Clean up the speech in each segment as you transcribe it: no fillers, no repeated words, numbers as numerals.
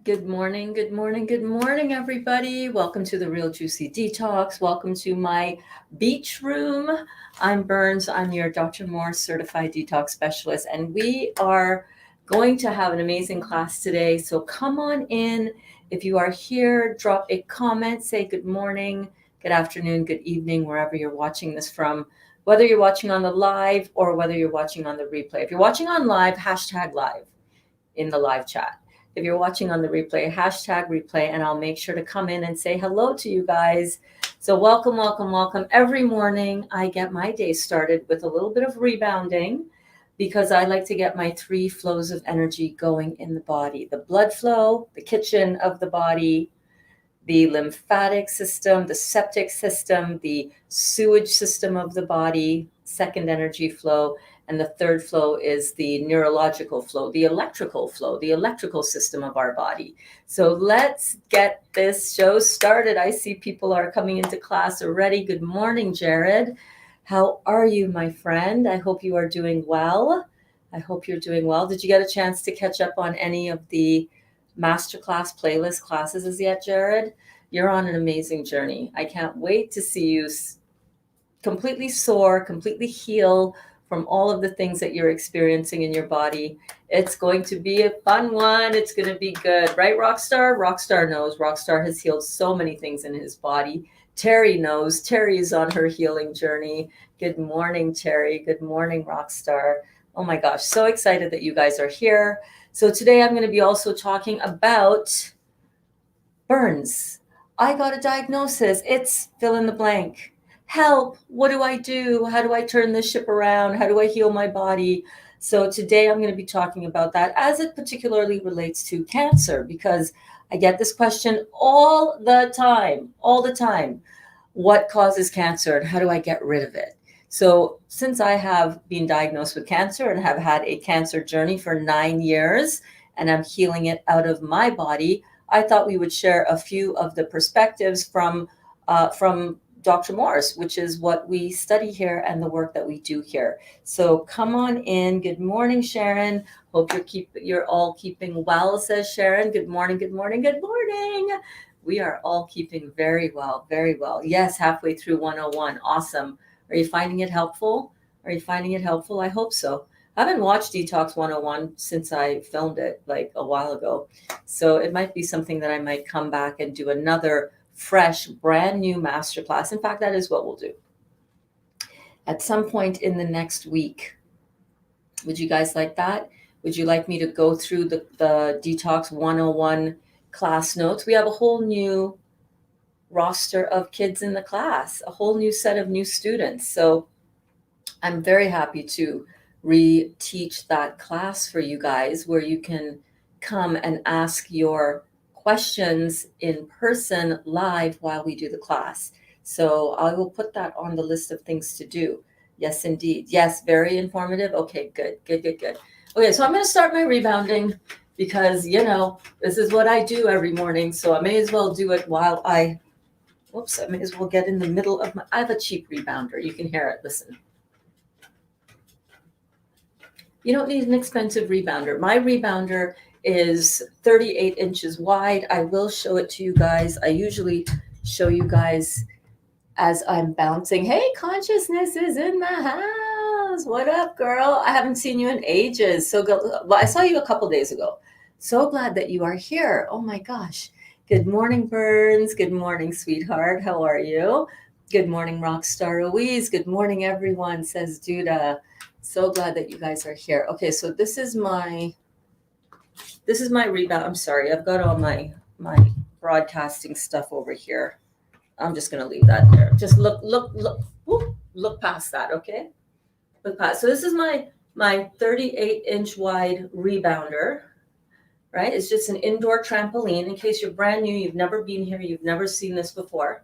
Good morning, good morning, good morning, everybody. Welcome to the Real Juicy Detox. Welcome to my beach room. I'm Berns. I'm your Dr. Moore certified detox specialist, and we are going to have an amazing class today. So come on in. If you are here, drop a comment, say good morning, good afternoon, good evening, wherever you're watching this from, whether you're watching on the live or whether you're watching on the replay. If you're watching on live, hashtag live in the live chat. If you're watching on the replay, hashtag replay, and I'll make sure to come in and say hello to you guys. So welcome, welcome, welcome. Every morning I get my day started with a little bit of rebounding because I like to get my 3 flows of energy going in the body. The blood flow, the kitchen of the body, the lymphatic system, the septic system, the sewage system of the body, second energy flow, and the third flow is the neurological flow, the electrical system of our body. So let's get this show started. I see people are coming into class already. Good morning, Jared. How are you, my friend? I hope you are doing well. I hope you're doing well. Did you get a chance to catch up on any of the masterclass playlist classes as yet, Jared? You're on an amazing journey. I can't wait to see you completely soar, completely heal from all of the things that you're experiencing in your body. It's going to be a fun one. It's going to be good. Right, Rockstar? Rockstar knows. Rockstar has healed so many things in his body. Terry knows. Terry is on her healing journey. Good morning, Terry. Good morning, Rockstar. Oh my gosh, so excited that you guys are here. So today I'm going to be also talking about Berns. I got a diagnosis. It's fill in the blank. Help. What do I do? How do I turn this ship around? How do I heal my body? So today I'm going to be talking about that as it particularly relates to cancer, because I get this question all the time. What causes cancer and how do I get rid of it? So since I have been diagnosed with cancer and have had a cancer journey for 9 years and I'm healing it out of my body, I thought we would share a few of the perspectives from Dr. Morse, which is what we study here and the work that we do here. So come on in. Good morning, Sharon. Hope you're all keeping well, says Sharon. Good morning, good morning, good morning. We are all keeping very well, very well. Yes, halfway through 101. Awesome. Are you finding it helpful? Are you finding it helpful? I hope so. I haven't watched Detox 101 since I filmed it like a while ago. So it might be something that I might come back and do another fresh, brand new masterclass. In fact, that is what we'll do at some point in the next week. Would you guys like that? Would you like me to go through the Detox 101 class notes? We have a whole new roster of kids in the class, a whole new set of new students. So I'm very happy to reteach that class for you guys, where you can come and ask your questions in person live while we do the class. So I will put that on the list of things to do. Yes, indeed. Yes, very informative. Okay, good. Okay, so I'm going to start my rebounding because, this is what I do every morning. So I may as well do it while I may as well get in the middle of I have a cheap rebounder. You can hear it. Listen. You don't need an expensive rebounder. My rebounder is 38 inches wide. I will show it to you guys. I usually show you guys as I'm bouncing. Hey, Consciousness is in the house. What up, girl? I haven't seen you in ages. Well, I saw you a couple days ago. So glad that you are here. Oh my gosh. Good morning, Berns. Good morning, sweetheart. How are you? Good morning, Rockstar Louise. Good morning, everyone, says Duda. So glad that you guys are here. Okay, so this is my rebound. I'm sorry, I've got all my broadcasting stuff over here. I'm just gonna leave that there. Just look past that, okay? Look past. So this is my 38-inch wide rebounder, right? It's just an indoor trampoline. In case you're brand new, you've never been here, you've never seen this before.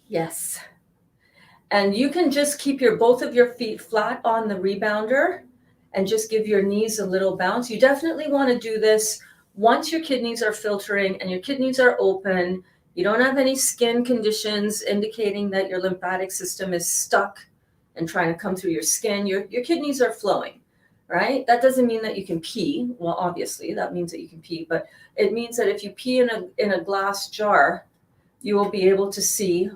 Yes. And you can just keep both of your feet flat on the rebounder and just give your knees a little bounce. You definitely want to do this once your kidneys are filtering and your kidneys are open. You don't have any skin conditions indicating that your lymphatic system is stuck and trying to come through your skin. Your kidneys are flowing, right? That doesn't mean that you can pee. Well, obviously, that means that you can pee, but it means that if you pee in a glass jar, you will be able to see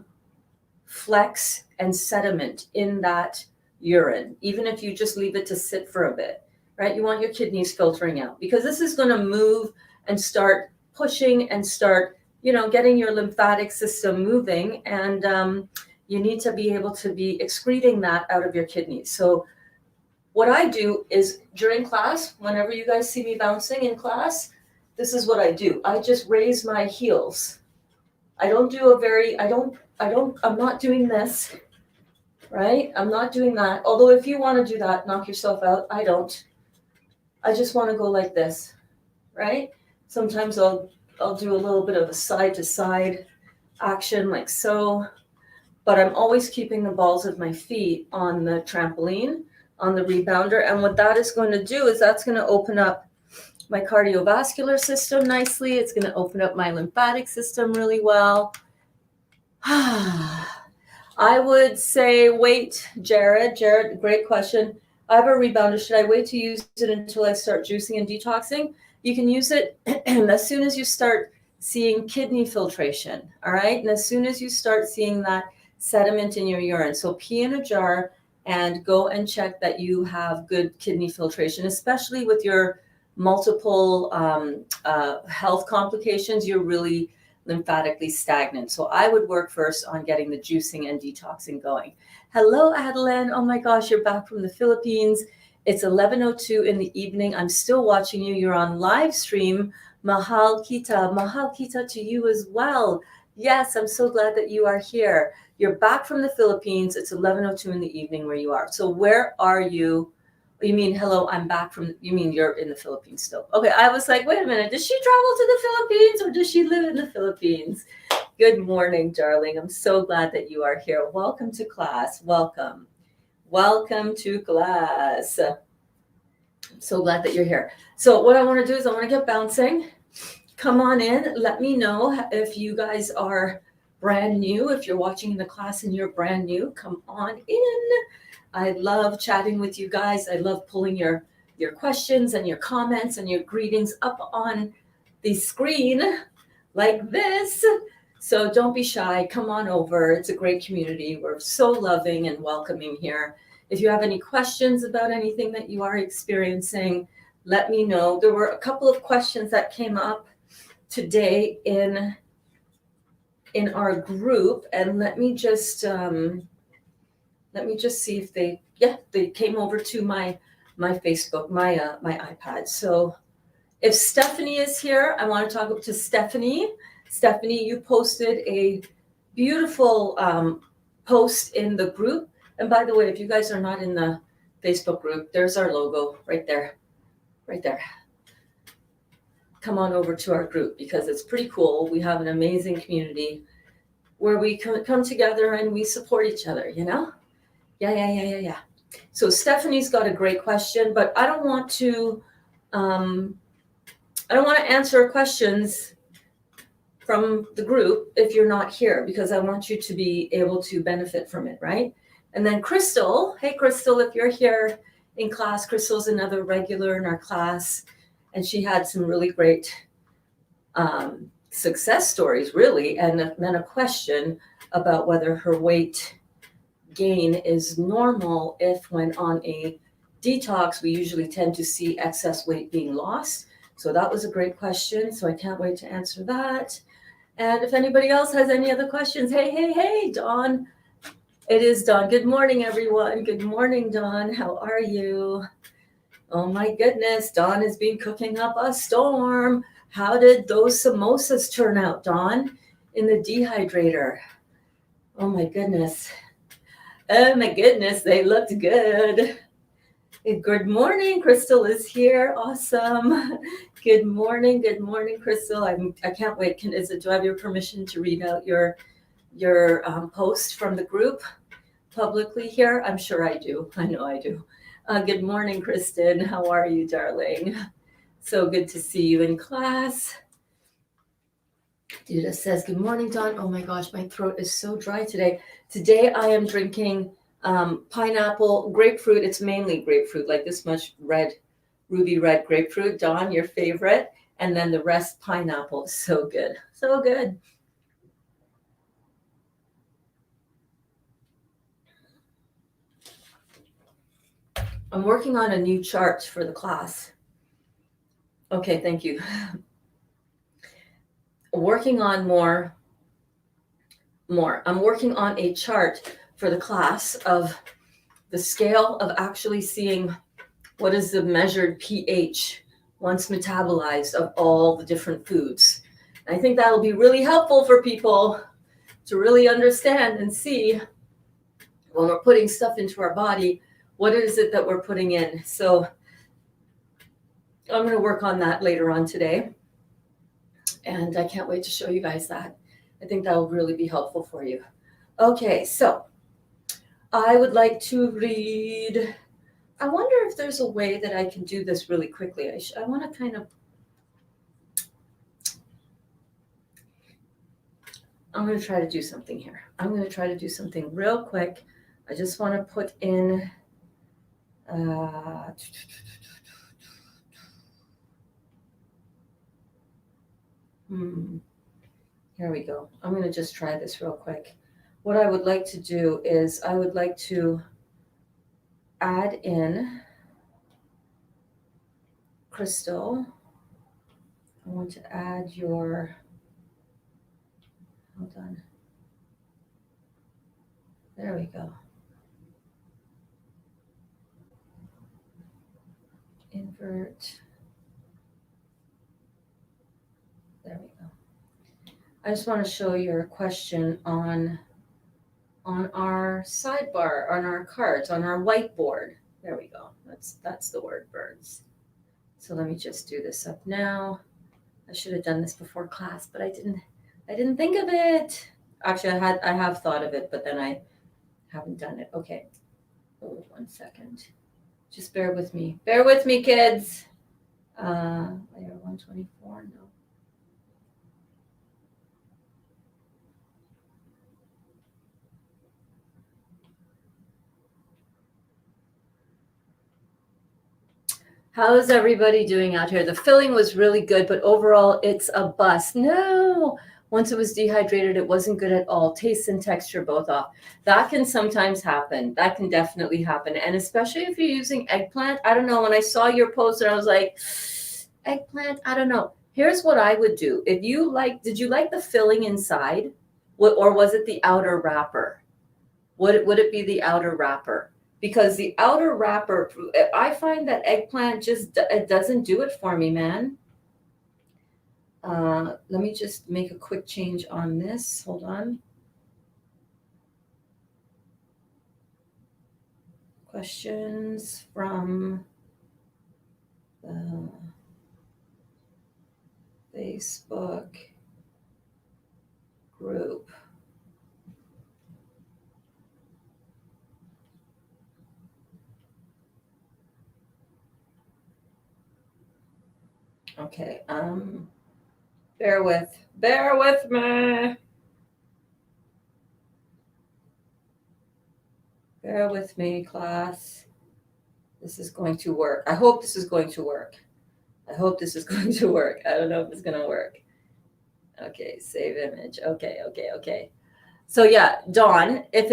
flecks and sediment in that urine, even if you just leave it to sit for a bit, right? You want your kidneys filtering out, because this is going to move and start pushing and start, getting your lymphatic system moving. And you need to be able to be excreting that out of your kidneys. So what I do is during class, whenever you guys see me bouncing in class, this is what I do. I just raise my heels. I don't do I'm not doing this, right? I'm not doing that. Although if you want to do that, knock yourself out. I don't. I just want to go like this, right? Sometimes I'll do a little bit of a side to side action like so, but I'm always keeping the balls of my feet on the trampoline, on the rebounder. And what that is going to do is that's going to open up my cardiovascular system nicely. It's going to open up my lymphatic system really well. I would say wait, Jared, great question. I have a rebounder. Should I wait to use it until I start juicing and detoxing? You can use it as soon as you start seeing kidney filtration, all right? And as soon as you start seeing that sediment in your urine. So pee in a jar and go and check that you have good kidney filtration, especially with your multiple health complications. You're really lymphatically stagnant. So I would work first on getting the juicing and detoxing going. Hello, Adeline. Oh my gosh, you're back from the Philippines. It's 11:02 in the evening. I'm still watching you. You're on live stream. Mahal kita. Mahal kita to you as well. Yes, I'm so glad that you are here. You're back from the Philippines. It's 11:02 in the evening where you are. So where are you? You mean, hello, I'm back from, you mean you're in the Philippines still? Okay, I was like, wait a minute, does she travel to the Philippines or does she live in the Philippines? Good morning, darling. I'm so glad that you are here. Welcome to class. Welcome. Welcome to class. I'm so glad that you're here. So what I want to do is I want to get bouncing. Come on in. Let me know if you guys are brand new. If you're watching in the class and you're brand new, come on in. I love chatting with you guys. I love pulling your questions and your comments and your greetings up on the screen like this. So don't be shy. Come on over. It's a great community. We're so loving and welcoming here. If you have any questions about anything that you are experiencing, let me know. There were a couple of questions that came up today in our group, and let me just see if they came over to my Facebook, my iPad. So if Stephanie is here, I want to talk to Stephanie. Stephanie, you posted a beautiful post in the group. And by the way, if you guys are not in the Facebook group, there's our logo right there. Right there. Come on over to our group because it's pretty cool. We have an amazing community where we come together and we support each other, Yeah. So Stephanie's got a great question, but I don't want to answer questions from the group if you're not here, because I want you to be able to benefit from it, right? And then Crystal, hey Crystal, if you're here in class, Crystal's another regular in our class, and she had some really great success stories, really, and then a question about whether her weight gain is normal if when on a detox we usually tend to see excess weight being lost. So that was a great question, so I can't wait to answer that. And if anybody else has any other questions, hey, Dawn. It is Dawn. Good morning, everyone. Good morning, Dawn. How are you? Oh my goodness, Dawn has been cooking up a storm. How did those samosas turn out, Dawn, in the dehydrator? Oh my goodness. Oh my goodness, they looked good. Good morning, Crystal is here. Awesome. Good morning, Crystal. I can't wait. Do I have your permission to read out your post from the group publicly here? I'm sure I do. I know I do. Good morning, Kristen. How are you, darling? So good to see you in class. Duda says, good morning, Dawn. Oh my gosh, my throat is so dry today. Today I am drinking Pineapple, grapefruit. It's mainly grapefruit, like this much red, ruby red grapefruit. Dawn, your favorite. And then the rest pineapple. So good. So good. I'm working on a new chart for the class. Okay, thank you. Working on more. I'm working on a chart for the class of the scale of actually seeing what is the measured pH once metabolized of all the different foods. And I think that'll be really helpful for people to really understand and see when we're putting stuff into our body, what is it that we're putting in. So I'm going to work on that later on today. And I can't wait to show you guys that. I think that will really be helpful for you. Okay, so I would like to read. I wonder if there's a way that I can do this really quickly. I want to kind of. I'm going to try to do something here. I'm going to try to do something real quick. I just want to put in. Here we go. I'm going to just try this real quick. What I would like to do is I would like to add in Crystal. I want to add your, hold on. There we go. Invert. There we go. I just want to show your question on our sidebar, on our cards, on our whiteboard. There we go. That's the word, Berns. So let me just do this up now. I should have done this before class, but I didn't think of it. Actually, I have thought of it, but then I haven't done it. Okay. Oh, 1 second. Just bear with me. Bear with me, kids. Layer 124. No. How's everybody doing out here? The filling was really good, but overall it's a bust. No, once it was dehydrated, it wasn't good at all. Taste and texture both off. That can sometimes happen. That can definitely happen. And especially if you're using eggplant. I don't know, when I saw your post and I was like, eggplant, I don't know. Here's what I would do. If you like, did you like the filling inside? Or was it the outer wrapper? Would it be the outer wrapper? Because the outer wrapper, I find that eggplant just, it doesn't do it for me, man. Let me just make a quick change on this. Hold on. Questions from the Facebook group. Okay, bear with me. Bear with me, class. This is going to work. I hope this is going to work. I hope this is going to work. I don't know if it's going to work. Okay, save image. Okay. So yeah, Dawn, if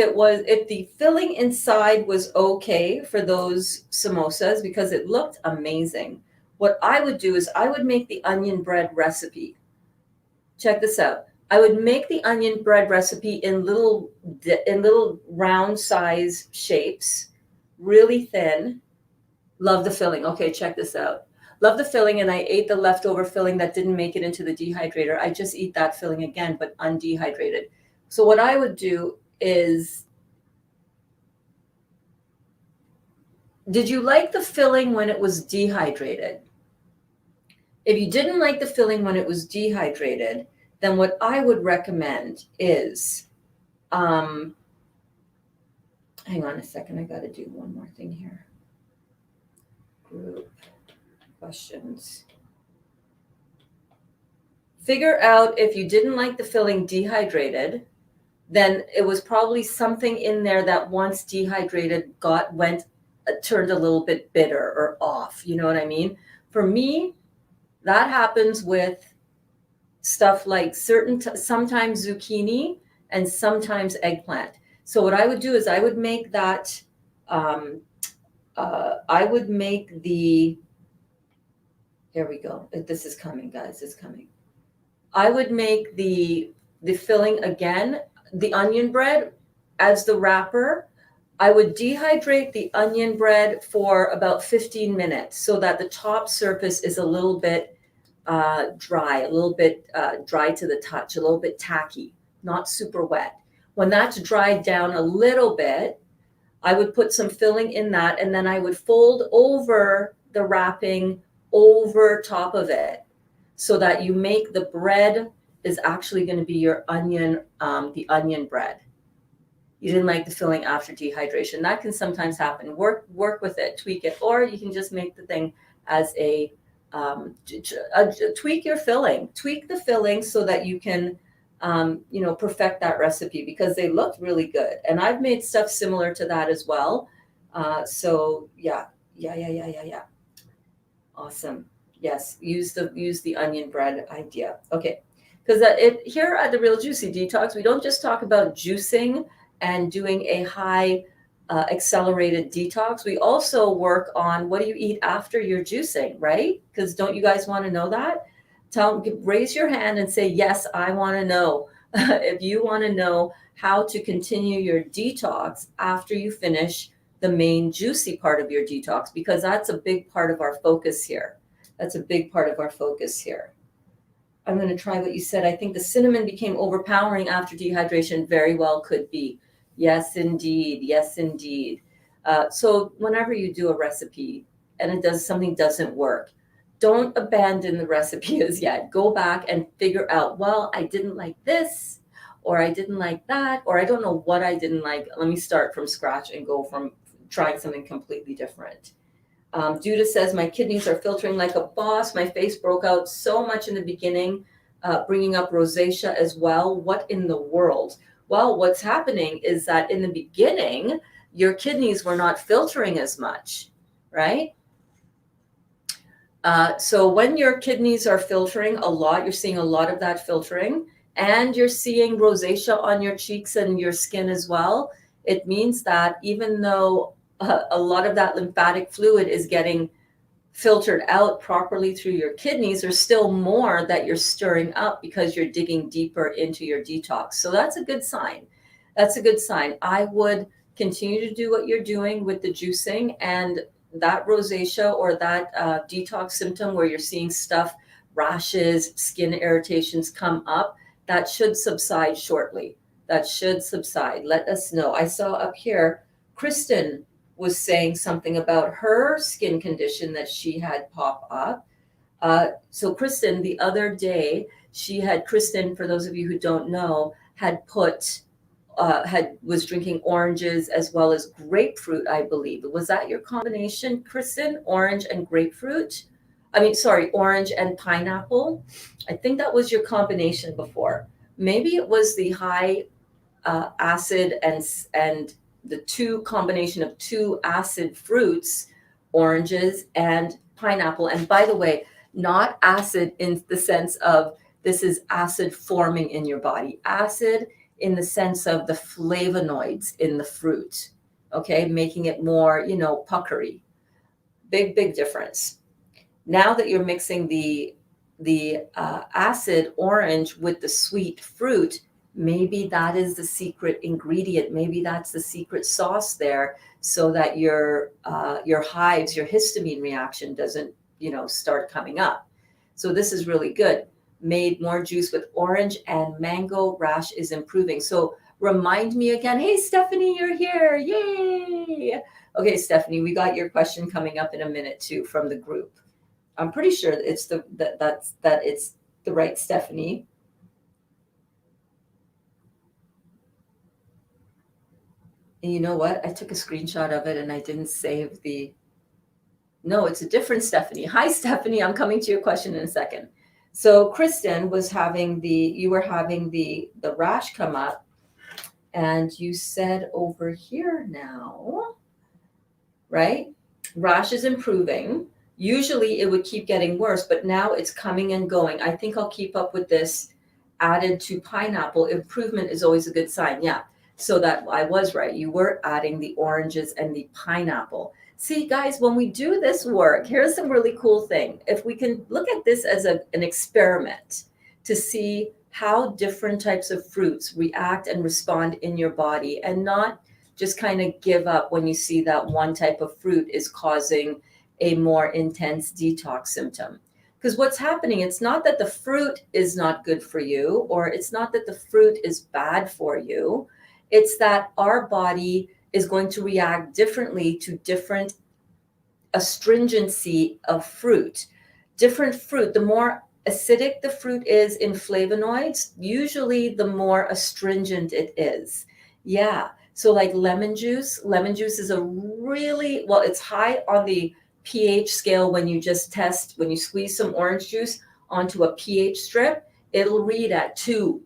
the filling inside was okay for those samosas because it looked amazing, what I would do is I would make the onion bread recipe. Check this out. I would make the onion bread recipe in little round size shapes, really thin. Love the filling. Okay, check this out. Love the filling, and I ate the leftover filling that didn't make it into the dehydrator. I just eat that filling again, but undehydrated. So what I would do is, did you like the filling when it was dehydrated? If you didn't like the filling when it was dehydrated, then what I would recommend is, hang on a second, I got to do one more thing here. Group questions. Figure out if you didn't like the filling dehydrated, then it was probably something in there that once dehydrated turned a little bit bitter or off. You know what I mean? For me, that happens with stuff like sometimes zucchini and sometimes eggplant. So what I would do is I would make that, I would make the, here we go. This is coming, guys, it's coming. I would make the filling again, the onion bread as the wrapper. I would dehydrate the onion bread for about 15 minutes so that the top surface is a little bit dry, a little bit dry to the touch, a little bit tacky, not super wet. When that's dried down a little bit, I would put some filling in that, and then I would fold over the wrapping over top of it so that you make the bread is actually going to be your onion, the onion bread. You didn't like the filling after dehydration. That can sometimes happen. Work with it, tweak it, or you can just make the thing as tweak your filling, tweak the filling so that you can, perfect that recipe, because they look really good. And I've made stuff similar to that as well. So yeah. Awesome. Yes, use the onion bread idea. Okay, because here at the Real Juicy Detox, we don't just talk about juicing and doing a high accelerated detox. We also work on what do you eat after you're juicing, right? Because don't you guys want to know that? Raise your hand and say, yes, I want to know. If you want to know how to continue your detox after you finish the main juicy part of your detox, because that's a big part of our focus here. That's a big part of our focus here. I'm going to try what you said. I think the cinnamon became overpowering after dehydration. Very well could be. Yes, indeed. Yes, indeed. So whenever you do a recipe and something doesn't work, don't abandon the recipe as yet. Go back and figure out, well, I didn't like this, or I didn't like that, or I don't know what I didn't like. Let me start from scratch and go from trying something completely different. Duda says, my kidneys are filtering like a boss. My face broke out so much in the beginning, bringing up rosacea as well. What in the world? Well, what's happening is that in the beginning, your kidneys were not filtering as much, right? So when your kidneys are filtering a lot, you're seeing a lot of that filtering, and you're seeing rosacea on your cheeks and your skin as well. It means that even though a lot of that lymphatic fluid is getting filtered out properly through your kidneys, there's still more that you're stirring up because you're digging deeper into your detox. So that's a good sign. That's a good sign. I would continue to do what you're doing with the juicing, and that rosacea or that detox symptom where you're seeing stuff, rashes, skin irritations come up, that should subside shortly. That should subside. Let us know. I saw up here, Kristen was saying something about her skin condition that she had pop up. So Kristen, the other day, Kristen, for those of you who don't know, was drinking oranges as well as grapefruit, I believe. Was that your combination, Kristen? Orange and grapefruit? Orange and pineapple. I think that was your combination before. Maybe it was the high acid and the combination of two acid fruits, oranges and pineapple. And by the way, not acid in the sense of this is acid forming in your body. Acid in the sense of the flavonoids in the fruit, okay, making it more, puckery. Big difference. Now that you're mixing the acid orange with the sweet fruit, maybe that is the secret ingredient. Maybe that's the secret sauce there, so that your hives, your histamine reaction doesn't, start coming up. So this is really good. Made more juice with orange and mango, rash is improving. So remind me again. Hey, Stephanie, you're here. Yay. Okay, Stephanie, we got your question coming up in a minute too from the group. I'm pretty sure it's it's the right Stephanie. And you know what? I took a screenshot of it and I didn't save no, it's a different Stephanie. Hi, Stephanie. I'm coming to your question in a second. So Kristen was you were having the rash come up, And you said over here now, right? Rash is improving. Usually it would keep getting worse, but now it's coming and going. I think I'll keep up with this. Added to pineapple, improvement is always a good sign. Yeah. So that I was right. You were adding the oranges and the pineapple. See, guys, when we do this work, here's some really cool thing. If we can look at this as an experiment to see how different types of fruits react and respond in your body, and not just kind of give up when you see that one type of fruit is causing a more intense detox symptom. Because what's happening, it's not that the fruit is not good for you, or it's not that the fruit is bad for you. It's that our body is going to react differently to different astringency of fruit. Different fruit, the more acidic the fruit is in flavonoids, usually the more astringent it is. Yeah. So like lemon juice is a really, well, it's high on the pH scale. When you just test, when you squeeze some orange juice onto a pH strip, it'll read at 2.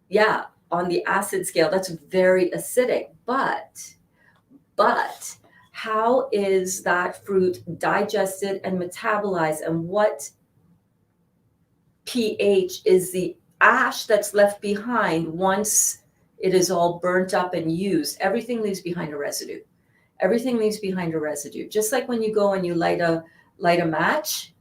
Yeah, on the acid scale, that's very acidic. But how is that fruit digested and metabolized, and what pH is the ash that's left behind once it is all burnt up and used? Everything leaves behind a residue. Everything leaves behind a residue. Just like when you go and you light a match,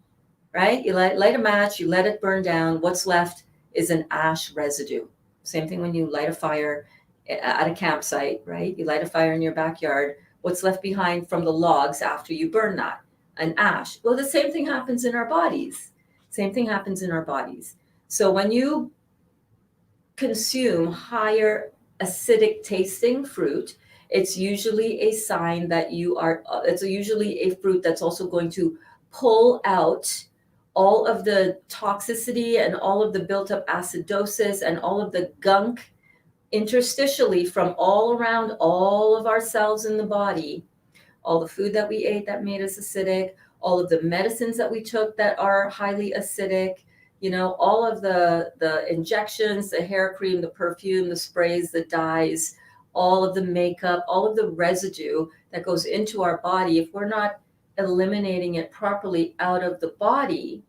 right? You light a match, you let it burn down. What's left is an ash residue. Same thing when you light a fire at a campsite, right? You light a fire in your backyard. What's left behind from the logs after you burn that? An ash. Well, the same thing happens in our bodies. Same thing happens in our bodies. So when you consume higher acidic tasting fruit, it's usually a sign that it's usually a fruit that's also going to pull out all of the toxicity and all of the built up acidosis and all of the gunk interstitially from all around all of our cells in the body, all the food that we ate that made us acidic, all of the medicines that we took that are highly acidic, all of the injections, the hair cream, the perfume, the sprays, the dyes, all of the makeup, all of the residue that goes into our body. If we're not eliminating it properly out of the body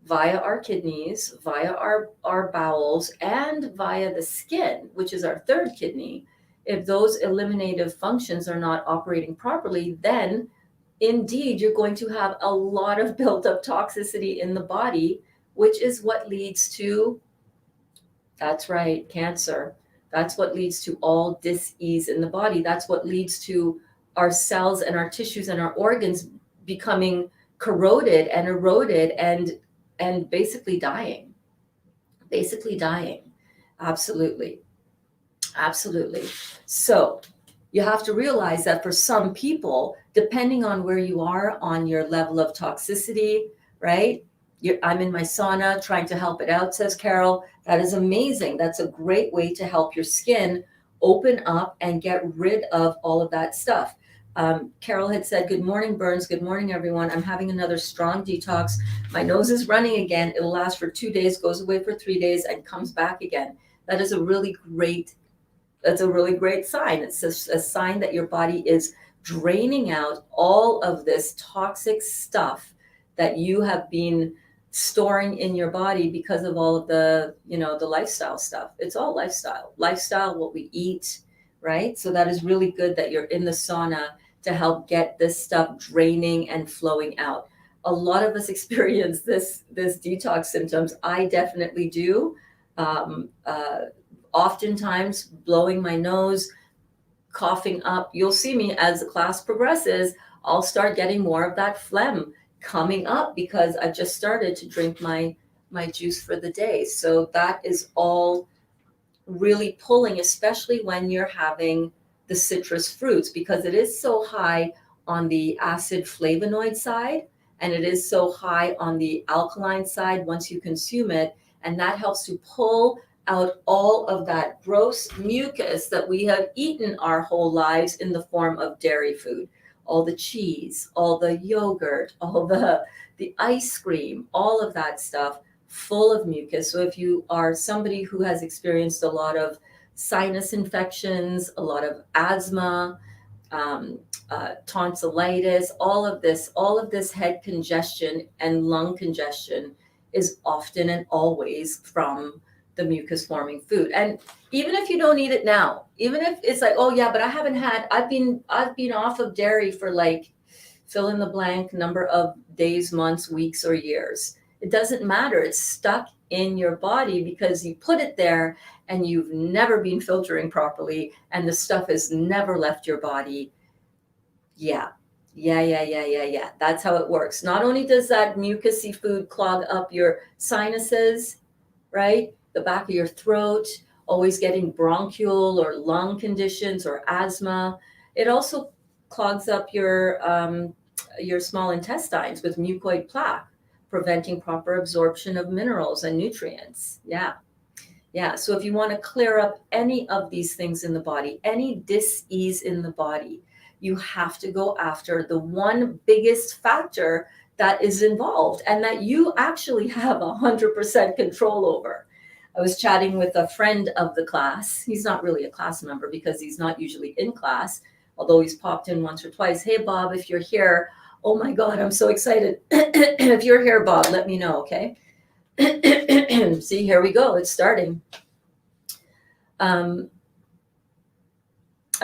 via our kidneys, via our bowels, and via the skin, which is our third kidney, if those eliminative functions are not operating properly, then indeed you're going to have a lot of built up toxicity in the body, which is what leads to, that's right, cancer. That's what leads to all dis-ease in the body. That's what leads to our cells and our tissues and our organs becoming corroded and eroded and basically dying. Absolutely. So you have to realize that for some people, depending on where you are on your level of toxicity, right? I'm in my sauna trying to help it out, says Carol. That is amazing. That's a great way to help your skin open up and get rid of all of that stuff. Carol had said, good morning, Berns. Good morning, everyone. I'm having another strong detox. My nose is running again. It'll last for 2 days, goes away for 3 days, and comes back again. That is a really great sign. It's a sign that your body is draining out all of this toxic stuff that you have been storing in your body because of all of the lifestyle stuff. It's all lifestyle, what we eat, right? So that is really good that you're in the sauna to help get this stuff draining and flowing out. A lot of us experience this detox symptoms. I definitely do. Oftentimes blowing my nose, coughing up. You'll see me as the class progresses, I'll start getting more of that phlegm coming up because I've just started to drink my juice for the day. So that is all really pulling, especially when you're having the citrus fruits, because it is so high on the acid flavonoid side and it is so high on the alkaline side once you consume it. And that helps to pull out all of that gross mucus that we have eaten our whole lives in the form of dairy food. All the cheese, all the yogurt, all the ice cream, all of that stuff full of mucus. So if you are somebody who has experienced a lot of sinus infections, a lot of asthma, um, tonsillitis, all of this head congestion and lung congestion is often and always from the mucus forming food. And even if you don't eat it now, even if it's like, oh yeah, but I've been off of dairy for like fill in the blank number of days, months, weeks, or years. It doesn't matter. It's stuck in your body because you put it there and you've never been filtering properly and the stuff has never left your body. Yeah. Yeah. That's how it works. Not only does that mucousy food clog up your sinuses, right? The back of your throat, always getting bronchial or lung conditions or asthma. It also clogs up your small intestines with mucoid plaque, preventing proper absorption of minerals and nutrients. Yeah. Yeah. So if you want to clear up any of these things in the body, any dis-ease in the body, you have to go after the one biggest factor that is involved and that you actually have 100% control over. I was chatting with a friend of the class. He's not really a class member because he's not usually in class, although he's popped in once or twice. Hey, Bob, if you're here, oh my God, I'm so excited. If you're here, Bob, let me know, okay? See, here we go. It's starting. I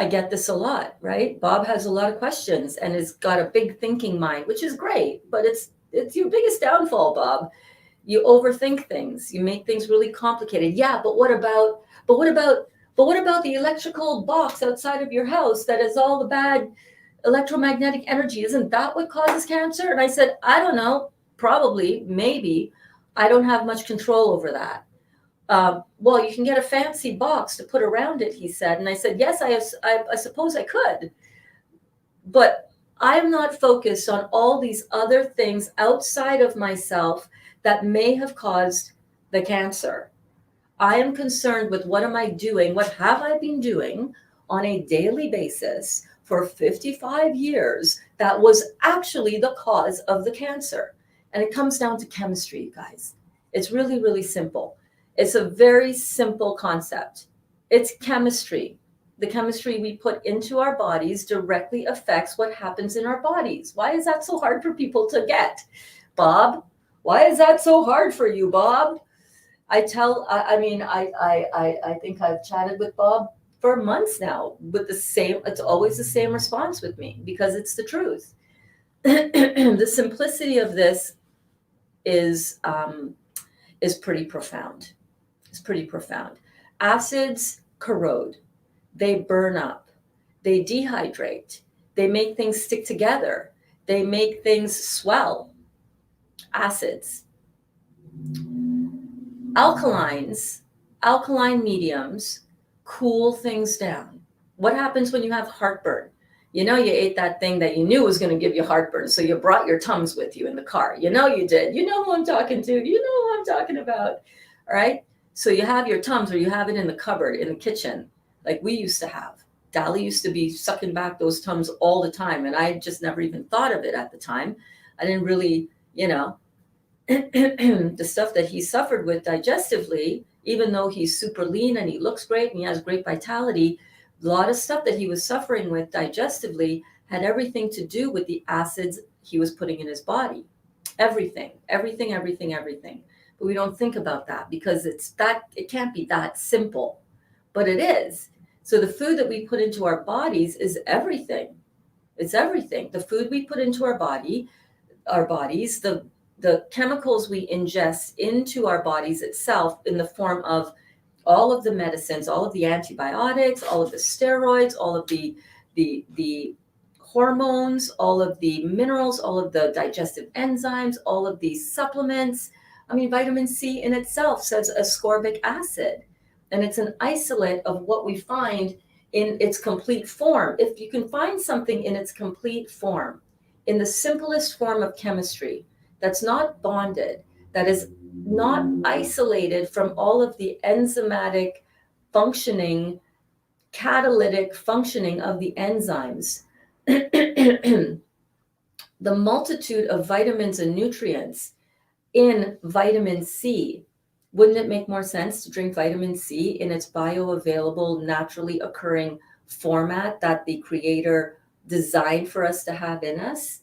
get this a lot, right? Bob has a lot of questions and has got a big thinking mind, which is great, but it's your biggest downfall, Bob. You overthink things. You make things really complicated. Yeah, but what about the electrical box outside of your house that has all the bad electromagnetic energy? Isn't that what causes cancer? And I said, I don't know, probably, maybe. I don't have much control over that. Well, you can get a fancy box to put around it, he said. And I said, yes, I suppose I could. But I'm not focused on all these other things outside of myself that may have caused the cancer. I am concerned with what am I doing? What have I been doing on a daily basis for 55 years that was actually the cause of the cancer? And it comes down to chemistry, you guys. It's really, really simple. It's a very simple concept. It's chemistry. The chemistry we put into our bodies directly affects what happens in our bodies. Why is that so hard for people to get? Bob, why is that so hard for you, Bob? I think I've chatted with Bob for months now with it's always the same response with me because it's the truth. The simplicity of this is pretty profound. It's pretty profound. Acids corrode, they burn up, they dehydrate, they make things stick together, they make things swell. Acids. Alkaline mediums cool things down. What happens when you have heartburn? You know, you ate that thing that you knew was going to give you heartburn, so you brought your Tums with you in the car. You know you did. You know who I'm talking to. You know who I'm talking about. All right? So you have your Tums, or you have it in the cupboard, in the kitchen, like we used to have. Dali used to be sucking back those Tums all the time, and I just never even thought of it at the time. I didn't really, the stuff that he suffered with digestively, even though he's super lean and he looks great and he has great vitality, a lot of stuff that he was suffering with digestively had everything to do with the acids he was putting in his body. Everything. But we don't think about that because it can't be that simple, but it is. So the food that we put into our bodies is everything. It's everything. The food we put into our bodies, the chemicals we ingest into our bodies itself in the form of all of the medicines, all of the antibiotics, all of the steroids, all of the hormones, all of the minerals, all of the digestive enzymes, all of these supplements. I mean, vitamin C in itself says ascorbic acid, and it's an isolate of what we find in its complete form. If you can find something in its complete form, in the simplest form of chemistry, that's not bonded, that is not isolated from all of the enzymatic functioning, catalytic functioning of the enzymes, the multitude of vitamins and nutrients in vitamin C Wouldn't it make more sense to drink vitamin C in its bioavailable, naturally occurring format that the creator designed for us to have in us?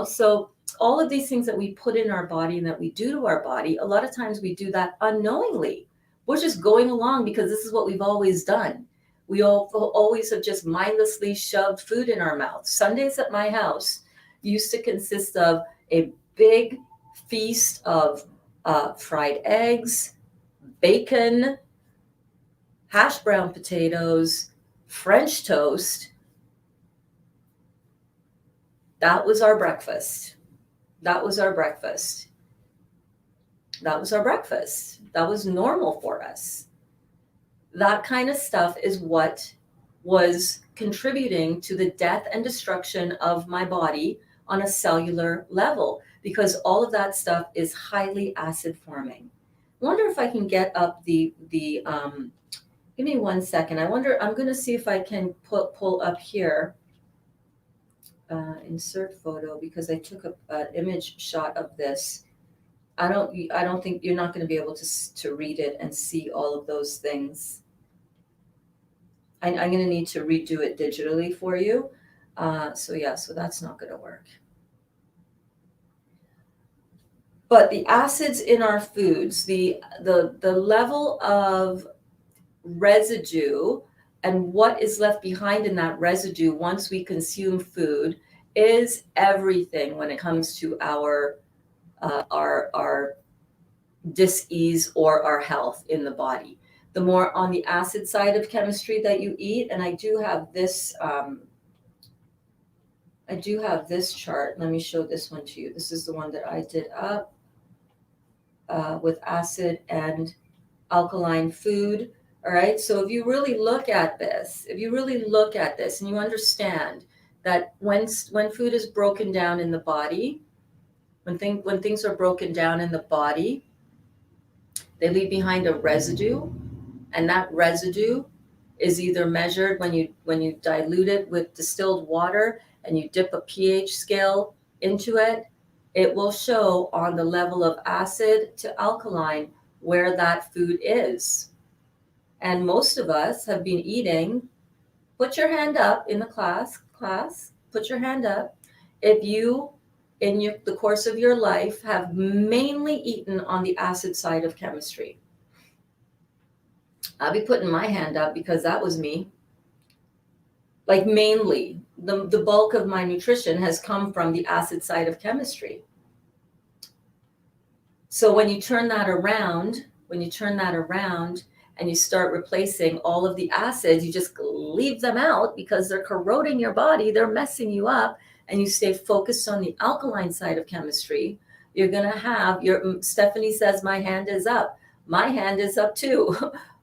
So all of these things that we put in our body and that we do to our body, a lot of times we do that unknowingly. We're just going along because this is what we've always done. We always have just mindlessly shoved food in our mouth. Sundays at my house used to consist of a big feast of fried eggs, bacon, hash brown potatoes, French toast. That was our breakfast. That was our breakfast. That was our breakfast. That was normal for us. That kind of stuff is what was contributing to the death and destruction of my body on a cellular level, because all of that stuff is highly acid forming. I wonder if I can get up the give me 1 second. I'm going to see if I can pull up here, insert photo, because I took an image shot of this. I don't think you're not going to be able to read it and see all of those things. I'm going to need to redo it digitally for you. So that's not going to work. But the acids in our foods, the level of residue and what is left behind in that residue once we consume food is everything when it comes to our dis-ease or our health in the body. The more on the acid side of chemistry that you eat, and I do have this chart. Let me show this one to you. This is the one that I did up with acid and alkaline food. All right. So if you really look at this, and you understand that when food is broken down in the body, when things are broken down in the body, they leave behind a residue, and that residue is either measured when you dilute it with distilled water and you dip a pH scale into it. It will show on the level of acid to alkaline where that food is. And most of us have been eating, put your hand up in the class, put your hand up. If you, in the course of your life, have mainly eaten on the acid side of chemistry. I'll be putting my hand up because that was me. Like mainly, the bulk of my nutrition has come from the acid side of chemistry. So when you turn that around and you start replacing all of the acids, you just leave them out because they're corroding your body, they're messing you up, and you stay focused on the alkaline side of chemistry, you're going to have Stephanie says, my hand is up. My hand is up too.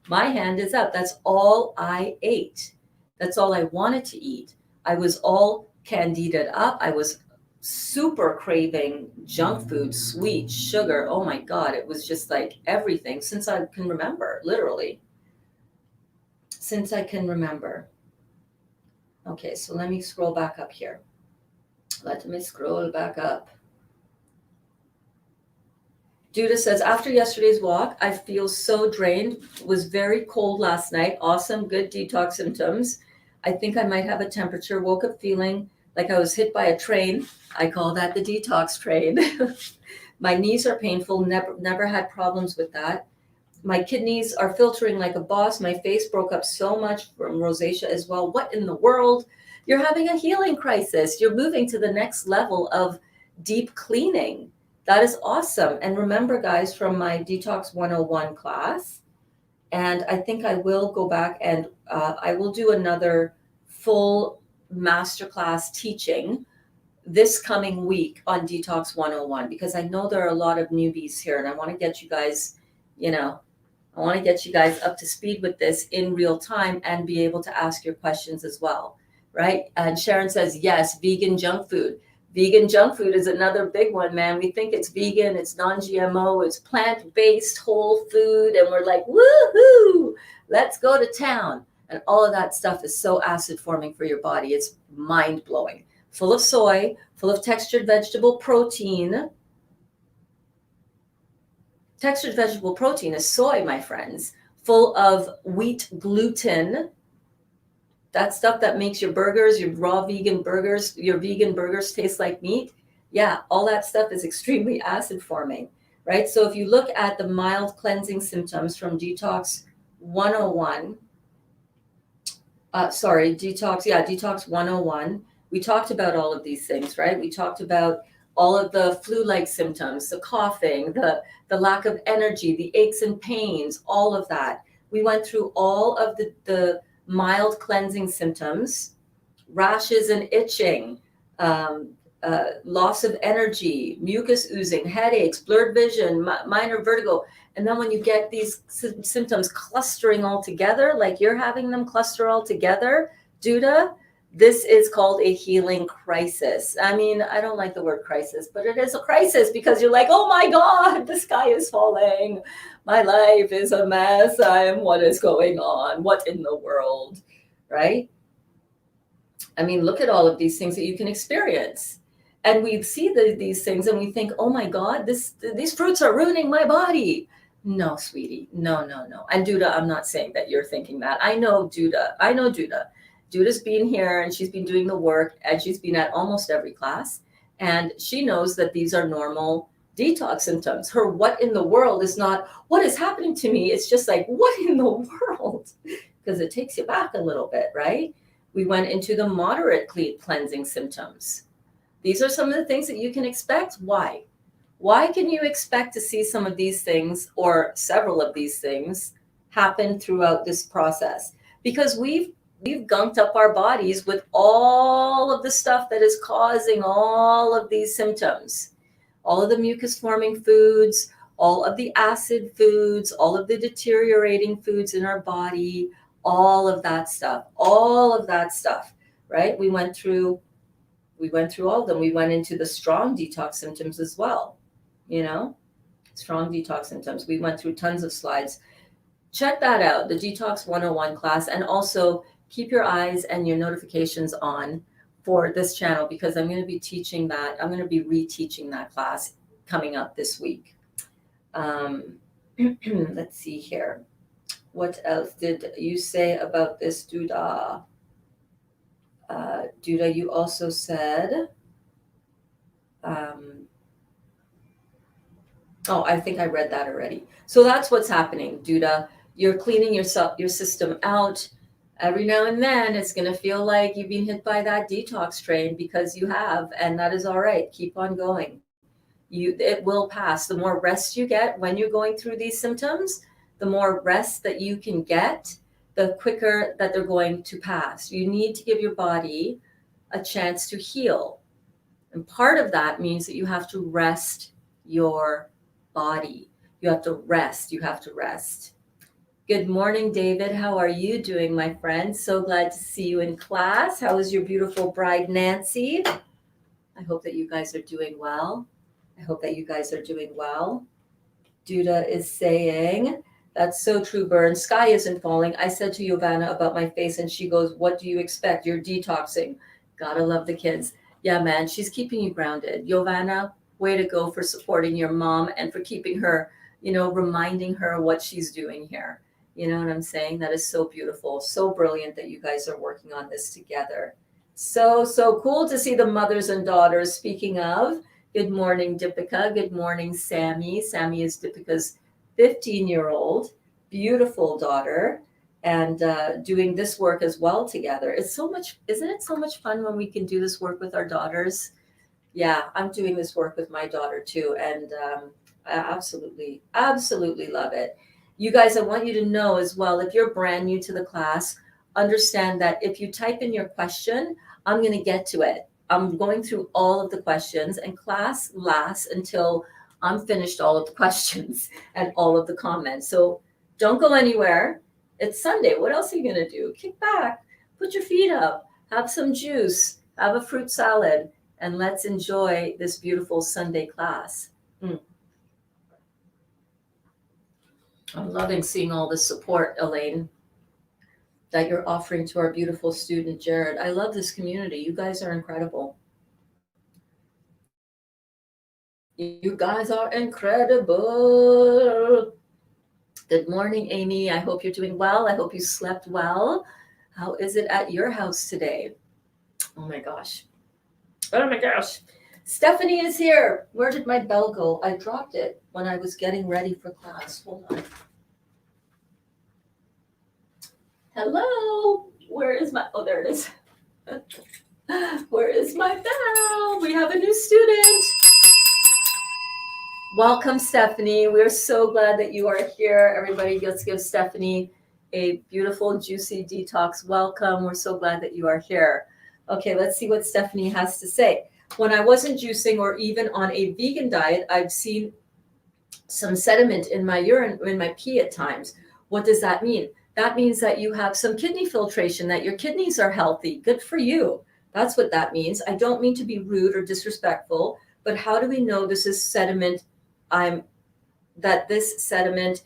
My hand is up. That's all I ate. That's all I wanted to eat. I was all candidated up. I was super craving junk food, sweet, sugar. Oh my God. It was just like everything since I can remember, literally. Since I can remember. Okay, so let me scroll back up here. Let me scroll back up. Judah says, after yesterday's walk, I feel so drained. It was very cold last night. Awesome, good detox symptoms. I think I might have a temperature. Woke up feeling like I was hit by a train. I call that the detox train. My knees are painful. Never had problems with that. My kidneys are filtering like a boss. My face broke up so much from rosacea as well. What in the world? You're having a healing crisis. You're moving to the next level of deep cleaning. That is awesome. And remember, guys, from my Detox 101 class, and I think I will go back and I will do another full masterclass teaching this coming week on Detox 101, because I know there are a lot of newbies here and I want to get you guys, up to speed with this in real time and be able to ask your questions as well, right? And Sharon says, yes, vegan junk food. Vegan junk food is another big one, man. We think it's vegan, it's non-GMO, it's plant-based whole food, and we're like, woohoo, let's go to town. And all of that stuff is so acid forming for your body. It's mind-blowing. Full of soy, full of textured vegetable protein, Textured vegetable protein is soy, my friends, full of wheat gluten. That stuff that makes your burgers, your raw vegan burgers, your vegan burgers taste like meat. Yeah, all that stuff is extremely acid forming, right? So if you look at the mild cleansing symptoms from Detox 101, Detox 101, we talked about all of these things, right? We talked about all of the flu-like symptoms, the coughing, the lack of energy, the aches and pains, all of that. We went through all of the mild cleansing symptoms, rashes and itching, loss of energy, mucus oozing, headaches, blurred vision, minor vertigo. And then when you get these symptoms clustering all together, like you're having them cluster all together, Duda, this is called a healing crisis. I mean, I don't like the word crisis, but it is a crisis because you're like, oh my God, the sky is falling. My life is a mess. What is going on? What in the world? Right? I mean, look at all of these things that you can experience. And we see these things and we think, oh my God, these fruits are ruining my body. No, sweetie. No, no, no. And Duda, I'm not saying that you're thinking that. I know Duda. Duda's been here and she's been doing the work and she's been at almost every class. And she knows that these are normal detox symptoms. Her what in the world is not what is happening to me. It's just like, what in the world? Because it takes you back a little bit, right? We went into the moderate cleansing symptoms. These are some of the things that you can expect. Why? Why can you expect to see some of these things or several of these things happen throughout this process? Because we've gunked up our bodies with all of the stuff that is causing all of these symptoms. All of the mucus forming foods, all of the acid foods, all of the deteriorating foods in our body, all of that stuff, right? We went through all of them. We went into the strong detox symptoms as well, strong detox symptoms. We went through tons of slides. Check that out, the Detox 101 class, and also keep your eyes and your notifications on for this channel because I'm going to be teaching that. I'm going to be reteaching that class coming up this week. Let's see here. What else did you say about this, Duda? Duda, you also said, I think I read that already. So that's what's happening, Duda. You're cleaning your system out. Every now and then, it's going to feel like you've been hit by that detox train because you have, and that is all right. Keep on going. It will pass. The more rest you get when you're going through these symptoms, the more rest that you can get, the quicker that they're going to pass. You need to give your body a chance to heal. And part of that means that you have to rest your body. You have to rest. Good morning, David. How are you doing, my friend? So glad to see you in class. How is your beautiful bride, Nancy? I hope that you guys are doing well. Duda is saying, that's so true, Berns. Sky isn't falling. I said to Giovanna about my face, and she goes, what do you expect? You're detoxing. Gotta love the kids. Yeah, man, she's keeping you grounded. Giovanna, way to go for supporting your mom and for keeping her, reminding her what she's doing here. You know what I'm saying? That is so beautiful, so brilliant that you guys are working on this together. So cool to see the mothers and daughters. Speaking of, good morning, Deepika. Good morning, Sammy. Sammy is Deepika's 15-year-old, beautiful daughter, and doing this work as well together. Isn't it so much fun when we can do this work with our daughters? Yeah, I'm doing this work with my daughter too, and I absolutely love it. You guys, I want you to know as well, if you're brand new to the class, understand that if you type in your question, I'm going to get to it. I'm going through all of the questions, and class lasts until I'm finished all of the questions and all of the comments. So don't go anywhere. It's Sunday. What else are you going to do? Kick back, put your feet up, have some juice, have a fruit salad, and let's enjoy this beautiful Sunday class. I'm loving seeing all the support, Elaine, that you're offering to our beautiful student, Jared. I love this community. You guys are incredible. You guys are incredible. Good morning, Amy. I hope you're doing well. I hope you slept well. How is it at your house today? Oh my gosh. Oh my gosh. Stephanie is here. Where did my bell go? I dropped it when I was getting ready for class. Hold on. Hello. Where is my, oh, there it is. Where is my bell? We have a new student. Welcome, Stephanie. We're so glad that you are here. Everybody, let's give Stephanie a beautiful, juicy detox welcome. We're so glad that you are here. Okay, let's see what Stephanie has to say. When I wasn't juicing or even on a vegan diet, I've seen some sediment in my urine, in my pee at times. What does that mean? That means that you have some kidney filtration, that your kidneys are healthy. Good for you. That's what that means. I don't mean to be rude or disrespectful, but how do we know this is sediment? That this sediment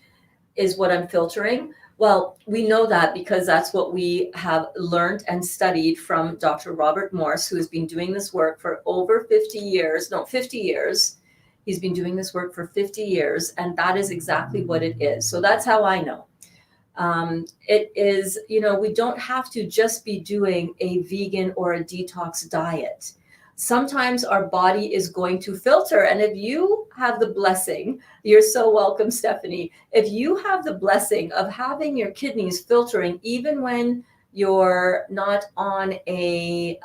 is what I'm filtering? Well, we know that because that's what we have learned and studied from Dr. Robert Morse, who has been doing this work for over 50 years. No, 50 years. He's been doing this work for 50 years, and that is exactly what it is. So that's how I know. It is, we don't have to just be doing a vegan or a detox diet. Sometimes our body is going to filter. And if you have the blessing, you're so welcome, Stephanie. If you have the blessing of having your kidneys filtering, even when you're not on a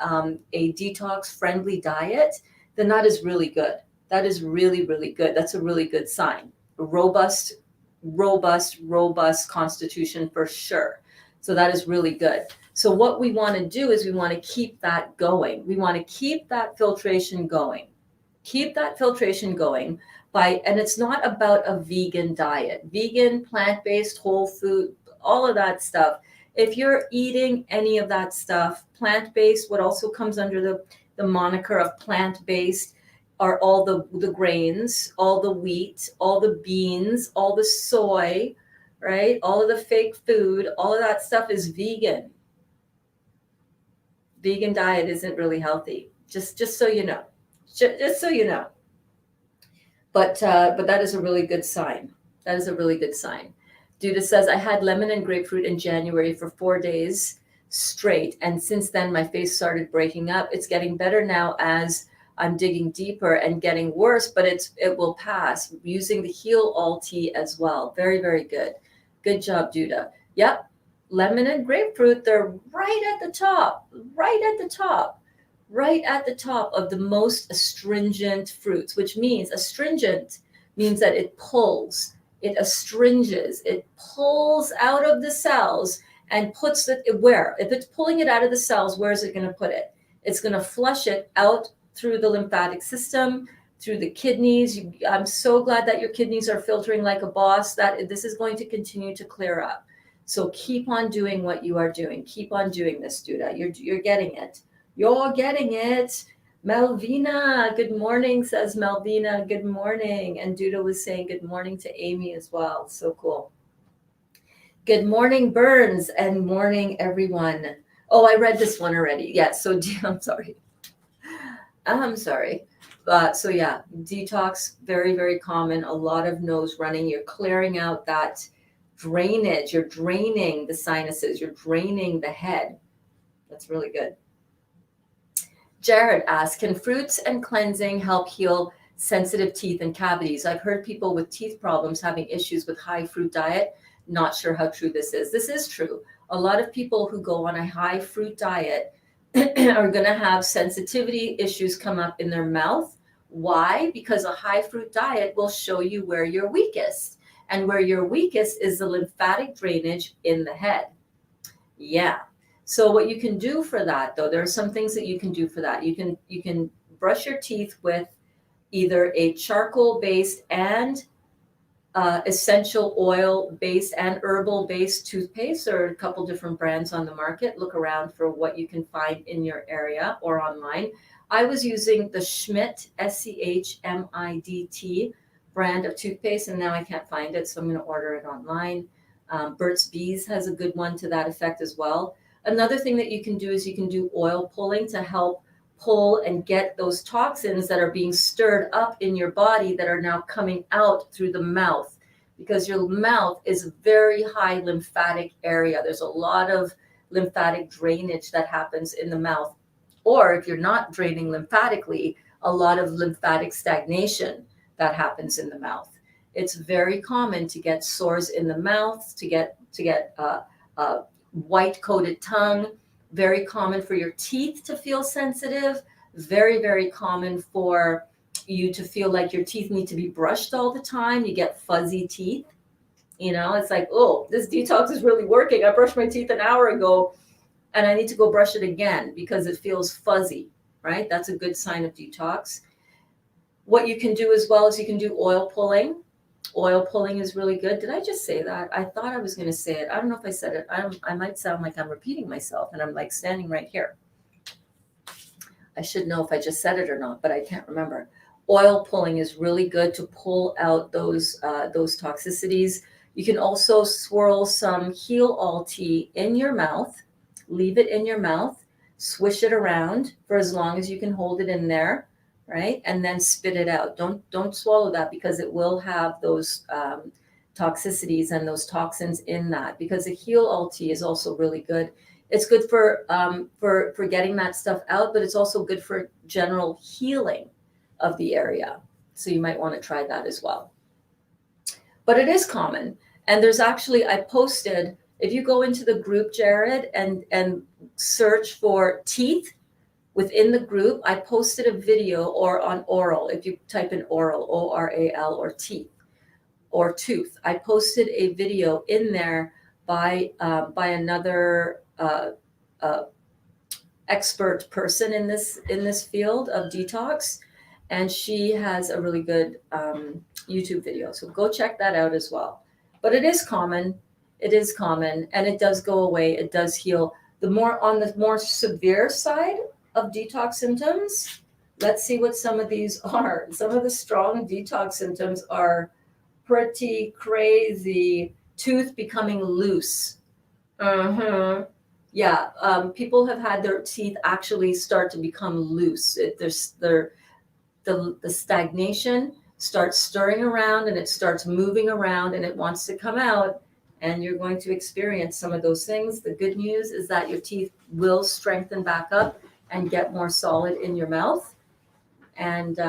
detox friendly diet, then that is really good. That is really, really good. That's a really good sign. A robust constitution for sure. So that is really good. So what we want to do is we want to keep that going. We want to keep that filtration going. Keep that filtration going and it's not about a vegan diet. Vegan, plant-based, whole food, all of that stuff. If you're eating any of that stuff, plant-based, what also comes under the moniker of plant-based are all the grains, all the wheat, all the beans, all the soy, right? All of the fake food, all of that stuff is vegan. Vegan diet isn't really healthy. Just so you know. Just so you know. But that is a really good sign. That is a really good sign. Duda says, I had lemon and grapefruit in January for 4 days straight. And since then, my face started breaking up. It's getting better now as I'm digging deeper and getting worse, but it will pass. Using the Heal All tea as well. Very, very good. Good job, Duda. Yep. Lemon and grapefruit, they're right at the top of the most astringent fruits, which means astringent means that it pulls, it astringes, it pulls out of the cells and puts it where? If it's pulling it out of the cells, where is it going to put it? It's going to flush it out through the lymphatic system, through the kidneys. I'm so glad that your kidneys are filtering like a boss, that this is going to continue to clear up. So keep on doing what you are doing. Keep on doing this, Duda. You're getting it. You're getting it. Melvina, good morning, says Melvina. Good morning. And Duda was saying good morning to Amy as well. So cool. Good morning, Berns, and morning, everyone. Oh, I read this one already. Yeah, so I'm sorry. So yeah, detox, very, very common. A lot of nose running. You're clearing out that drainage. You're draining the sinuses. You're draining the head. That's really good. Jared asks, can fruits and cleansing help heal sensitive teeth and cavities? I've heard people with teeth problems having issues with high fruit diet. Not sure how true this is. This is true. A lot of people who go on a high fruit diet are going to have sensitivity issues come up in their mouth. Why? Because a high fruit diet will show you where you're weakest. And where you're weakest is the lymphatic drainage in the head. Yeah. So what you can do for that, though, there are some things that you can do for that. You can brush your teeth with either a charcoal-based and essential oil-based and herbal-based toothpaste. There are a couple different brands on the market. Look around for what you can find in your area or online. I was using the Schmidt, Schmidt brand of toothpaste, and now I can't find it, so I'm going to order it online. Burt's Bees has a good one to that effect as well. Another thing that you can do is you can do oil pulling to help pull and get those toxins that are being stirred up in your body that are now coming out through the mouth, because your mouth is a very high lymphatic area. There's a lot of lymphatic drainage that happens in the mouth. Or if you're not draining lymphatically, a lot of lymphatic stagnation that happens in the mouth. It's very common to get sores in the mouth, to get white coated tongue. Very common for your teeth to feel sensitive. Very, very common for you to feel like your teeth need to be brushed all the time. You get fuzzy teeth. It's like, oh, this detox is really working. I brushed my teeth an hour ago and I need to go brush it again because it feels fuzzy, right? That's a good sign of detox. What you can do as well is you can do oil pulling. Oil pulling is really good. Did I just say that? I thought I was going to say it. I don't know if I said it. I might sound like I'm repeating myself, and I'm like standing right here. I should know if I just said it or not, but I can't remember. Oil pulling is really good to pull out those toxicities. You can also swirl some heal all tea in your mouth, leave it in your mouth, swish it around for as long as you can hold it in there. Right? And then spit it out. Don't swallow that, because it will have those toxicities and those toxins in that, because the heal all tea is also really good. It's good for getting that stuff out, but it's also good for general healing of the area. So you might want to try that as well. But it is common. And there's actually, I posted, if you go into the group, Jared, and search for teeth, within the group, I posted a video, or on oral, if you type in oral, O-R-A-L, or teeth, or tooth. I posted a video in there by another expert person in this field of detox, and she has a really good YouTube video. So go check that out as well. But it is common. It is common, and it does go away. It does heal. On the more severe side of detox symptoms, let's see what some of these are. Some of the strong detox symptoms are pretty crazy. Tooth becoming loose. Yeah, people have had their teeth actually start to become loose. The stagnation starts stirring around, and it starts moving around, and it wants to come out, and you're going to experience some of those things. The good news is that your teeth will strengthen back up and get more solid in your mouth, and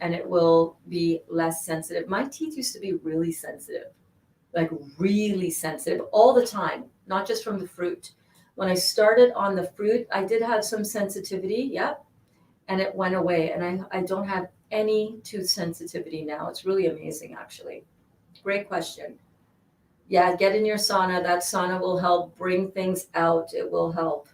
it will be less sensitive. My teeth used to be really sensitive, like really sensitive all the time, not just from the fruit. When I started on the fruit, I did have some sensitivity, yep, and it went away, and I don't have any tooth sensitivity now. It's really amazing, actually. Great question. Yeah, get in your sauna. That sauna will help bring things out. It will help.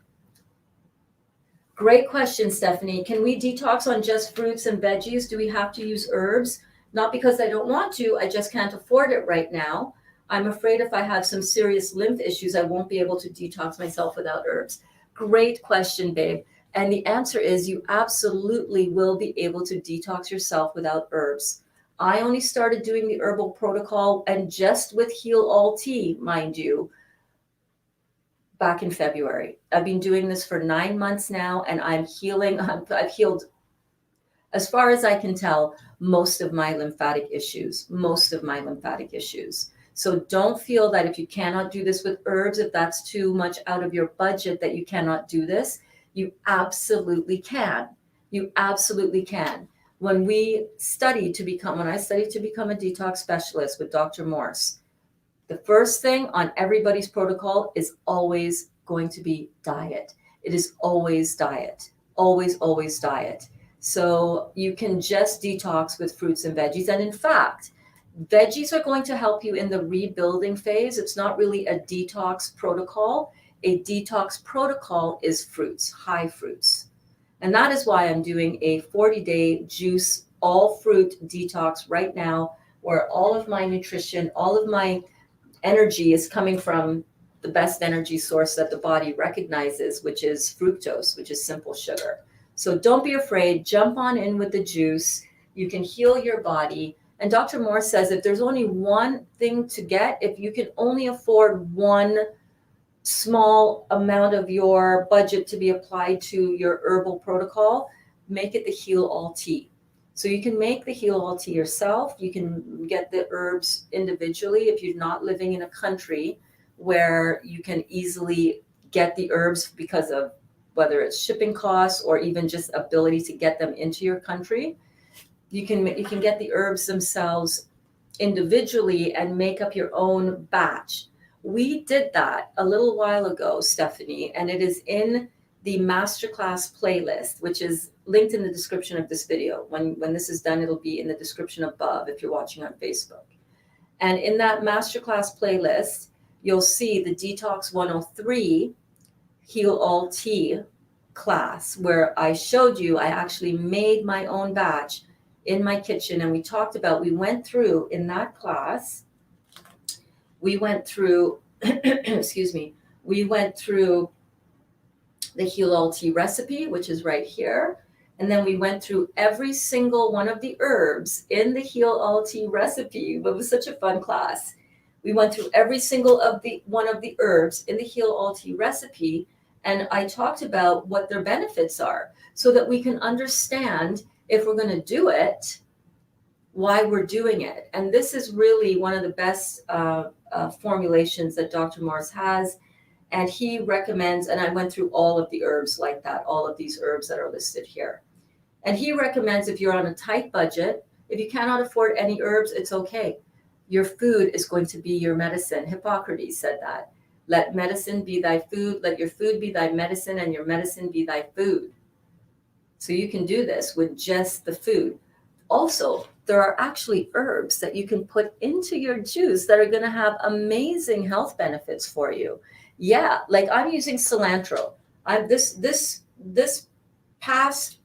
Great question, Stephanie. Can we detox on just fruits and veggies? Do we have to use herbs? Not because I don't want to, I just can't afford it right now. I'm afraid if I have some serious lymph issues, I won't be able to detox myself without herbs. Great question, babe. And the answer is you absolutely will be able to detox yourself without herbs. I only started doing the herbal protocol, and just with Heal All Tea, mind you, back in February. I've been doing this for 9 months now, and I'm healing. I've healed, as far as I can tell, most of my lymphatic issues. So don't feel that if you cannot do this with herbs, if that's too much out of your budget, that you cannot do this. You absolutely can. You absolutely can. When I studied to become a detox specialist with Dr. Morse, the first thing on everybody's protocol is always going to be diet. It is always diet, always diet. So you can just detox with fruits and veggies. And in fact, veggies are going to help you in the rebuilding phase. It's not really a detox protocol. A detox protocol is fruits, high fruits. And that is why I'm doing a 40-day juice, all fruit detox right now, where all of my nutrition, all of my energy is coming from the best energy source that the body recognizes, which is fructose, which is simple sugar. So don't be afraid. Jump on in with the juice. You can heal your body. And Dr. Moore says if there's only one thing to get, if you can only afford one small amount of your budget to be applied to your herbal protocol, make it the heal all tea. So you can make the heal all tea yourself. You can get the herbs individually if you're not living in a country where you can easily get the herbs because of whether it's shipping costs or even just ability to get them into your country. You can get the herbs themselves individually and make up your own batch. We did that a little while ago, Stephanie, and it is in the masterclass playlist, which is linked in the description of this video. When this is done, it'll be in the description above if you're watching on Facebook. And in that masterclass playlist, you'll see the Detox 103 Heal All Tea class, where I showed you I actually made my own batch in my kitchen, and we went through in that class, we went through excuse me, we went through the Heal All Tea recipe, which is right here, and then we went through every single one of the herbs in the Heal All Tea recipe. It was such a fun class. We went through every single one of the herbs in the Heal All Tea recipe, and I talked about what their benefits are so that we can understand if we're going to do it, why we're doing it. And this is really one of the best formulations that Dr. Morse has. And he recommends, and I went through all of the herbs like that, all of these herbs that are listed here. And he recommends if you're on a tight budget, if you cannot afford any herbs, it's okay. Your food is going to be your medicine. Hippocrates said that. Let medicine be thy food, let your food be thy medicine, and your medicine be thy food. So you can do this with just the food. Also, there are actually herbs that you can put into your juice that are going to have amazing health benefits for you. Yeah, like I'm using cilantro. This past,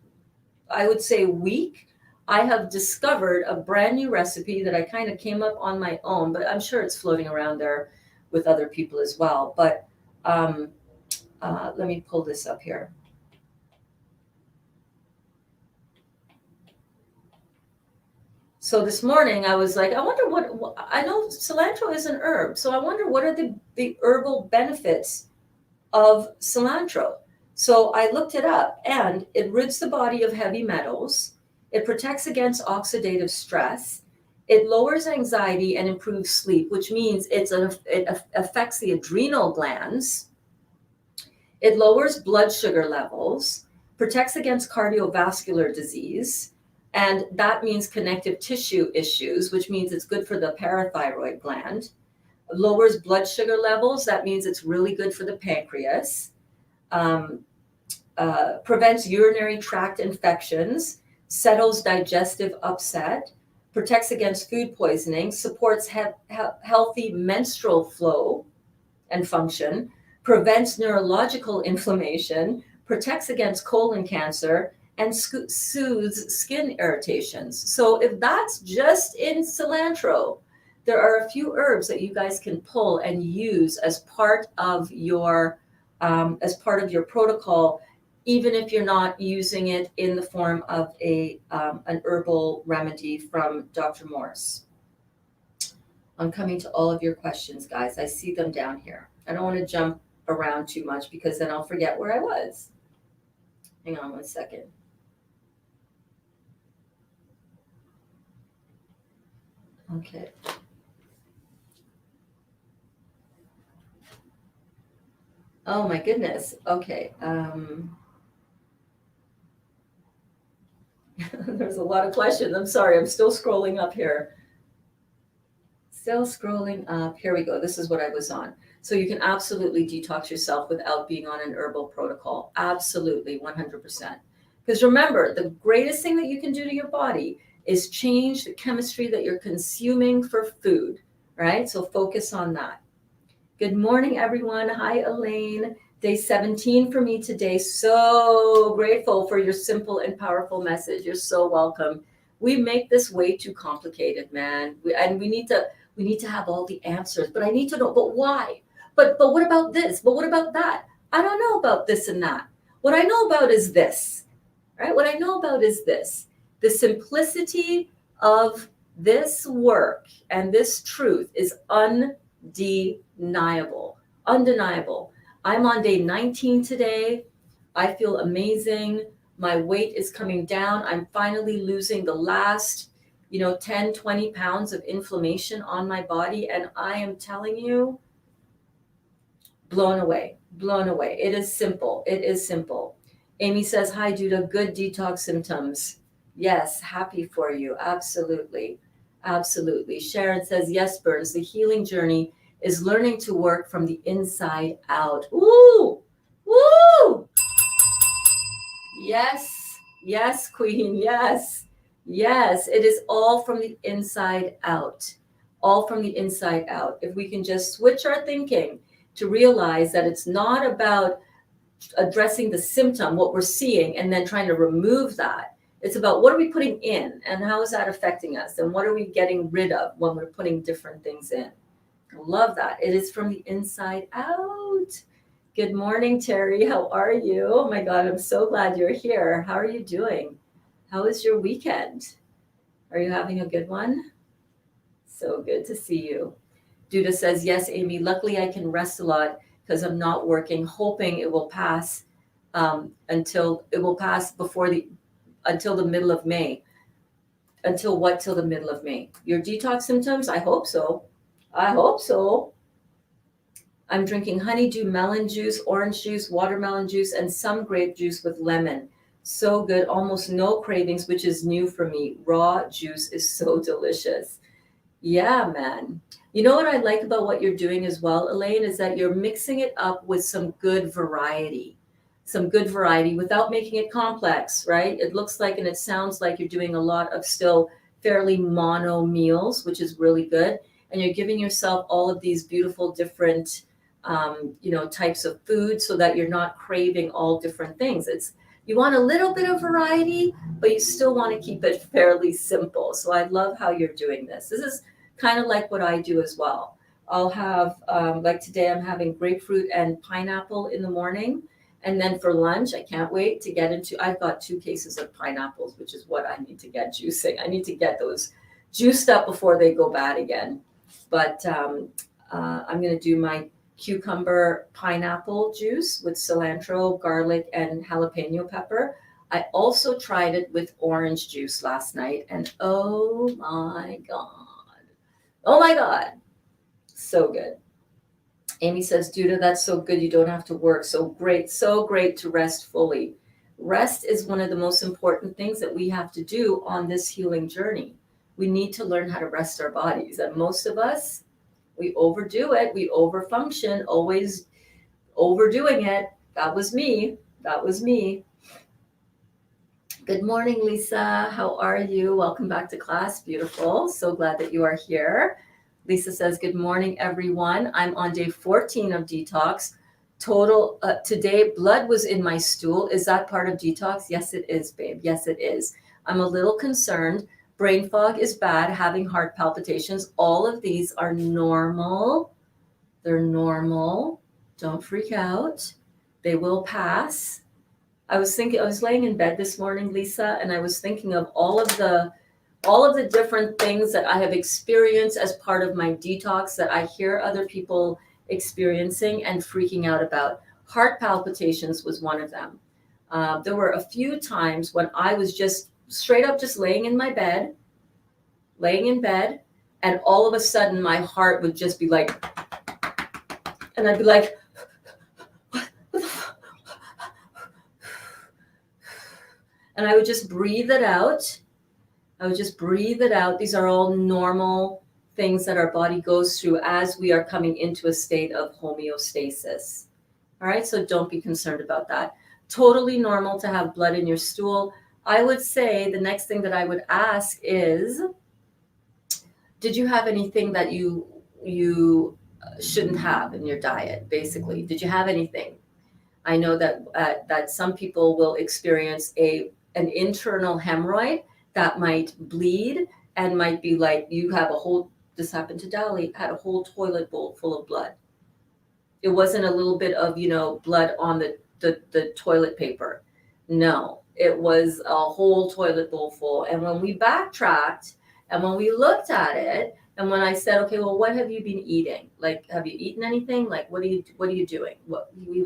I would say, week, I have discovered a brand new recipe that I kind of came up on my own, but I'm sure it's floating around there with other people as well. But let me pull this up here. So this morning I was like, I wonder what I know cilantro is an herb. So I wonder what are the herbal benefits of cilantro. So I looked it up, and it rids the body of heavy metals. It protects against oxidative stress. It lowers anxiety and improves sleep, which means it affects the adrenal glands. It lowers blood sugar levels, protects against cardiovascular disease. And that means connective tissue issues, which means it's good for the parathyroid gland. Lowers blood sugar levels. That means it's really good for the pancreas. Prevents urinary tract infections, settles digestive upset, protects against food poisoning, supports healthy menstrual flow and function, prevents neurological inflammation, protects against colon cancer, and soothes skin irritations. So if that's just in cilantro, there are a few herbs that you guys can pull and use as part of your protocol, even if you're not using it in the form of an herbal remedy from Dr. Morse. I'm coming to all of your questions, guys. I see them down here. I don't want to jump around too much because then I'll forget where I was. Hang on one second. Okay. Oh my goodness. Okay. There's a lot of questions. I'm sorry. I'm still scrolling up here. Still scrolling up. Here we go. This is what I was on. So you can absolutely detox yourself without being on an herbal protocol. Absolutely, 100%. Because remember, the greatest thing that you can do to your body is change the chemistry that you're consuming for food, right? So focus on that. Good morning, everyone. Hi, Elaine. Day 17 for me today. So grateful for your simple and powerful message. You're so welcome. We make this way too complicated, man. We need to have all the answers. But I need to know, but why? But what about this? But what about that? I don't know about this and that. What I know about is this, right? What I know about is this. The simplicity of this work and this truth is undeniable. undeniable. I'm on day 19 today. I feel amazing. My weight is coming down. I'm finally losing the last, 10, 20 pounds of inflammation on my body. And I am telling you, blown away, blown away. It is simple. It is simple. Amy says, hi, Judah, good detox symptoms. Yes, happy for you. Absolutely. Absolutely. Sharon says, yes, Berns, the healing journey is learning to work from the inside out. Woo! Woo! Yes, yes, Queen, yes, yes. It is all from the inside out, all from the inside out. If we can just switch our thinking to realize that it's not about addressing the symptom, what we're seeing, and then trying to remove that. It's about what are we putting in and how is that affecting us? And what are we getting rid of when we're putting different things in? I love that. It is from the inside out. Good morning, Terry. How are you? Oh my God, I'm so glad you're here. How are you doing? How was your weekend? Are you having a good one? So good to see you. Duda says, yes, Amy, luckily I can rest a lot because I'm not working, hoping it will pass until the middle of May. Until what? Till the middle of May. Your detox symptoms? I hope so. I hope so. I'm drinking honeydew melon juice, orange juice, watermelon juice, and some grape juice with lemon. So good. Almost no cravings, which is new for me. Raw juice is so delicious. Yeah, man. You know what I like about what you're doing as well, Elaine, is that you're mixing it up with some good variety. Some good variety without making it complex, right? It looks like and it sounds like you're doing a lot of still fairly mono meals, which is really good. And you're giving yourself all of these beautiful different types of food so that you're not craving all different things. You want a little bit of variety, but you still want to keep it fairly simple. So I love how you're doing this. This is kind of like what I do as well. I'll have, like today, I'm having grapefruit and pineapple in the morning. And then for lunch, I can't wait to get into, I've got 2 cases of pineapples, which is what I need to get juicing. I need to get those juiced up before they go bad again. But I'm going to do my cucumber pineapple juice with cilantro, garlic, and jalapeno pepper. I also tried it with orange juice last night, and oh my God, so good. Amy says, Duda, that's so good. You don't have to work. So great to rest fully. Rest is one of the most important things that we have to do on this healing journey. We need to learn how to rest our bodies. And most of us, we overdo it. We overfunction, always overdoing it. That was me. Good morning, Lisa. How are you? Welcome back to class. Beautiful. So glad that you are here. Lisa says, good morning, everyone. I'm on day 14 of detox. Today, blood was in my stool. Is that part of detox? Yes, it is, babe. Yes, it is. I'm a little concerned. Brain fog is bad, having heart palpitations. All of these are normal. They're normal. Don't freak out. They will pass. I was laying in bed this morning, Lisa, and I was thinking of all of the different things that I have experienced as part of my detox that I hear other people experiencing and freaking out about. Heart palpitations was one of them. There were a few times when I was just straight up just laying in bed, and all of a sudden my heart would just be like, and I'd be like, and I would just breathe it out. These are all normal things that our body goes through as we are coming into a state of homeostasis. All right, so don't be concerned about that. Totally normal to have blood in your stool. I would say the next thing that I would ask is, did you have anything that you shouldn't have in your diet, basically? Did you have anything? I know that some people will experience an internal hemorrhoid that might bleed and might be like you have this happened to Dali, had a whole toilet bowl full of blood. It wasn't a little bit of, blood on the toilet paper. No, it was a whole toilet bowl full. And when we backtracked and when we looked at it, And when I said, okay, well, what have you been eating? Like, have you eaten anything? Like, what are you doing? What he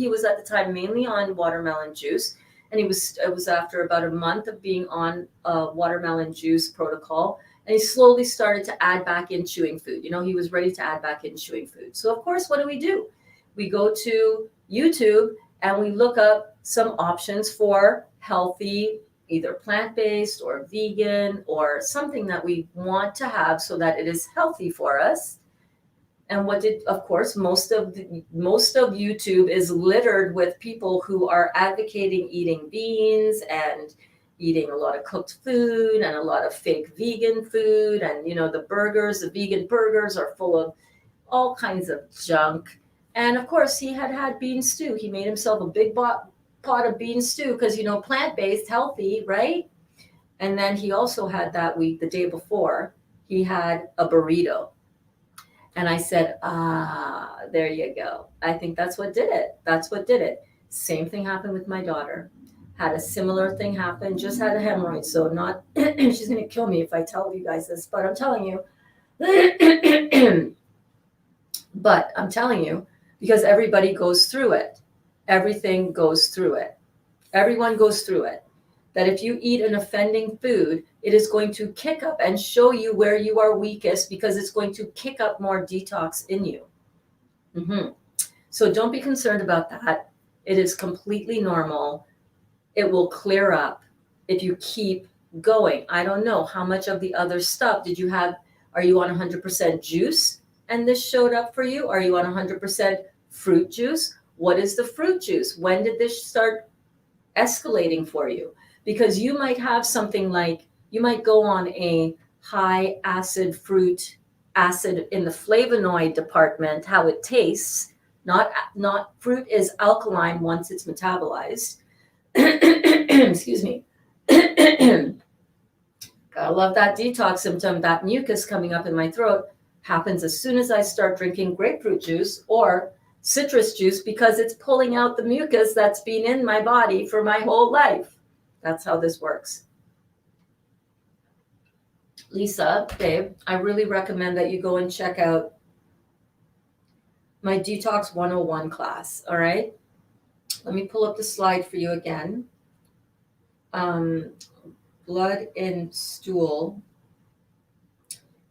was at the time mainly on watermelon juice, and it was after about a month of being on a watermelon juice protocol, and he slowly started to add back in chewing food. You know, he was ready to add back in chewing food. So of course, what do? We go to YouTube and we look up some options for healthy, either plant-based or vegan or something that we want to have so that it is healthy for us. And of course, most of YouTube is littered with people who are advocating eating beans and eating a lot of cooked food and a lot of fake vegan food. And, you know, the vegan burgers are full of all kinds of junk. And of course, he had bean stew. He made himself a big pot of bean stew because, you know, plant-based, healthy, right? And then he also had that week, the day before, he had a burrito. And I said, there you go. I think that's what did it. That's what did it. Same thing happened with my daughter. Had a similar thing happen, just had a hemorrhoid. So not, she's going to kill me if I tell you guys this, but I'm telling you. But I'm telling you, because everybody goes through it. Everything goes through it. Everyone goes through it. That if you eat an offending food, it is going to kick up and show you where you are weakest because it's going to kick up more detox in you. So don't be concerned about that. It is completely normal. It will clear up if you keep going. I don't know how much of the other stuff did you have. Are you on 100% juice and this showed up for you? Are you on 100% fruit juice? What is the fruit juice? When did this start escalating for you? Because you might have something like, you might go on a high acid fruit acid in the flavonoid department, how it tastes, not fruit is alkaline once it's metabolized. Excuse me. Gotta love that detox symptom. That mucus coming up in my throat happens as soon as I start drinking grapefruit juice or citrus juice because it's pulling out the mucus that's been in my body for my whole life. That's how this works. Lisa, babe, I really recommend that you go and check out my Detox 101 class, all right? Let me pull up the slide for you again. Blood in stool.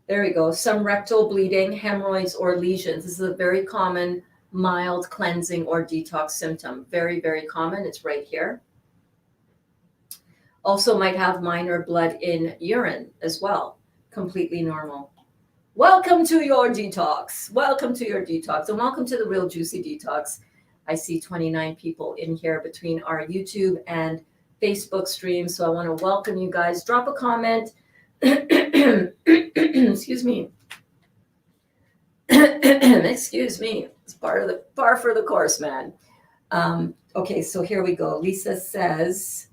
There we go. Some rectal bleeding, hemorrhoids, or lesions. This is a very common mild cleansing or detox symptom. Very, very common. It's right here. Also might have minor blood in urine as well. Completely normal. Welcome to your detox. Welcome to your detox. And welcome to the Real Juicy Detox. I see 29 people in here between our YouTube and Facebook streams. So I want to welcome you guys. Drop a comment. Excuse me. Excuse me. It's par for the course, man. Okay, so here we go. Lisa says,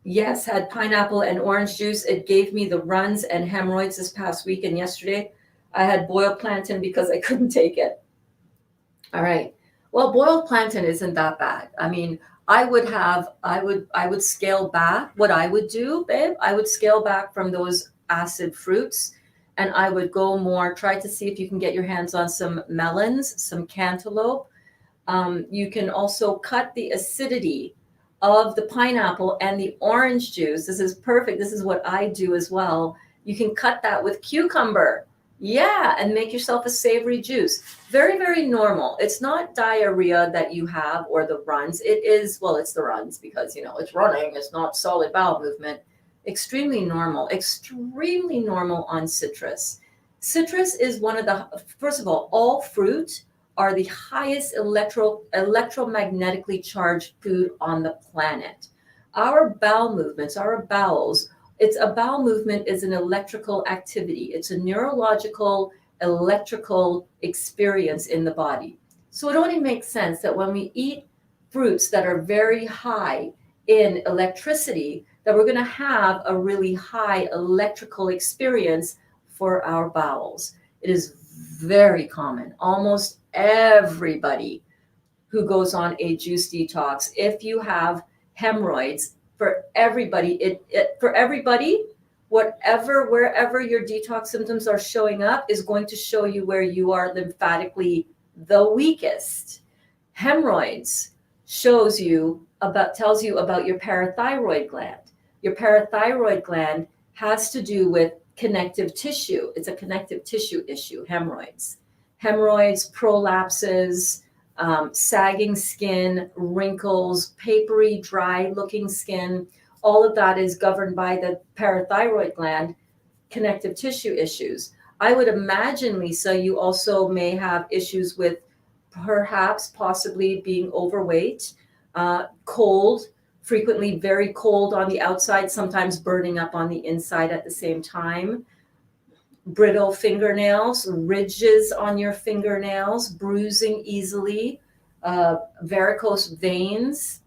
yes, had pineapple and orange juice. It gave me the runs and hemorrhoids this past week and yesterday. I had boiled plantain because I couldn't take it. All right. Well, boiled plantain isn't that bad. I mean, I would scale back. What I would do, babe, I would scale back from those acid fruits and I would go more, try to see if you can get your hands on some melons, some cantaloupe. You can also cut the acidity of the pineapple and the orange juice. This is perfect. This is what I do as well. You can cut that with cucumber. Yeah, and make yourself a savory juice. Very, very normal. It's not diarrhea that you have or the runs. It is, well, it's the runs because, you know, it's running. It's not solid bowel movement. Extremely normal on citrus. Citrus is one of the, first of all fruit are the highest electromagnetically charged food on the planet. Our bowel movements, our bowels, a bowel movement is an electrical activity. It's a neurological, electrical experience in the body. So it only makes sense that when we eat fruits that are very high in electricity, that we're going to have a really high electrical experience for our bowels. It is very common. Almost everybody who goes on a juice detox, if you have hemorrhoids, for everybody, wherever your detox symptoms are showing up is going to show you where you are lymphatically the weakest. Hemorrhoids tells you about your parathyroid gland. Your parathyroid gland has to do with connective tissue. It's a connective tissue issue, hemorrhoids. Hemorrhoids, prolapses, sagging skin, wrinkles, papery, dry looking skin, all of that is governed by the parathyroid gland, connective tissue issues. I would imagine, Lisa, you also may have issues with perhaps possibly being overweight, cold, frequently very cold on the outside, sometimes burning up on the inside at the same time, brittle fingernails, ridges on your fingernails, bruising easily, varicose veins.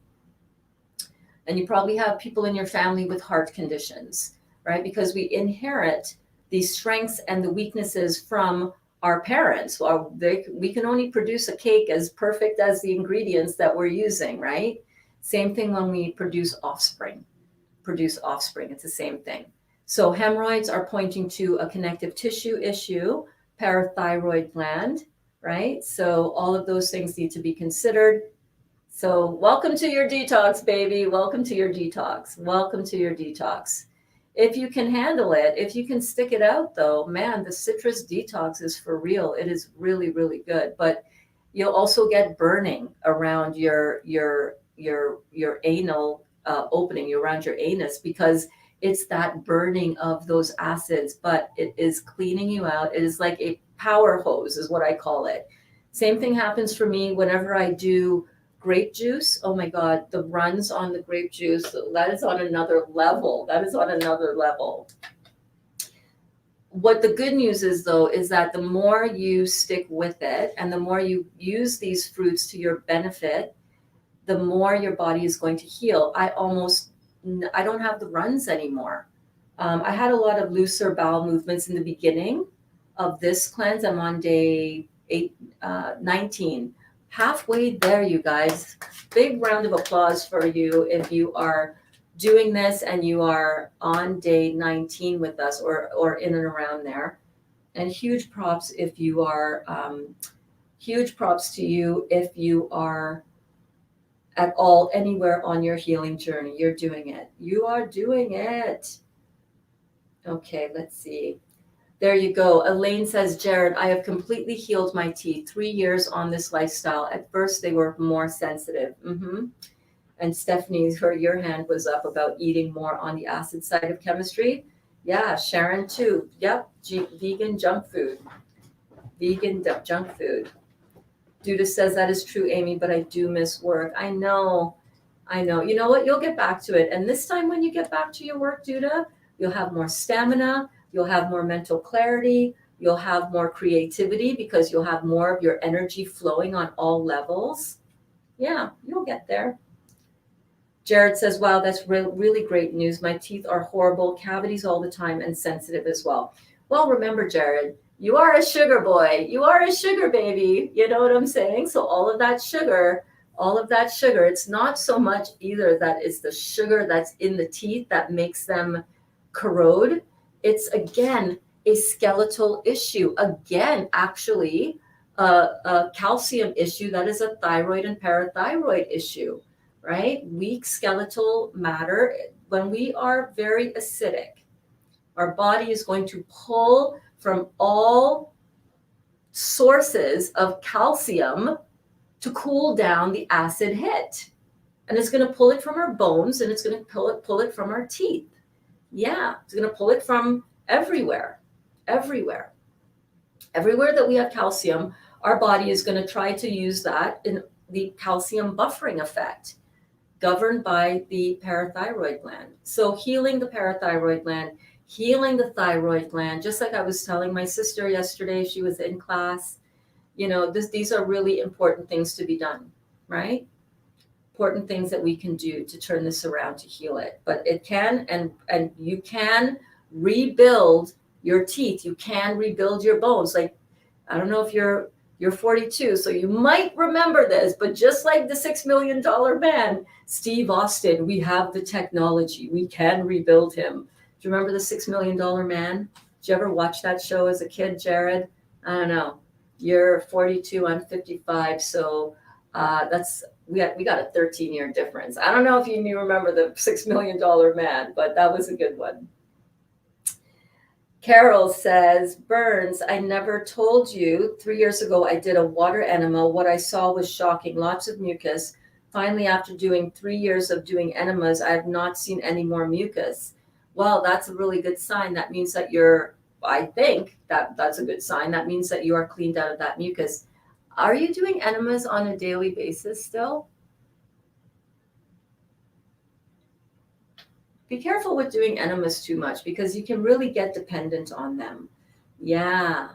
And you probably have people in your family with heart conditions, right? Because we inherit the strengths and the weaknesses from our parents. Well, we can only produce a cake as perfect as the ingredients that we're using, right? Same thing when we produce offspring. It's the same thing. So hemorrhoids are pointing to a connective tissue issue, parathyroid gland, right? So all of those things need to be considered. So welcome to your detox, baby. Welcome to your detox. Welcome to your detox. If you can handle it, if you can stick it out though, man, the citrus detox is for real. It is really, really good. But you'll also get burning around your anal opening, around your anus, because it's that burning of those acids, but it is cleaning you out. It is like a power hose is what I call it. Same thing happens for me whenever I do grape juice. Oh my God, the runs on the grape juice, that is on another level. What the good news is though, is that the more you stick with it and the more you use these fruits to your benefit, the more your body is going to heal. I don't have the runs anymore. I had a lot of looser bowel movements in the beginning of this cleanse. I'm on day 19. Halfway there, you guys. Big round of applause for you if you are doing this and you are on day 19 with us or in and around there. And huge props if you are, huge props to you if you are at all anywhere on your healing journey. You're doing it. You are doing it. Okay, let's see. There you go. Elaine says, Jared, I have completely healed my teeth. 3 years on this lifestyle. At first, they were more sensitive. And Stephanie, your hand was up about eating more on the acid side of chemistry. Yeah, Sharon too. Yep, vegan junk food. Vegan junk food. Duda says that is true, Amy, but I do miss work. I know. You know what? You'll get back to it. And this time when you get back to your work, Duda, you'll have more stamina. You'll have more mental clarity. You'll have more creativity because you'll have more of your energy flowing on all levels. Yeah, you'll get there. Jared says, wow, that's really great news. My teeth are horrible, cavities all the time, and sensitive as well. Well, remember, Jared, you are a sugar boy. You are a sugar baby. You know what I'm saying? So all of that sugar, it's not so much either that it's the sugar that's in the teeth that makes them corrode. It's, again, a skeletal issue. Again, actually, a calcium issue that is a thyroid and parathyroid issue, right? Weak skeletal matter. When we are very acidic, our body is going to pull from all sources of calcium to cool down the acid hit. And it's going to pull it from our bones and it's going to pull it from our teeth. Yeah, it's going to pull it from everywhere. Everywhere that we have calcium, our body is going to try to use that in the calcium buffering effect, governed by the parathyroid gland. So healing the parathyroid gland, healing the thyroid gland, just like I was telling my sister yesterday, she was in class, these are really important things to be done, right? Important things that we can do to turn this around, to heal it. But it can, and you can rebuild your teeth. You can rebuild your bones. Like, I don't know if you're 42, so you might remember this, but just like the $6 million man, Steve Austin, we have the technology. We can rebuild him. you remember the $6 Million Man? Did you ever watch that show as a kid, Jared? I don't know. You're 42, I'm 55, so we got a 13-year difference. I don't know if you remember the $6 Million Man, but that was a good one. Carol says, Berns, I never told you. 3 years ago, I did a water enema. What I saw was shocking. Lots of mucus. Finally, after doing 3 years of doing enemas, I have not seen any more mucus. Well, that's a really good sign. That means that I think that's a good sign. That means that you are cleaned out of that mucus. Are you doing enemas on a daily basis still? Be careful with doing enemas too much because you can really get dependent on them. Yeah.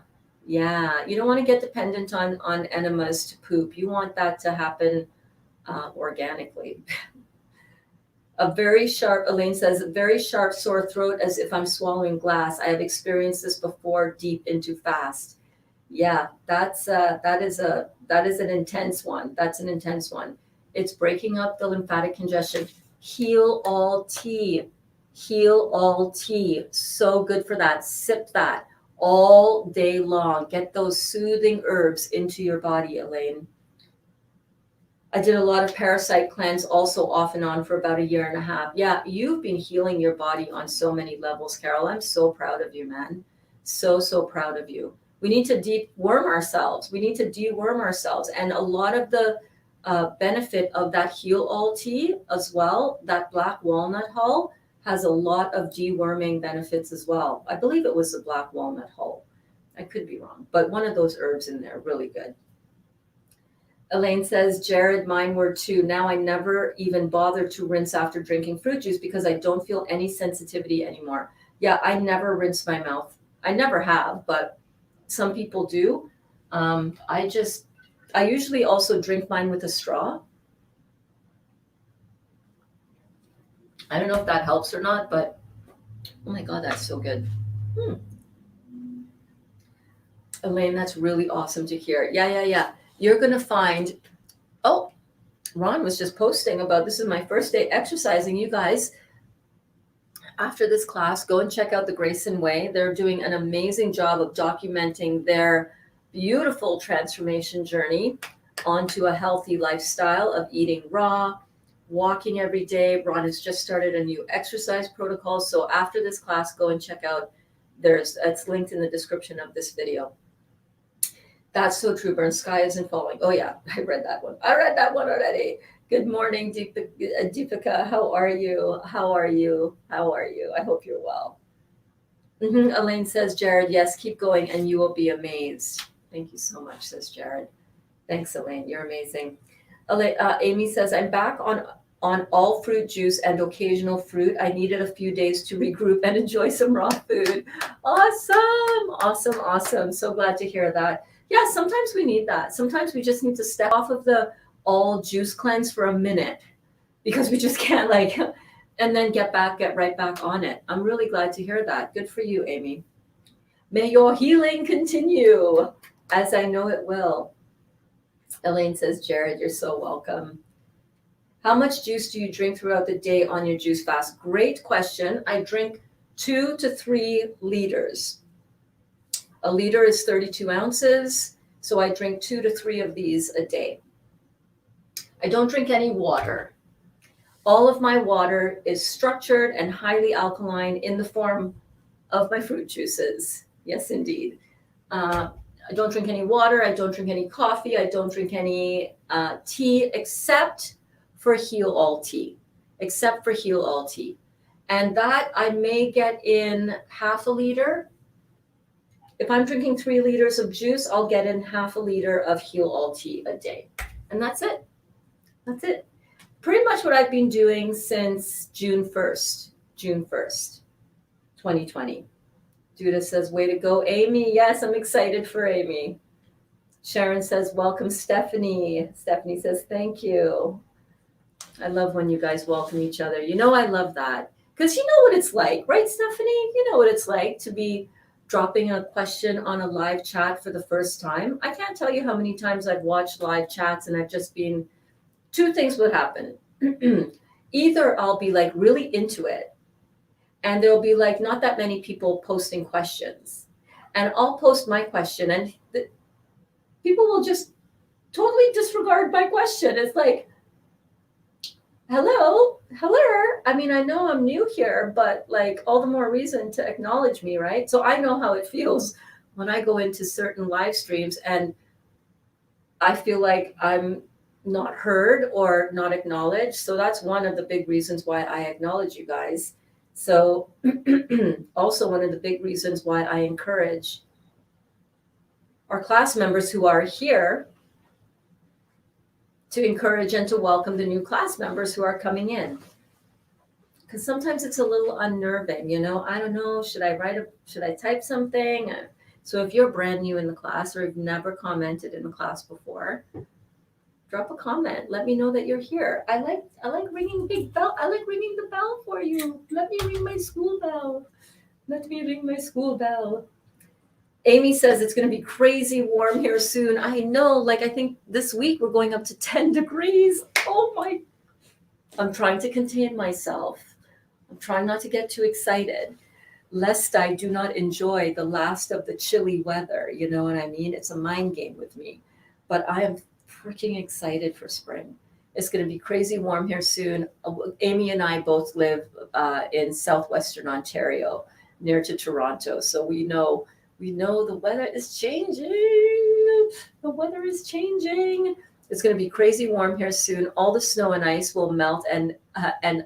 You don't want to get dependent on enemas to poop. You want that to happen organically. Elaine says, a very sharp sore throat as if I'm swallowing glass. I have experienced this before, deep into fast. Yeah, that is an intense one. That's an intense one. It's breaking up the lymphatic congestion. Heal all tea. So good for that. Sip that all day long. Get those soothing herbs into your body, Elaine. I did a lot of parasite cleanse also off and on for about 1.5 years. Yeah, you've been healing your body on so many levels, Carol. I'm so proud of you, man. So proud of you. We need to deworm ourselves. And a lot of the benefit of that Heal All tea as well, that black walnut hull, has a lot of deworming benefits as well. I believe it was the black walnut hull. I could be wrong, but one of those herbs in there, really good. Elaine says, Jared, mine were too. Now I never even bother to rinse after drinking fruit juice because I don't feel any sensitivity anymore. Yeah, I never rinse my mouth. I never have, but some people do. I usually also drink mine with a straw. I don't know if that helps or not, but oh my God, that's so good. Elaine, that's really awesome to hear. Yeah. You're going to find, Ron was just posting about, this is my first day exercising. You guys, after this class, go and check out the Grayson Way. They're doing an amazing job of documenting their beautiful transformation journey onto a healthy lifestyle of eating raw, walking every day. Ron has just started a new exercise protocol. So after this class, go and check out, it's linked in the description of this video. That's so true, Berns. Sky isn't falling. Oh yeah, I read that one already. Good morning, Deepika. How are you? I hope you're well. Elaine says, Jared, yes, keep going and you will be amazed. Thank you so much, says Jared. Thanks, Elaine. You're amazing. Amy says, I'm back on all fruit juice and occasional fruit. I needed a few days to regroup and enjoy some raw food. Awesome. So glad to hear that. Yeah, sometimes we need that. Sometimes we just need to step off of the all juice cleanse for a minute because we just can't and then get right back on it. I'm really glad to hear that. Good for you, Amy. May your healing continue, as I know it will. Elaine says, Jared, you're so welcome. How much juice do you drink throughout the day on your juice fast? Great question. I drink 2 to 3 liters. A liter is 32 ounces, so I drink 2 to 3 of these a day. I don't drink any water. All of my water is structured and highly alkaline in the form of my fruit juices. Yes, indeed. I don't drink any water. I don't drink any coffee. I don't drink any tea except for Heal All tea. And that I may get in half a liter. If I'm drinking 3 liters of juice, I'll get in half a liter of Heal All tea a day. And that's it. Pretty much what I've been doing since June 1st, 2020. Judah says, way to go, Amy. Yes, I'm excited for Amy. Sharon says, welcome, Stephanie. Stephanie says, thank you. I love when you guys welcome each other. You know, I love that. Because you know what it's like, right, Stephanie? You know what it's like to be dropping a question on a live chat for the first time. I can't tell you how many times I've watched live chats and I've just been, 2 things would happen. Either I'll be really into it and there'll be like not that many people posting questions. And I'll post my question, and people will just totally disregard my question. It's like, hello. I mean, I know I'm new here, but like all the more reason to acknowledge me, right? So I know how it feels when I go into certain live streams and I feel like I'm not heard or not acknowledged. So that's one of the big reasons why I acknowledge you guys. So also one of the big reasons why I encourage our class members who are here to encourage and to welcome the new class members who are coming in. Because sometimes it's a little unnerving, I don't know, should I type something? So if you're brand new in the class or have never commented in the class before, drop a comment. Let me know that you're here. I like ringing big bell. I like ringing the bell for you. Let me ring my school bell. Amy says it's going to be crazy warm here soon. I know, I think this week we're going up to 10 degrees. Oh my. I'm trying to contain myself. I'm trying not to get too excited, lest I do not enjoy the last of the chilly weather. You know what I mean? It's a mind game with me. But I am freaking excited for spring. It's going to be crazy warm here soon. Amy and I both live in southwestern Ontario, near to Toronto. So we know the weather is changing. The weather is changing. It's going to be crazy warm here soon. All the snow and ice will melt, and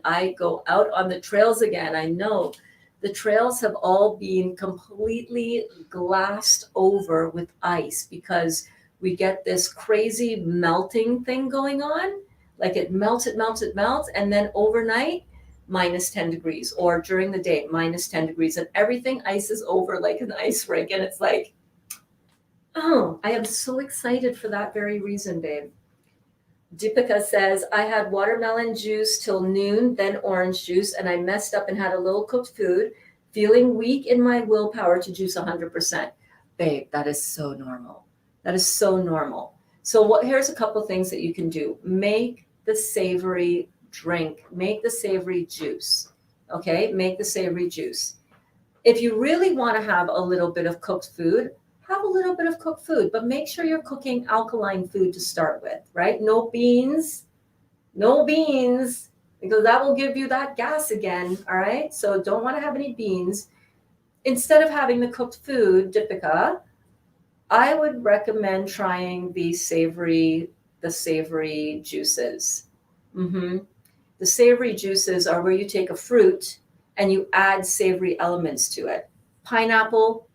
I go out on the trails again. I know the trails have all been completely glassed over with ice because we get this crazy melting thing going on. Like it melts, and then overnight, minus 10 degrees, or during the day, minus 10 degrees, and everything ices over like an ice rink. And it's like, oh, I am so excited for that very reason, babe. Deepika says, I had watermelon juice till noon, then orange juice, and I messed up and had a little cooked food, feeling weak in my willpower to juice 100%. Babe, that is so normal. So here's a couple things that you can do. Make the savory drink. Make the savory juice. Okay? Make the savory juice. If you really want to have a little bit of cooked food, have a little bit of cooked food, but make sure you're cooking alkaline food to start with, right? No beans, because that will give you that gas again, all right? So don't want to have any beans. Instead of having the cooked food, Deepika, I would recommend trying the savory juices. The savory juices are where you take a fruit and you add savory elements to it. Pineapple,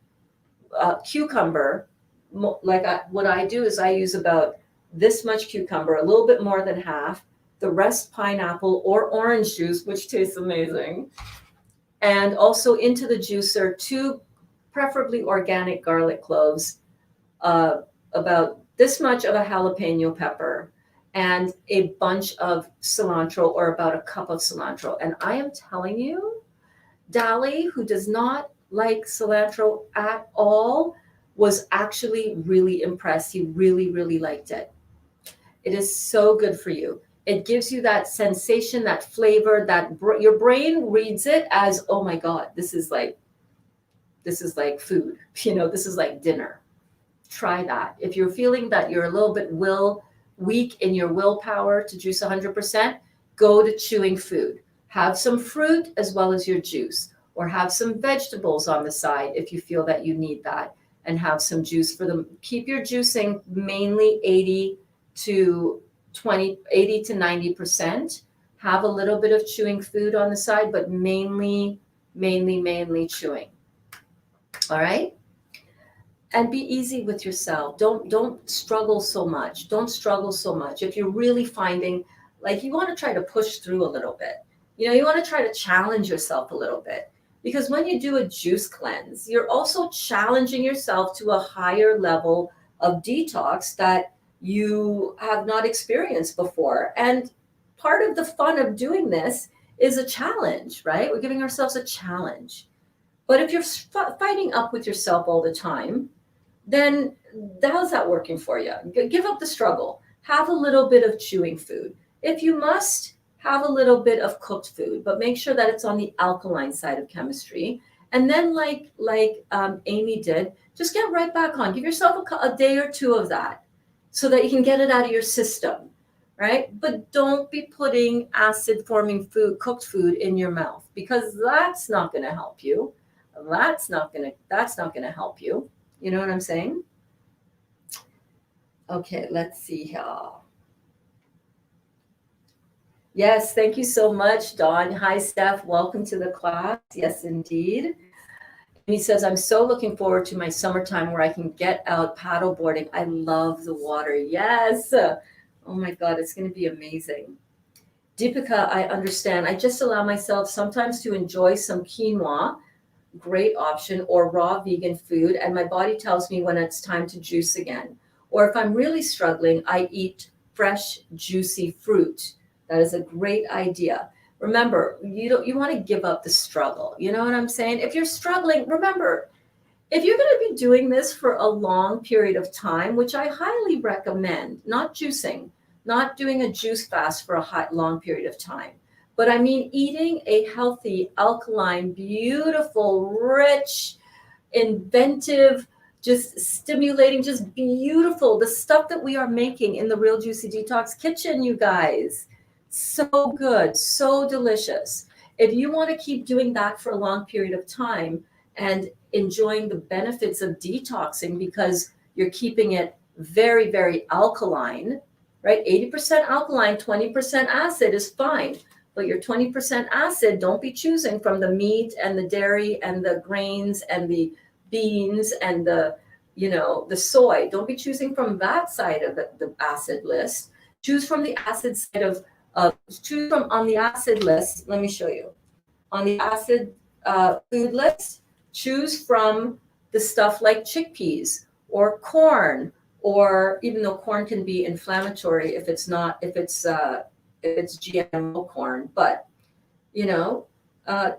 cucumber. What I do is I use about this much cucumber, a little bit more than half, the rest pineapple or orange juice, which tastes amazing. And also into the juicer, 2 preferably organic garlic cloves, about this much of a jalapeno pepper, and a bunch of cilantro, or about a cup of cilantro. And I am telling you, Dali, who does not like cilantro at all, was actually really impressed. He really, really liked it. It is so good for you. It gives you that sensation, that flavor, that your brain reads it as, oh my God, this is like food. This is like dinner. Try that. If you're feeling that you're a little bit weak in your willpower to juice 100%, go to chewing food. Have some fruit as well as your juice, or have some vegetables on the side if you feel that you need that, and have some juice for them. Keep your juicing mainly 80 to 90%. Have a little bit of chewing food on the side, but mainly chewing. All right? And be easy with yourself. Don't struggle so much. If you're really finding like you want to try to push through a little bit, you want to try to challenge yourself a little bit, because when you do a juice cleanse, you're also challenging yourself to a higher level of detox that you have not experienced before. And part of the fun of doing this is a challenge, right? We're giving ourselves a challenge. But if you're fighting up with yourself all the time, then how's that working for you? Give up the struggle. Have a little bit of chewing food. If you must, have a little bit of cooked food, but make sure that it's on the alkaline side of chemistry. And then, Amy did, just get right back on. Give yourself a day or two of that so that you can get it out of your system, right? But don't be putting acid-forming food, cooked food, in your mouth, because that's not going to help you. That's not going to help you. You know what I'm saying? Okay, let's see here. Yes, thank you so much, Dawn. Hi, Steph. Welcome to the class. Yes, indeed. And he says, I'm so looking forward to my summertime where I can get out paddleboarding. I love the water. Yes. Oh my God, it's going to be amazing. Deepika, I understand. I just allow myself sometimes to enjoy some quinoa, great option, or raw vegan food, and my body tells me when it's time to juice again. Or if I'm really struggling, I eat fresh, juicy fruit. That is a great idea. Remember, you want to give up the struggle. You know what I'm saying? If you're struggling, remember, if you're going to be doing this for a long period of time, which I highly recommend, not juicing, not doing a juice fast for a long period of time, but I mean eating a healthy, alkaline, beautiful, rich, inventive, just stimulating, just beautiful, the stuff that we are making in the Real Juicy Detox kitchen, you guys. So good, so delicious. If you want to keep doing that for a long period of time and enjoying the benefits of detoxing, because you're keeping it very, very alkaline, right? 80% alkaline, 20% acid is fine. But your 20% acid, don't be choosing from the meat and the dairy and the grains and the beans and the soy. Don't be choosing from that side of the acid list. Choose from the acid side choose from on the acid list. Let me show you. On the acid food list, choose from the stuff like chickpeas or corn, or even though corn can be inflammatory if it's GMO corn, but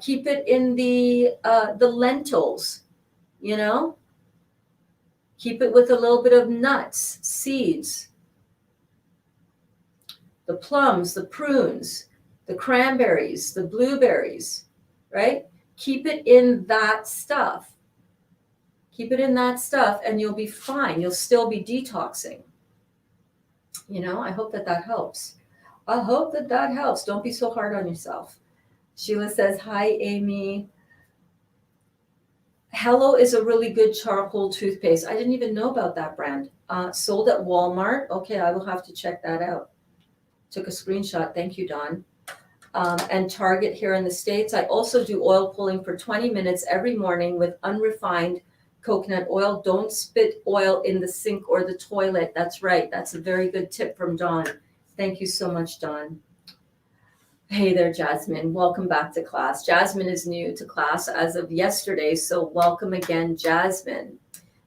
keep it in the lentils, keep it with a little bit of nuts, seeds, the plums, the prunes, the cranberries, the blueberries, right? Keep it in that stuff. Keep it in that stuff and you'll be fine. You'll still be detoxing. I hope that helps. I hope that helps. Don't be so hard on yourself. Sheila says, hi, Amy. Hello is a really good charcoal toothpaste. I didn't even know about that brand. Sold at Walmart. Okay, I will have to check that out. Took a screenshot. Thank you, Dawn. And Target here in the States. I also do oil pulling for 20 minutes every morning with unrefined coconut oil. Don't spit oil in the sink or the toilet. That's right. That's a very good tip from Dawn. Thank you so much, Dawn. Hey there, Jasmine. Welcome back to class. Jasmine is new to class as of yesterday, so welcome again, Jasmine.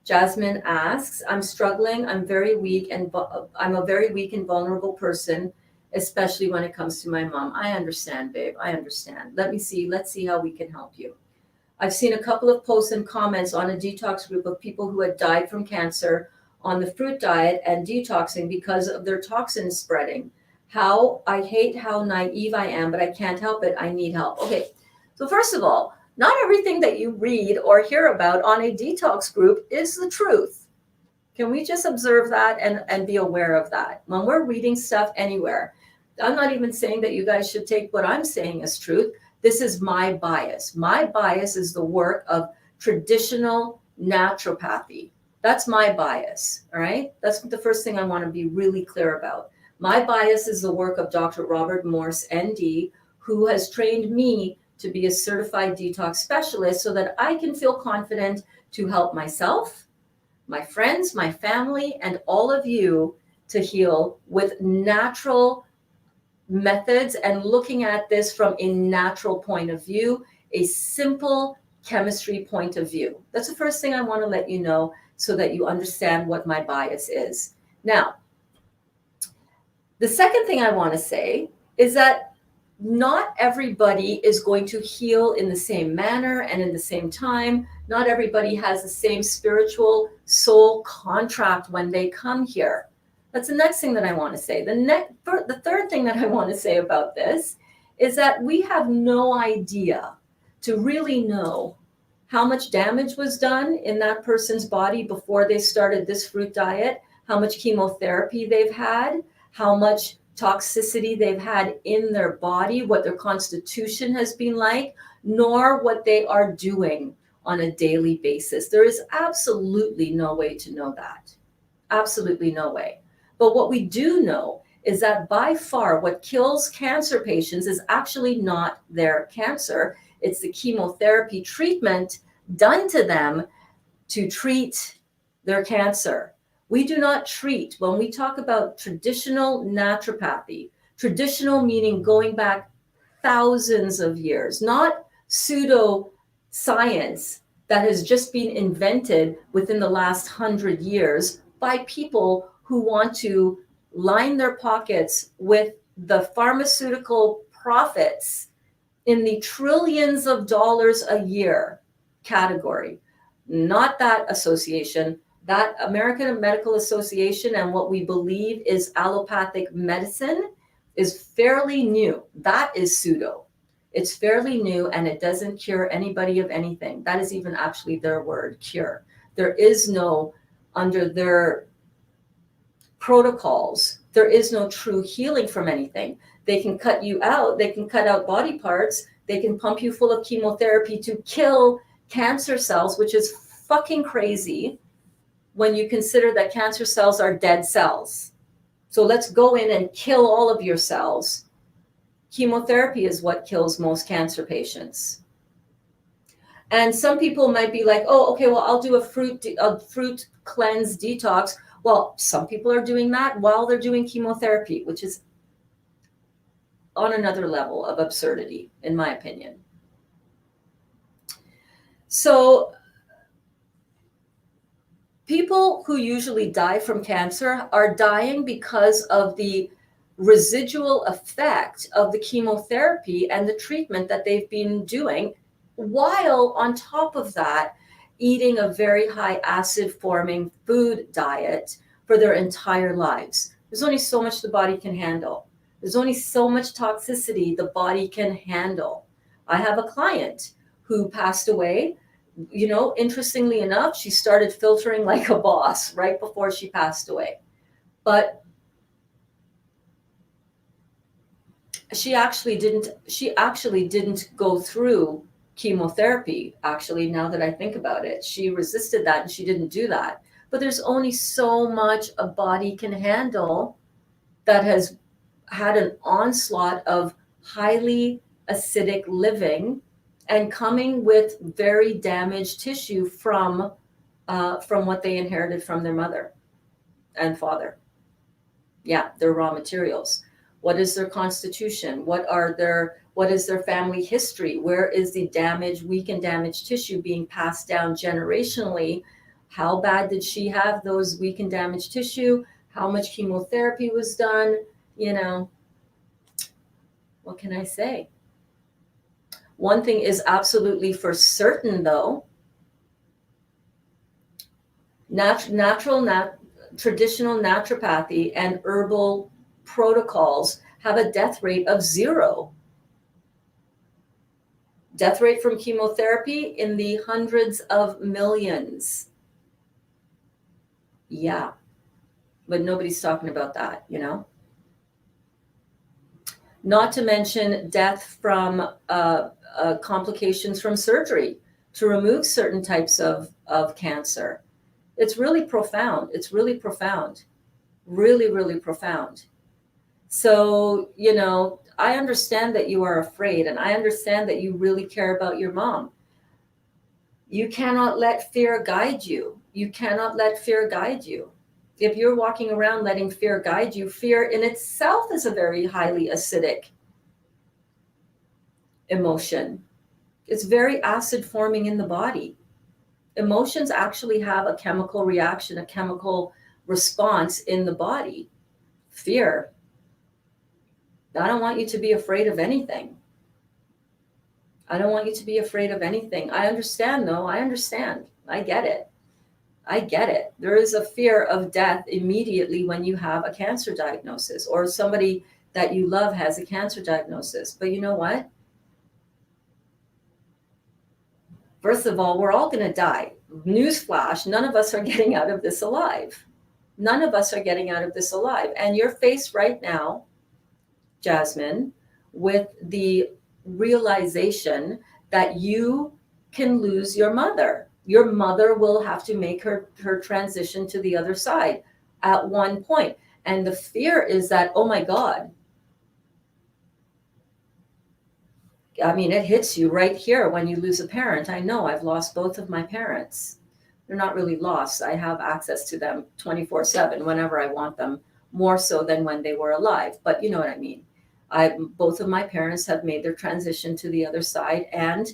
Jasmine asks, I'm struggling. I'm a very weak and vulnerable person, especially when it comes to my mom. I understand, babe. I understand. Let's see how we can help you. I've seen a couple of posts and comments on a detox group of people who had died from cancer on the fruit diet and detoxing because of their toxins spreading. I hate how naive I am, but I can't help it. I need help. Okay. So first of all, not everything that you read or hear about on a detox group is the truth. Can we just observe that and be aware of that? When we're reading stuff anywhere, I'm not even saying that you guys should take what I'm saying as truth. This is my bias. My bias is the work of traditional naturopathy. That's my bias, all right? That's the first thing I want to be really clear about. My bias is the work of Dr. Robert Morse, ND, who has trained me to be a certified detox specialist so that I can feel confident to help myself, my friends, my family, and all of you to heal with natural methods and looking at this from a natural point of view, a simple chemistry point of view. That's the first thing I want to let you know so that you understand what my bias is. Now, the second thing I want to say is that not everybody is going to heal in the same manner and in the same time. Not everybody has the same spiritual soul contract when they come here. That's the next thing that I want to say. The third thing that I want to say about this is that we have no idea to really know how much damage was done in that person's body before they started this fruit diet, how much chemotherapy they've had, how much toxicity they've had in their body, what their constitution has been like, nor what they are doing on a daily basis. There is absolutely no way to know that. Absolutely no way. But what we do know is that by far what kills cancer patients is actually not their cancer. It's the chemotherapy treatment done to them to treat their cancer. We do not treat, when we talk about traditional naturopathy, traditional meaning going back thousands of years, not pseudo science that has just been invented within the last 100 years by people who want to line their pockets with the pharmaceutical profits in the trillions of dollars a year category. Not that association, that American Medical Association and what we believe is allopathic medicine is fairly new. That is pseudo. It's fairly new and it doesn't cure anybody of anything. That is even actually their word, cure. There is no, under their protocols, there is no true healing from anything. They can cut you out, they can cut out body parts, they can pump you full of chemotherapy to kill cancer cells, which is fucking crazy when you consider that cancer cells are dead cells. So let's go in and kill all of your cells. Chemotherapy is what kills most cancer patients. And some people might be like, oh, okay, well, I'll do a fruit cleanse detox. Well, some people are doing that while they're doing chemotherapy, which is on another level of absurdity, in my opinion. So people who usually die from cancer are dying because of the residual effect of the chemotherapy and the treatment that they've been doing, while on top of that, eating a very high acid forming food diet for their entire lives. There's only so much the body can handle. There's only so much toxicity the body can handle. I have a client who passed away. You know, interestingly enough, she started filtering like a boss right before she passed away. But she actually didn't go through chemotherapy. Actually, now that I think about it, she resisted that and she didn't do that. But there's only so much a body can handle that has had an onslaught of highly acidic living and coming with very damaged tissue from what they inherited from their mother and father. Yeah, their raw materials. What is their constitution? What is their family history? Where is the weak and damaged tissue being passed down generationally? How bad did she have those weak and damaged tissue? How much chemotherapy was done? You know, what can I say? One thing is absolutely for certain, though. Traditional naturopathy and herbal protocols have a death rate of 0. Death rate from chemotherapy in the hundreds of millions. Yeah, but nobody's talking about that, you know? Not to mention death from complications from surgery to remove certain types of cancer. It's really profound. It's really profound. Really, really profound. So, you know, I understand that you are afraid and I understand that you really care about your mom. You cannot let fear guide you. You cannot let fear guide you. If you're walking around letting fear guide you, fear in itself is a very highly acidic emotion. It's very acid forming in the body. Emotions actually have a chemical reaction, a chemical response in the body. Fear. I don't want you to be afraid of anything. I don't want you to be afraid of anything. I understand, though. I understand. I get it. I get it. There is a fear of death immediately when you have a cancer diagnosis or somebody that you love has a cancer diagnosis. But you know what? First of all, we're all going to die. Newsflash, none of us are getting out of this alive. None of us are getting out of this alive. And you're faced right now, Jasmine, with the realization that you can lose your mother. Your mother will have to make her transition to the other side at one point. And the fear is that, oh my God, I mean, it hits you right here when you lose a parent. I know I've lost both of my parents. They're not really lost. I have access to them 24/7 whenever I want them, more so than when they were alive. But you know what I mean. Both of my parents have made their transition to the other side, and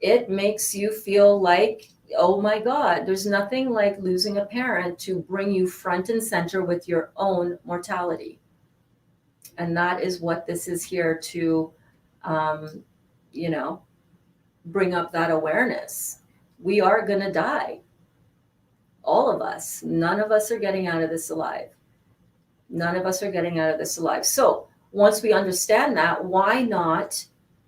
it makes you feel like, oh my God, there's nothing like losing a parent to bring you front and center with your own mortality. And that is what this is here to, um, you know, bring up that awareness. We are going to die. All of us. None of us are getting out of this alive. None of us are getting out of this alive. So once we understand that, why not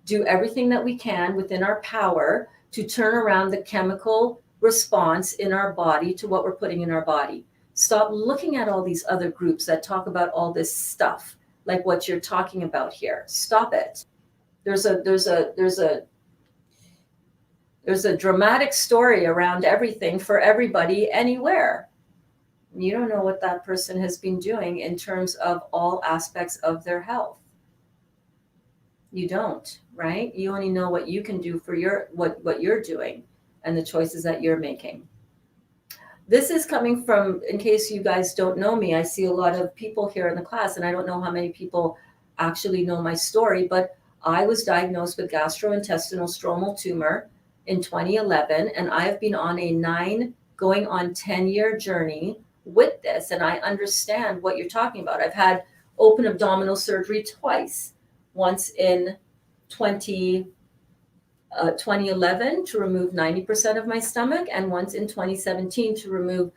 do everything that we can within our power to turn around the chemical response in our body to what we're putting in our body? Stop looking at all these other groups that talk about all this stuff, like what you're talking about here. Stop it. There's a dramatic story around everything for everybody anywhere. You don't know what that person has been doing in terms of all aspects of their health. You don't, right? You only know what you can do for what you're doing and the choices that you're making. This is coming from, in case you guys don't know me, I see a lot of people here in the class, and I don't know how many people actually know my story, but I was diagnosed with gastrointestinal stromal tumor in 2011, and I have been on a going on 10-year journey with this, and I understand what you're talking about. I've had open abdominal surgery twice, once in 2011 to remove 90% of my stomach, and once in 2017 to remove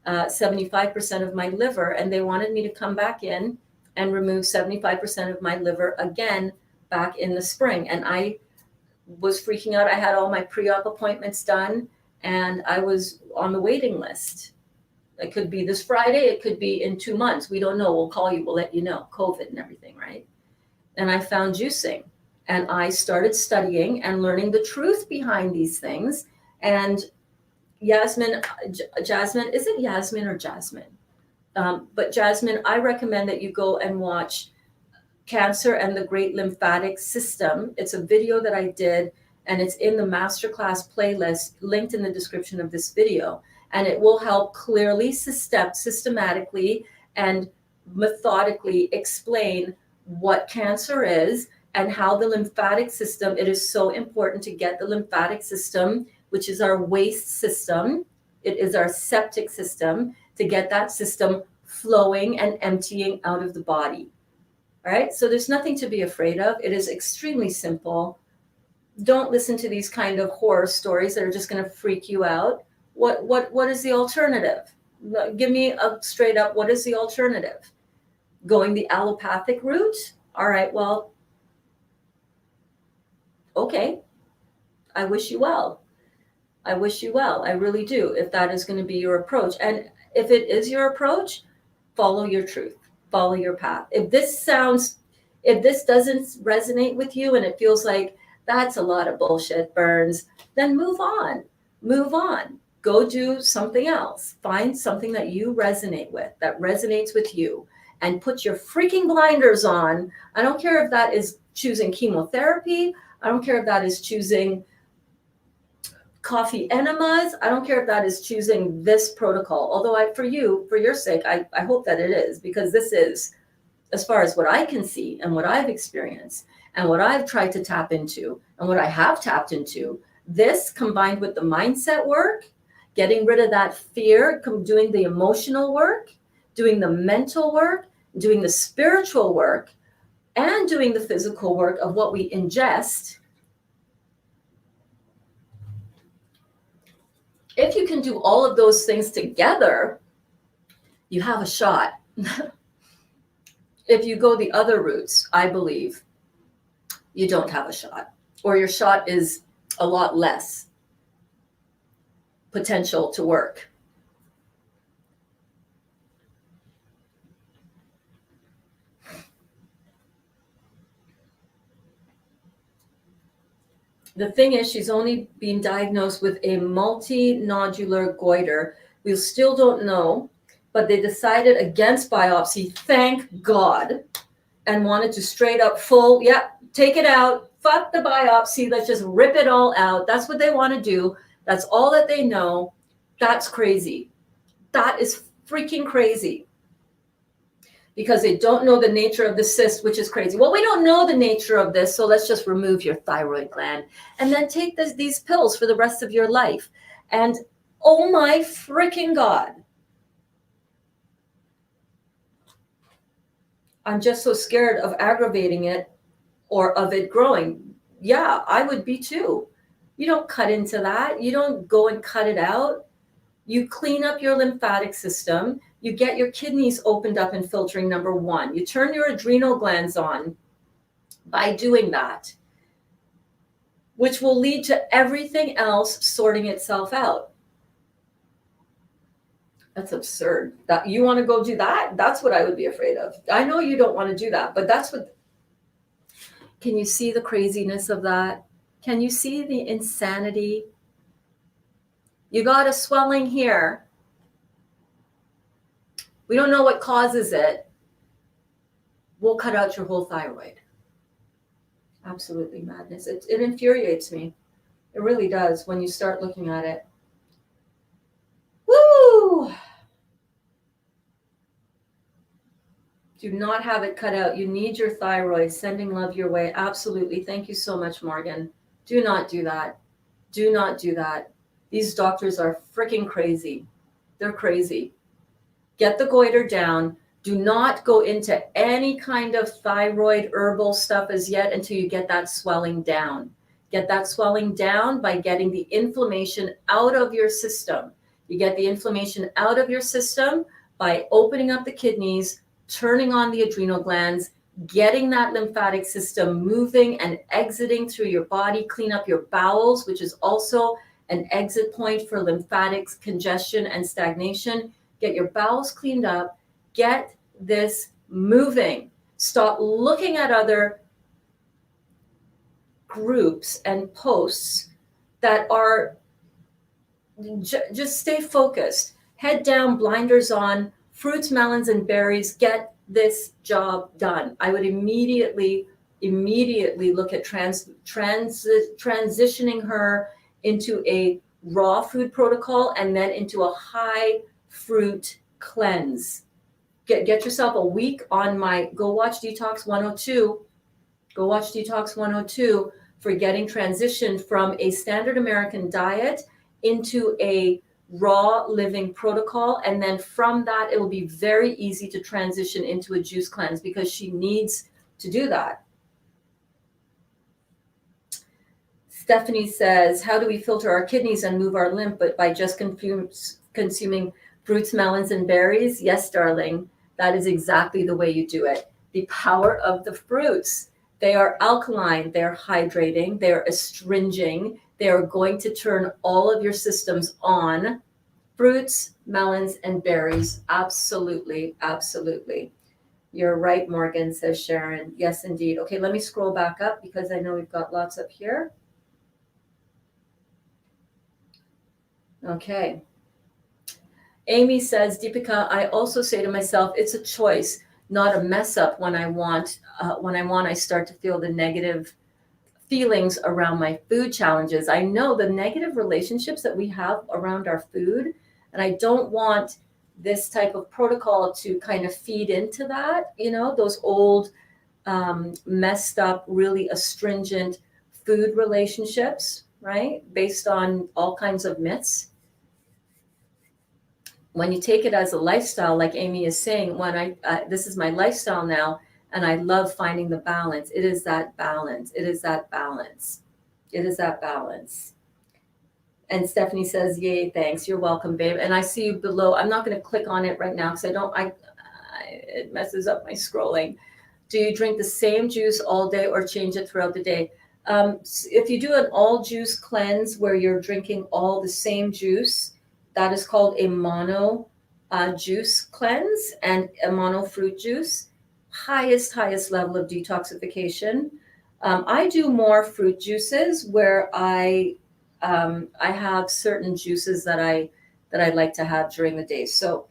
75% of my liver. And they wanted me to come back in and remove 75% of my liver again back in the spring. And I was freaking out. I had all my pre-op appointments done, and I was on the waiting list. It could be this Friday. It could be in 2 months. We don't know. We'll call you. We'll let you know. COVID and everything, right? And I found juicing, and I started studying and learning the truth behind these things. And Jasmine, is it Yasmin or Jasmine? But Jasmine, I recommend that you go and watch Cancer and the Great Lymphatic System. It's a video that I did, and it's in the masterclass playlist linked in the description of this video. And it will help clearly, systematically, and methodically explain what cancer is and how the lymphatic system, it is so important to get the lymphatic system, which is our waste system. It is our septic system, to get that system flowing and emptying out of the body. All right. So there's nothing to be afraid of. It is extremely simple. Don't listen to these kind of horror stories that are just going to freak you out. What is the alternative? Give me a straight up, what is the alternative? Going the allopathic route? All right, well, okay. I wish you well. I wish you well. I really do, if that is going to be your approach. And if it is your approach, follow your truth, follow your path. If this doesn't resonate with you and it feels like that's a lot of bullshit, Berns, then move on. Go do something else. Find something that you resonate with, that resonates with you, and put your freaking blinders on. I don't care if that is choosing chemotherapy. I don't care if that is choosing coffee enemas. I don't care if that is choosing this protocol. Although for your sake, I hope that it is, because this is, as far as what I can see and what I've experienced and what I've tried to tap into and what I have tapped into, this combined with the mindset work, getting rid of that fear, doing the emotional work, doing the mental work, doing the spiritual work, and doing the physical work of what we ingest. If you can do all of those things together, you have a shot. If you go the other routes, I believe you don't have a shot, or your shot is a lot less potential to work. The thing is, she's only been diagnosed with a multinodular goiter. We still don't know, but they decided against biopsy, thank God, and wanted to straight up take it out, fuck the biopsy, let's just rip it all out. That's what they want to do. That's all that they know. That's crazy. That is freaking crazy. Because they don't know the nature of the cyst, which is crazy. Well, we don't know the nature of this, so let's just remove your thyroid gland and then take these pills for the rest of your life. And oh my freaking God. I'm just so scared of aggravating it or of it growing. Yeah, I would be too. You don't cut into that. You don't go and cut it out. You clean up your lymphatic system. You get your kidneys opened up and filtering, number one. You turn your adrenal glands on by doing that, which will lead to everything else sorting itself out. That's absurd. That you want to go do that? That's what I would be afraid of. I know you don't want to do that, but that's what. Can you see the craziness of that? Can you see the insanity? You got a swelling here. We don't know what causes it. We'll cut out your whole thyroid. Absolutely madness. It infuriates me. It really does when you start looking at it. Woo! Do not have it cut out. You need your thyroid. Sending love your way. Absolutely. Thank you so much, Morgan. Do not do that. Do not do that. These doctors are freaking crazy. They're crazy. Get the goiter down. Do not go into any kind of thyroid herbal stuff as yet until you get that swelling down. Get that swelling down by getting the inflammation out of your system. You get the inflammation out of your system by opening up the kidneys, turning on the adrenal glands, getting that lymphatic system moving and exiting through your body. Clean up your bowels, which is also an exit point for lymphatic congestion and stagnation. Get your bowels cleaned up. Get this moving. Stop looking at other groups and posts that are just stay focused. Head down, blinders on, fruits, melons, and berries. Get this job done. I would immediately look at transitioning her into a raw food protocol and then into a high fruit cleanse. Get yourself a week on my Go Watch Detox 102. Go Watch Detox 102 for getting transitioned from a standard American diet into a raw living protocol. And then from that, it will be very easy to transition into a juice cleanse because she needs to do that. Stephanie says, how do we filter our kidneys and move our lymph? But by just consuming fruits, melons, and berries? Yes, darling. That is exactly the way you do it. The power of the fruits. They are alkaline, they're hydrating, they're astringing, they are going to turn all of your systems on. Fruits, melons, and berries. Absolutely, absolutely. You're right, Morgan, says Sharon. Yes, indeed. Okay, let me scroll back up because I know we've got lots up here. Okay. Amy says, Deepika, I also say to myself, it's a choice, not a mess up when I want, I start to feel the negative feelings around my food challenges. I know the negative relationships that we have around our food, and I don't want this type of protocol to kind of feed into that, those old, messed up, really astringent food relationships, right? Based on all kinds of myths. When you take it as a lifestyle, like Amy is saying, this is my lifestyle now, and I love finding the balance. It is that balance. It is that balance. It is that balance. And Stephanie says, yay, thanks. You're welcome, babe. And I see you below. I'm not going to click on it right now because it messes up my scrolling. Do you drink the same juice all day or change it throughout the day? If you do an all juice cleanse where you're drinking all the same juice, that is called a mono juice cleanse and a mono fruit juice. Highest level of detoxification. I do more fruit juices where I have certain juices that I like to have during the day. So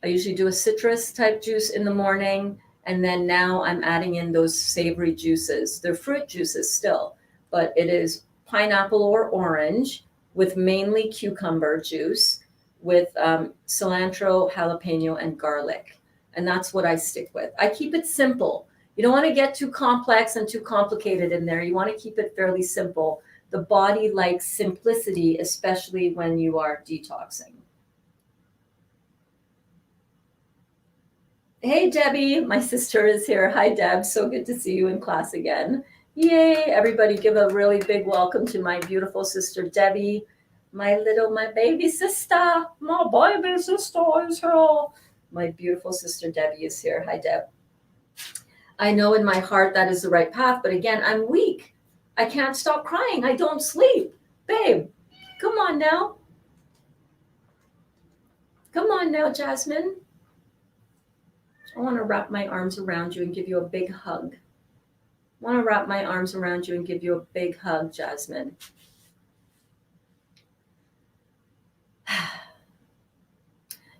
I usually do a citrus type juice in the morning, and then now I'm adding in those savory juices. They're fruit juices still, but it is pineapple or orange with mainly cucumber juice with cilantro, jalapeno, and garlic. And that's what I stick with. I keep it simple. You don't want to get too complex and too complicated in there. You want to keep it fairly simple. The body likes simplicity, especially when you are detoxing. Hey, Debbie, my sister is here. Hi, Deb. So good to see you in class again. Yay. Everybody give a really big welcome to my beautiful sister, Debbie, my baby sister. My baby sister is here. My beautiful sister, Debbie, is here. Hi, Deb. I know in my heart that is the right path, but again, I'm weak. I can't stop crying. I don't sleep. Babe, come on now. Come on now, Jasmine. I want to wrap my arms around you and give you a big hug. I want to wrap my arms around you and give you a big hug, Jasmine.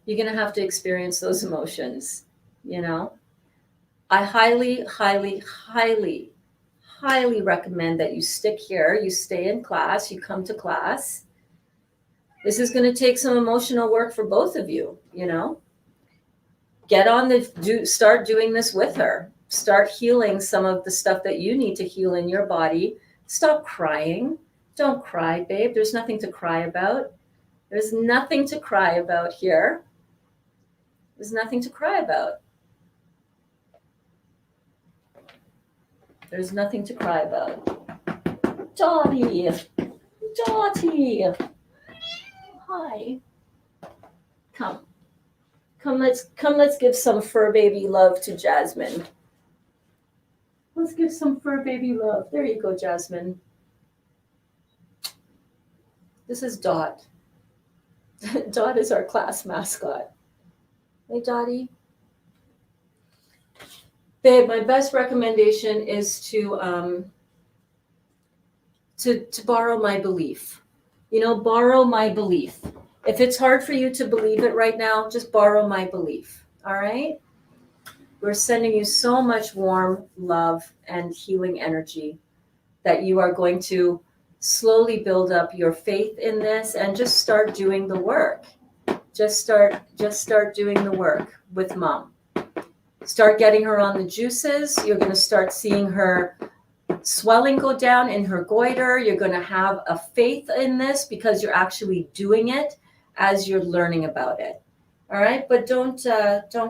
You're going to have to experience those emotions, you know. I highly recommend that you stick here, you stay in class, you come to class. This is going to take some emotional work for both of you, you know. Start doing this with her. Start healing some of the stuff that you need to heal in your body. Stop crying. Don't cry, babe. There's nothing to cry about. There's nothing to cry about here. There's nothing to cry about. There's nothing to cry about. Dottie. Hi. Come, let's give some fur baby love to Jasmine. Let's give some fur baby love. There you go, Jasmine. This is Dot. Dot is our class mascot. Hey, Dottie. Babe, my best recommendation is to borrow my belief. You know, borrow my belief. If it's hard for you to believe it right now, just borrow my belief. All right? We're sending you so much warm love and healing energy that you are going to slowly build up your faith in this and just start doing the work. Just start doing the work with mom. Start getting her on the juices. You're going to start seeing her swelling go down in her goiter. You're going to have a faith in this because you're actually doing it as you're learning about it. All right? But don't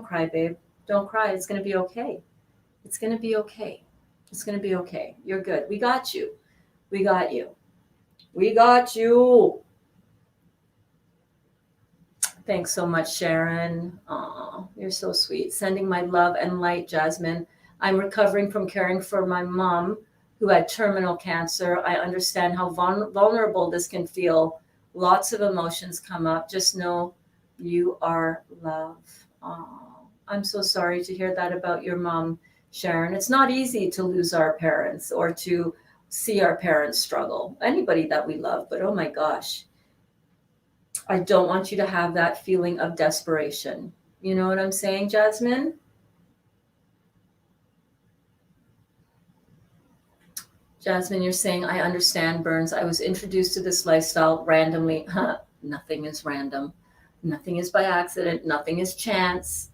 cry, babe. Don't cry. It's going to be okay. It's going to be okay. It's going to be okay. You're good. We got you. We got you. We got you. Thanks so much, Sharon. Aw, you're so sweet. Sending my love and light, Jasmine. I'm recovering from caring for my mom who had terminal cancer. I understand how vulnerable this can feel. Lots of emotions come up. Just know you are love. Aw, I'm so sorry to hear that about your mom, Sharon. It's not easy to lose our parents or to see our parents struggle. Anybody that we love, but oh my gosh. I don't want you to have that feeling of desperation. You know what I'm saying, Jasmine? Jasmine, you're saying, I understand, Berns. I was introduced to this lifestyle randomly. Nothing is random. Nothing is by accident. Nothing is chance.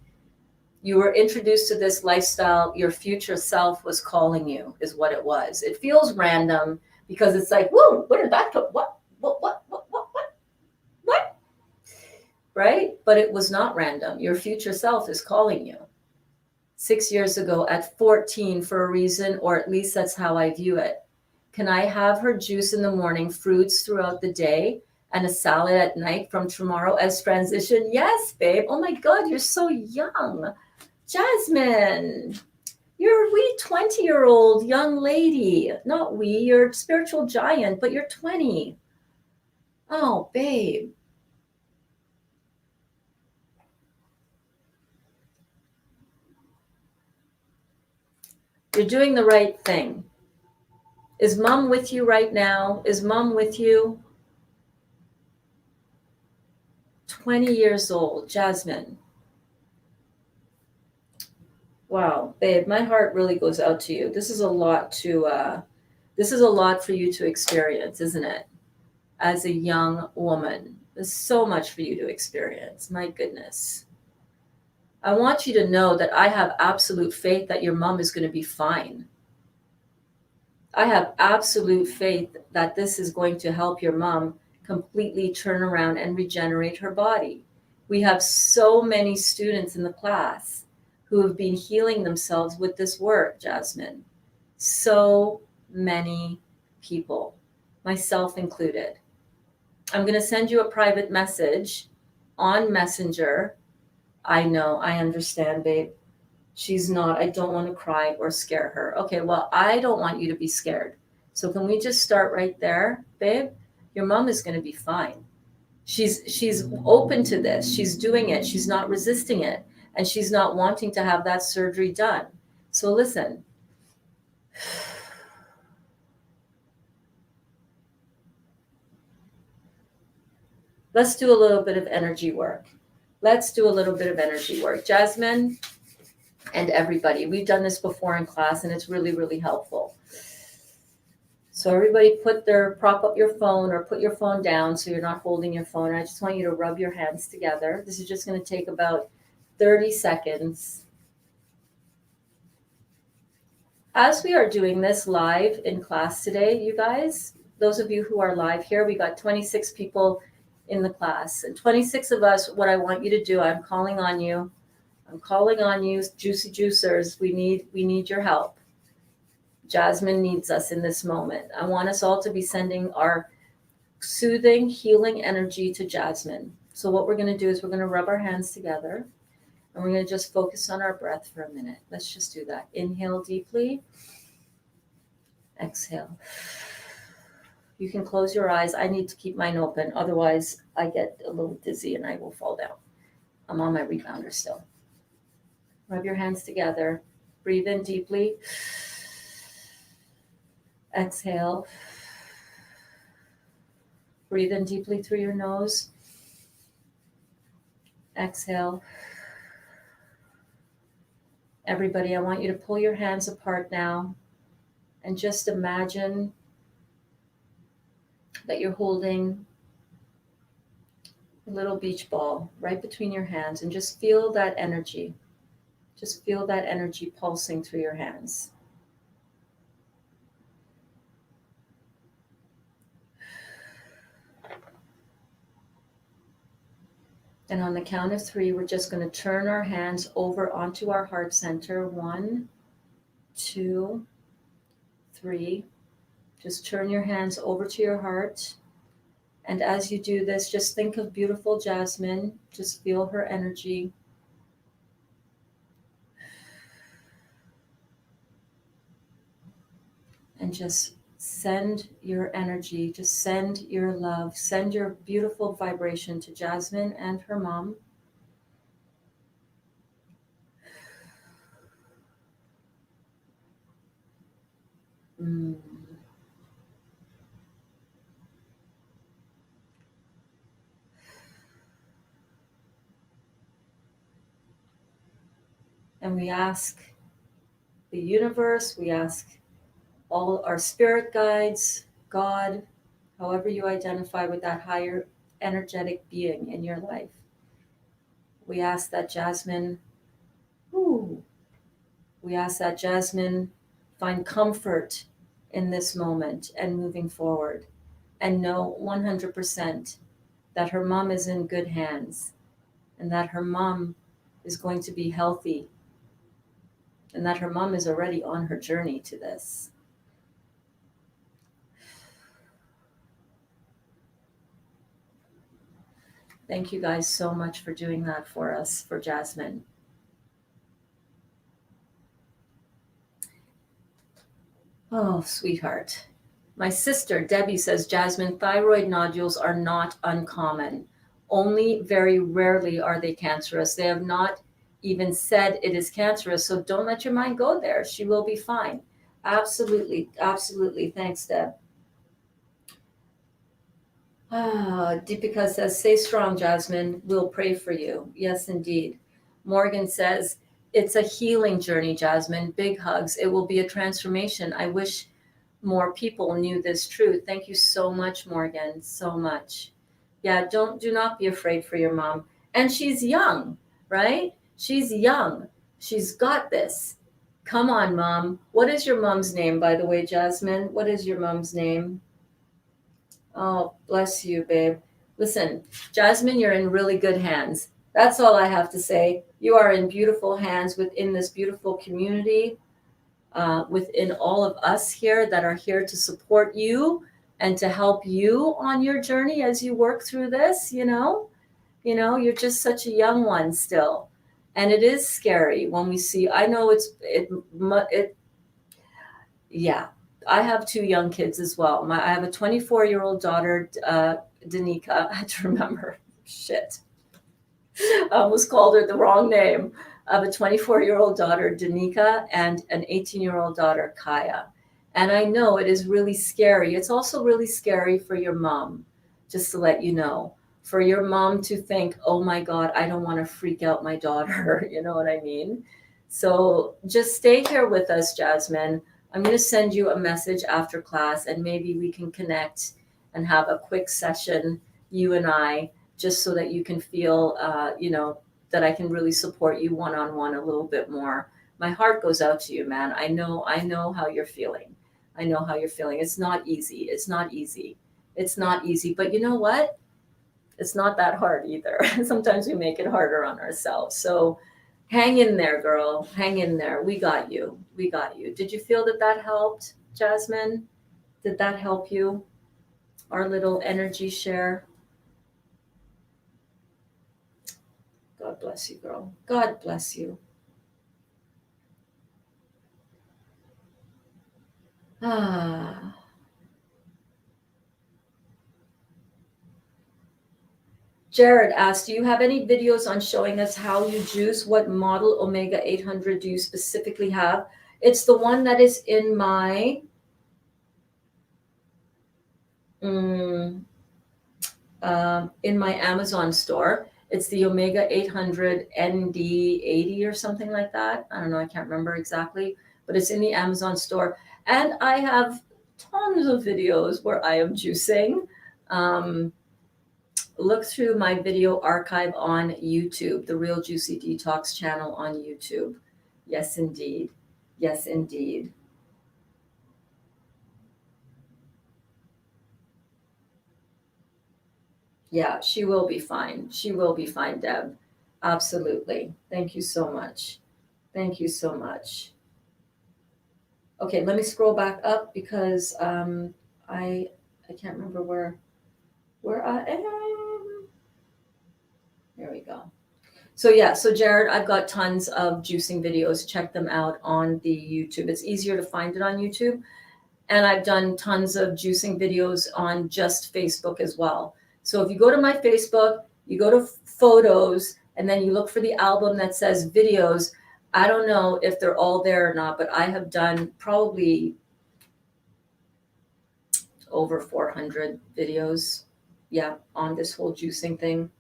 You were introduced to this lifestyle. Your future self was calling you, is what it was. It feels random because it's like, whoa, where did that go? What? Right? But it was not random. Your future self is calling you. 6 years ago at 14 for a reason, or at least that's how I view it. Can I have her juice in the morning, fruits throughout the day, and a salad at night from tomorrow as transition? Yes, babe. Oh my God, you're so young. Jasmine, you're a wee 20-year-old young lady. Not wee, you're a spiritual giant, but you're 20. Oh, babe. You're doing the right thing. Is mom with you right now? Is mom with you? 20 years old, Jasmine. Wow, babe, my heart really goes out to you. This is a lot for you to experience, isn't it? As a young woman, there's so much for you to experience. My goodness. I want you to know that I have absolute faith that your mom is going to be fine. I have absolute faith that this is going to help your mom completely turn around and regenerate her body. We have so many students in the class who have been healing themselves with this work, Jasmine. So many people, myself included. I'm going to send you a private message on Messenger. I know, I understand, babe. She's not, I don't want to cry or scare her. Okay, well, I don't want you to be scared. So can we just start right there, babe? Your mom is going to be fine. She's open to this. She's doing it. She's not resisting it. And she's not wanting to have that surgery done. So listen. Let's do a little bit of energy work. Jasmine and everybody. We've done this before in class and it's really, really helpful. So everybody prop up your phone or put your phone down so you're not holding your phone. I just want you to rub your hands together. This is just going to take about 30 seconds. As we are doing this live in class today, you guys, those of you who are live here, we got 26 people in the class. And 26 of us, what I want you to do, I'm calling on you, juicy juicers. We need your help. Jasmine needs us in this moment. I want us all to be sending our soothing, healing energy to Jasmine. So what we're going to do is we're going to rub our hands together and we're going to just focus on our breath for a minute. Let's just do that. Inhale deeply. Exhale. You can close your eyes. I need to keep mine open. Otherwise, I get a little dizzy and I will fall down. I'm on my rebounder still. Rub your hands together. Breathe in deeply. Exhale. Breathe in deeply through your nose. Exhale. Everybody, I want you to pull your hands apart now and just imagine that you're holding a little beach ball right between your hands and just feel that energy. Just feel that energy pulsing through your hands. And on the count of 3, we're just going to turn our hands over onto our heart center. 1, 2, 3. Just turn your hands over to your heart. And as you do this, just think of beautiful Jasmine. Just feel her energy. And just send your energy, just send your love, send your beautiful vibration to Jasmine and her mom. And we ask the universe, we ask all our spirit guides, God, however you identify with that higher energetic being in your life. We ask that Jasmine find comfort in this moment and moving forward, and know 100% that her mom is in good hands and that her mom is going to be healthy and that her mom is already on her journey to this. Thank you guys so much for doing that for us, for Jasmine. Oh, sweetheart. My sister, Debbie, says, Jasmine, thyroid nodules are not uncommon. Only very rarely are they cancerous. They have not even said it is cancerous. So don't let your mind go there. She will be fine. Absolutely. Absolutely. Thanks, Deb. Deepika says, stay strong, Jasmine. We'll pray for you. Yes, indeed. Morgan says, it's a healing journey, Jasmine. Big hugs. It will be a transformation. I wish more people knew this truth. Thank you so much, Morgan. So much. Yeah, do not be afraid for your mom. And she's young, right? She's young. She's got this. Come on, mom. What is your mom's name, by the way, Jasmine? What is your mom's name? Oh, bless you, babe. Listen, Jasmine, you're in really good hands. That's all I have to say. You are in beautiful hands within this beautiful community, within all of us here that are here to support you and to help you on your journey as you work through this. You're just such a young one still, and it is scary when we see. I know it. Yeah, I have two young kids as well. I have a 24-year-old daughter, Danica. I had to remember. Shit. I almost called her the wrong name. I have a 24-year-old daughter, Danica, and an 18-year-old daughter, Kaya. And I know it is really scary. It's also really scary for your mom, just to let you know, for your mom to think, oh my God, I don't want to freak out my daughter. You know what I mean? So just stay here with us, Jasmine. I'm going to send you a message after class, and maybe we can connect and have a quick session, you and I, just so that you can feel, that I can really support you one-on-one a little bit more. My heart goes out to you, man. I know how you're feeling. I know how you're feeling. It's not easy. It's not easy. It's not easy. But you know what? It's not that hard either. Sometimes we make it harder on ourselves. So hang in there, girl. Hang in there. We got you. We got you. Did you feel that helped, Jasmine? Did that help you? Our little energy share? God bless you, girl. God bless you. Ah. Jared asked, do you have any videos on showing us how you juice? What model Omega 800 do you specifically have? It's the one that is in my Amazon store. It's the Omega 800 ND80 or something like that. I don't know. I can't remember exactly, but it's in the Amazon store. And I have tons of videos where I am juicing. Look through my video archive on YouTube, the Real Juicy Detox channel on YouTube. Yes, indeed. Yes, indeed. Yeah, she will be fine. She will be fine, Deb. Absolutely. Thank you so much. Thank you so much. Okay, let me scroll back up because I can't remember where I am. There we go. So yeah, so Jared, I've got tons of juicing videos. Check them out on the YouTube. It's easier to find it on YouTube. And I've done tons of juicing videos on just Facebook as well. So if you go to my Facebook, you go to photos, and then you look for the album that says videos. I don't know if they're all there or not, but I have done probably over 400 videos, yeah, on this whole juicing thing.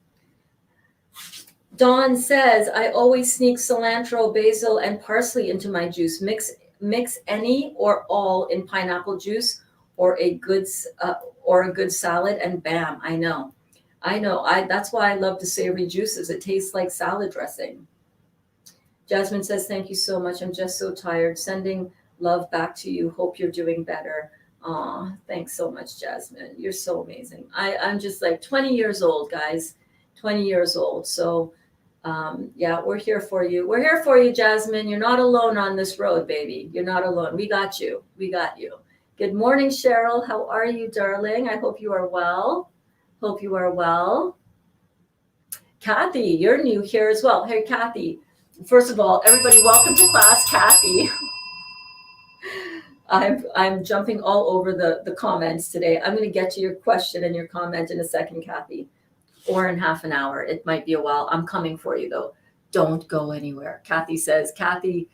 Dawn says, I always sneak cilantro, basil, and parsley into my juice. Mix any or all in pineapple juice or a good salad, and bam, I know. That's why I love the savory juices. It tastes like salad dressing. Jasmine says, thank you so much. I'm just so tired. Sending love back to you. Hope you're doing better. Aw, thanks so much, Jasmine. You're so amazing. I'm just like 20 years old, guys. 20 years old. So yeah, we're here for you. We're here for you, Jasmine. You're not alone on this road, baby. You're not alone. We got you. We got you. Good morning, Cheryl. How are you, darling? I hope you are well. Hope you are well. Kathy, you're new here as well. Hey, Kathy. First of all, everybody, welcome to class, Kathy. I'm jumping all over the comments today. I'm going to get to your question and your comment in a second, Kathy, or in half an hour. It might be a while. I'm coming for you, though. Don't go anywhere. Kathy says, Kathy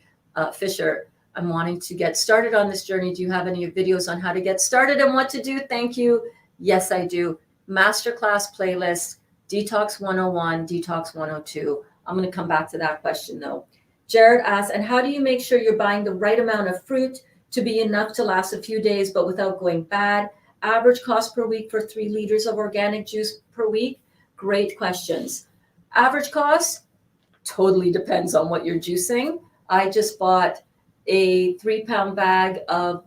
Fisher, I'm wanting to get started on this journey. Do you have any videos on how to get started and what to do? Thank you. Yes, I do. Masterclass playlist, Detox 101, Detox 102. I'm going to come back to that question, though. Jared asks, and how do you make sure you're buying the right amount of fruit to be enough to last a few days, but without going bad? Average cost per week for 3 liters of organic juice per week? Great questions. Average cost totally depends on what you're juicing. I just bought a 3-pound bag of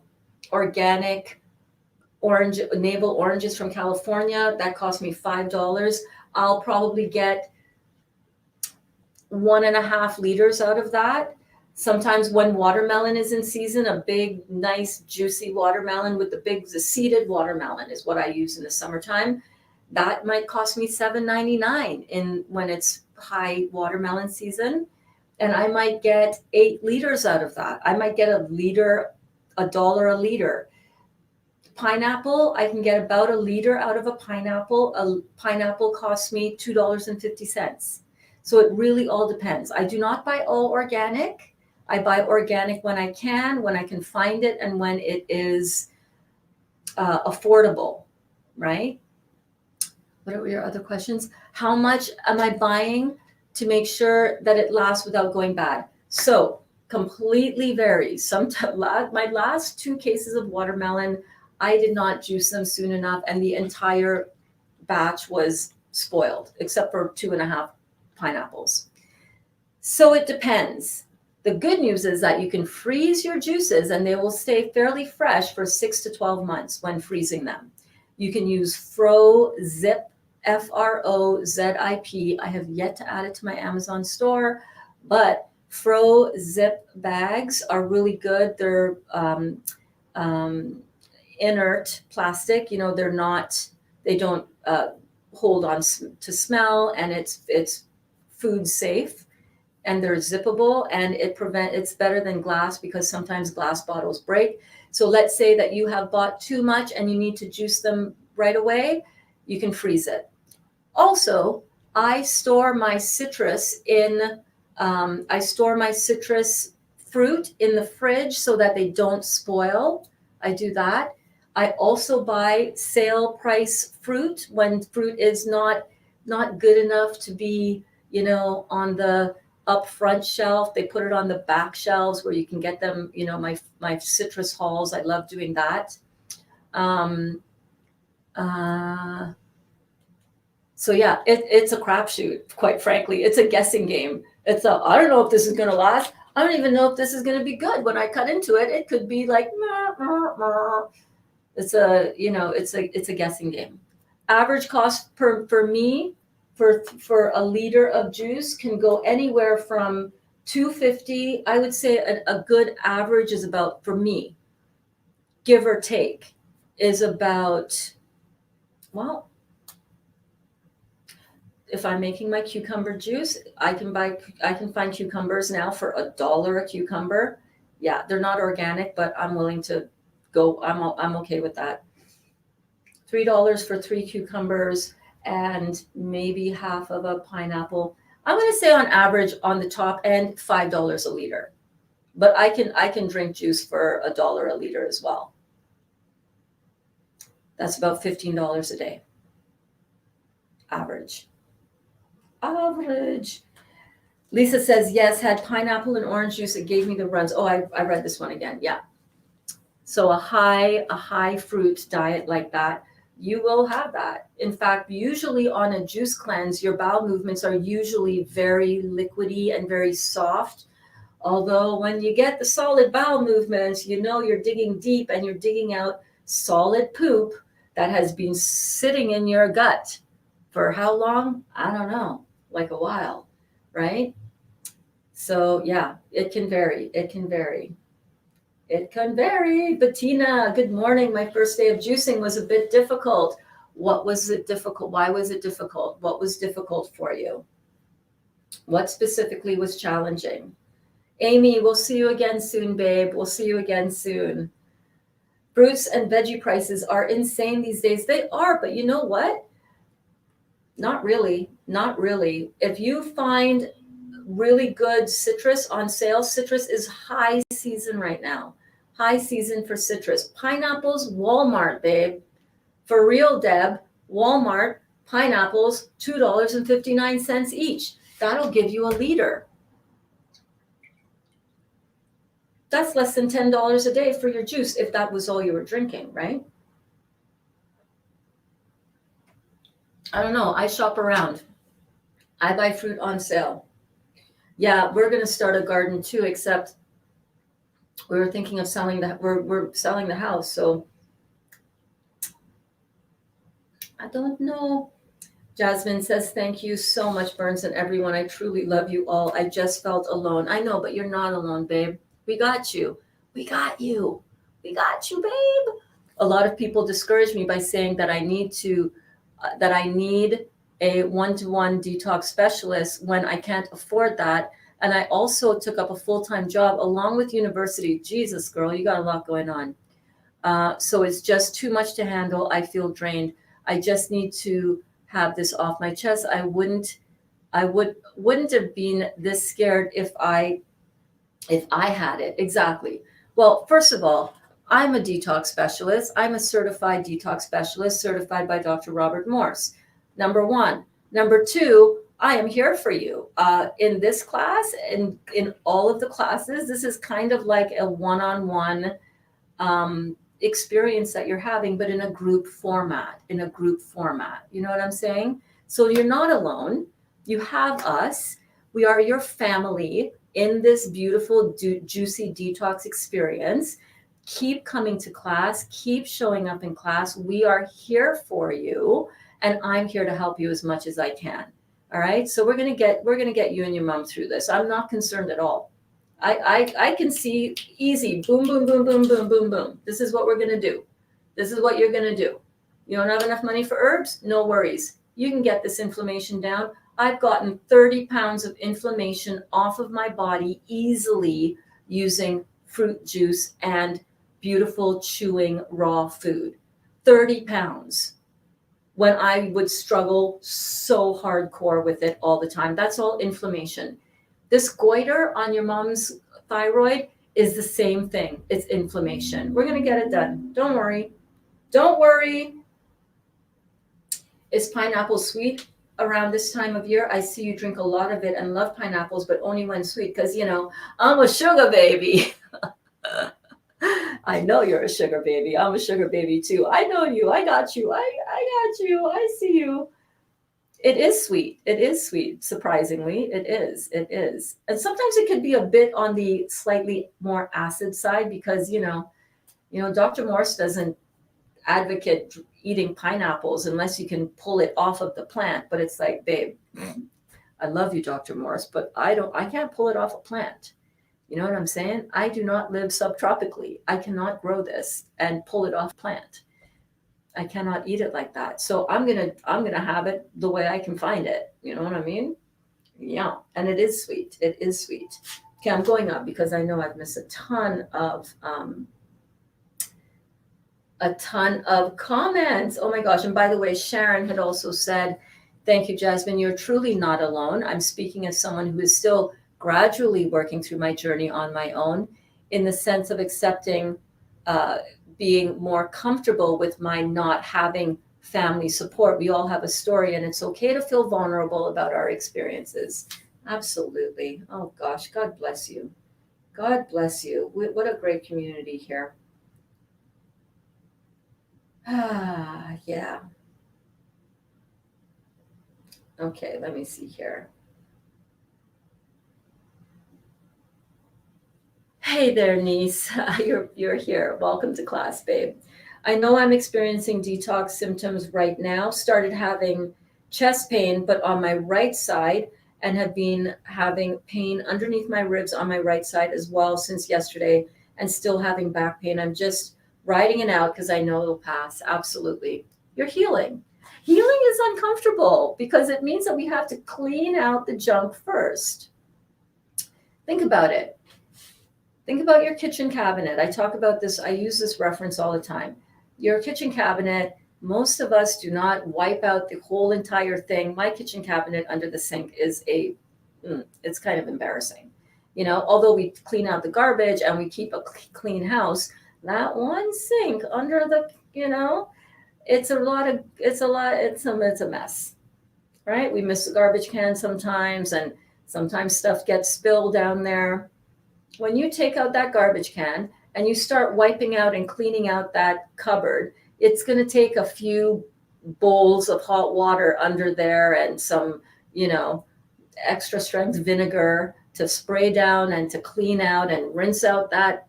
organic navel oranges from California. That cost me $5. I'll probably get 1.5 liters out of that. Sometimes when watermelon is in season, a big, nice, juicy watermelon with the seeded watermelon is what I use in the summertime. That might cost me $7.99 when it's high watermelon season. And I might get 8 liters out of that. I might get $1 a liter. Pineapple, I can get about a liter out of a pineapple. A pineapple costs me $2.50. So it really all depends. I do not buy all organic. I buy organic when I can find it, and when it is affordable, right? What are your other questions? How much am I buying to make sure that it lasts without going bad? So completely varies. Sometimes my last 2 cases of watermelon, I did not juice them soon enough, and the entire batch was spoiled, except for 2.5 pineapples. So it depends. The good news is that you can freeze your juices and they will stay fairly fresh for 6 to 12 months when freezing them. You can use FroZip, FROZIP. I have yet to add it to my Amazon store, but FroZip bags are really good. They're inert plastic. You know, they don't hold on to smell, and it's food safe, and they're zippable, and it's better than glass because sometimes glass bottles break. So let's say that you have bought too much and you need to juice them right away, you can freeze it. Also, I store my citrus fruit in the fridge so that they don't spoil. I do that. I also buy sale price fruit when fruit is not good enough to be, on the up front shelf. They put it on the back shelves where you can get them, my citrus hauls. I love doing that. So yeah, it's a crapshoot, quite frankly. It's a guessing game. I don't know if this is going to last. I don't even know if this is going to be good. When I cut into it, it could be like, it's a guessing game. Average cost for me for a liter of juice can go anywhere from $2.50. I would say a good average is about, for me, give or take, is about, well, if I'm making my cucumber juice, I can find cucumbers now for $1 a cucumber. Yeah, they're not organic, but I'm willing to go. I'm okay with that. $3 for 3 cucumbers and maybe half of a pineapple. I'm going to say on average, on the top end, $5 a liter. But I can drink juice for $1 a liter as well. That's about $15 a day. Average. Lisa says, yes, had pineapple and orange juice. It gave me the runs. Oh, I read this one again. Yeah. So a high fruit diet like that, you will have that. In fact, usually on a juice cleanse, your bowel movements are usually very liquidy and very soft. Although when you get the solid bowel movements, you're digging deep and you're digging out solid poop that has been sitting in your gut for how long? I don't know, like a while, right? So yeah, it can vary. Bettina, good morning. My first day of juicing was a bit difficult. What was it difficult? Why was it difficult? What was difficult for you? What specifically was challenging? Amy, we'll see you again soon, babe. We'll see you again soon. Fruits and veggie prices are insane these days. They are, but you know what? Not really. Not really. If you find really good citrus on sale, citrus is high season right now. High season for citrus. Pineapples, Walmart, babe. For real, Deb, Walmart, pineapples, $2.59 each. That'll give you a liter. That's less than $10 a day for your juice if that was all you were drinking, right? I don't know. I shop around. I buy fruit on sale. Yeah, we're going to start a garden too, except we were thinking of selling we're selling the house, so I don't know. Jasmine says, thank you so much, Berns and everyone. I truly love you all. I just felt alone. I know, but you're not alone, babe. We got you. We got you. We got you, babe. A lot of people discourage me by saying that I need a one-to-one detox specialist when I can't afford that. And I also took up a full-time job along with university. Jesus, girl, you got a lot going on. So it's just too much to handle. I feel drained. I just need to have this off my chest. I wouldn't have been this scared if I had it. Exactly. Well, first of all, I'm a detox specialist. I'm a certified detox specialist, certified by Dr. Robert Morse. Number one. Number two, I am here for you. In this class and in all of the classes, this is kind of like a one-on-one experience that you're having, but in a group format, You know what I'm saying? So you're not alone. You have us. We are your family in this beautiful, juicy detox experience. Keep coming to class. Keep showing up in class. We are here for you, and I'm here to help you as much as I can. All right. So we're gonna get you and your mom through this. I'm not concerned at all. I can see easy. Boom, boom, boom, boom, boom, boom, boom. This is what we're gonna do. This is what you're gonna do. You don't have enough money for herbs? No worries. You can get this inflammation down. I've gotten 30 pounds of inflammation off of my body easily using fruit juice and beautiful chewing raw food. 30 pounds when I would struggle so hardcore with it all the time. That's all inflammation. This goiter on your mom's thyroid is the same thing. It's inflammation. We're going to get it done. Don't worry. Don't worry. Is pineapple sweet around this time of year? I see you drink a lot of it and love pineapples, but only when sweet because, I'm a sugar baby. I know you're a sugar baby. I'm a sugar baby too. I know you. I got you. I got you. I see you. It is sweet. It is sweet. Surprisingly, it is. It is. And sometimes it could be a bit on the slightly more acid side because, Dr. Morse doesn't advocate eating pineapples unless you can pull it off of the plant. But it's like, babe, I love you, Dr. Morse, but I can't pull it off a plant. You know what I'm saying? I do not live subtropically. I cannot grow this and pull it off plant. I cannot eat it like that. So I'm gonna have it the way I can find it. You know what I mean? Yeah. And it is sweet. It is sweet. Okay, I'm going up because I know I've missed a ton of comments. Oh my gosh. And by the way, Sharon had also said, thank you, Jasmine. You're truly not alone. I'm speaking as someone who is still gradually working through my journey on my own in the sense of accepting being more comfortable with my not having family support. We all have a story, and it's okay to feel vulnerable about our experiences. Absolutely. Oh gosh, God bless you. God bless you. What a great community here. Yeah. Okay, let me see here. Hey there, niece. You're here. Welcome to class, babe. I know I'm experiencing detox symptoms right now. Started having chest pain, but on my right side, and have been having pain underneath my ribs on my right side as well since yesterday, and still having back pain. I'm just riding it out because I know it'll pass. Absolutely. You're healing. Healing is uncomfortable because it means that we have to clean out the junk first. Think about it. Think about your kitchen cabinet. I talk about this, I use this reference all the time. Your kitchen cabinet, most of us do not wipe out the whole entire thing. My kitchen cabinet under the sink is it's kind of embarrassing. Although we clean out the garbage and we keep a clean house, that one sink under the, it's a mess, right? We miss the garbage can sometimes, and sometimes stuff gets spilled down there. When you take out that garbage can and you start wiping out and cleaning out that cupboard, it's going to take a few bowls of hot water under there and some, extra strength vinegar to spray down and to clean out and rinse out that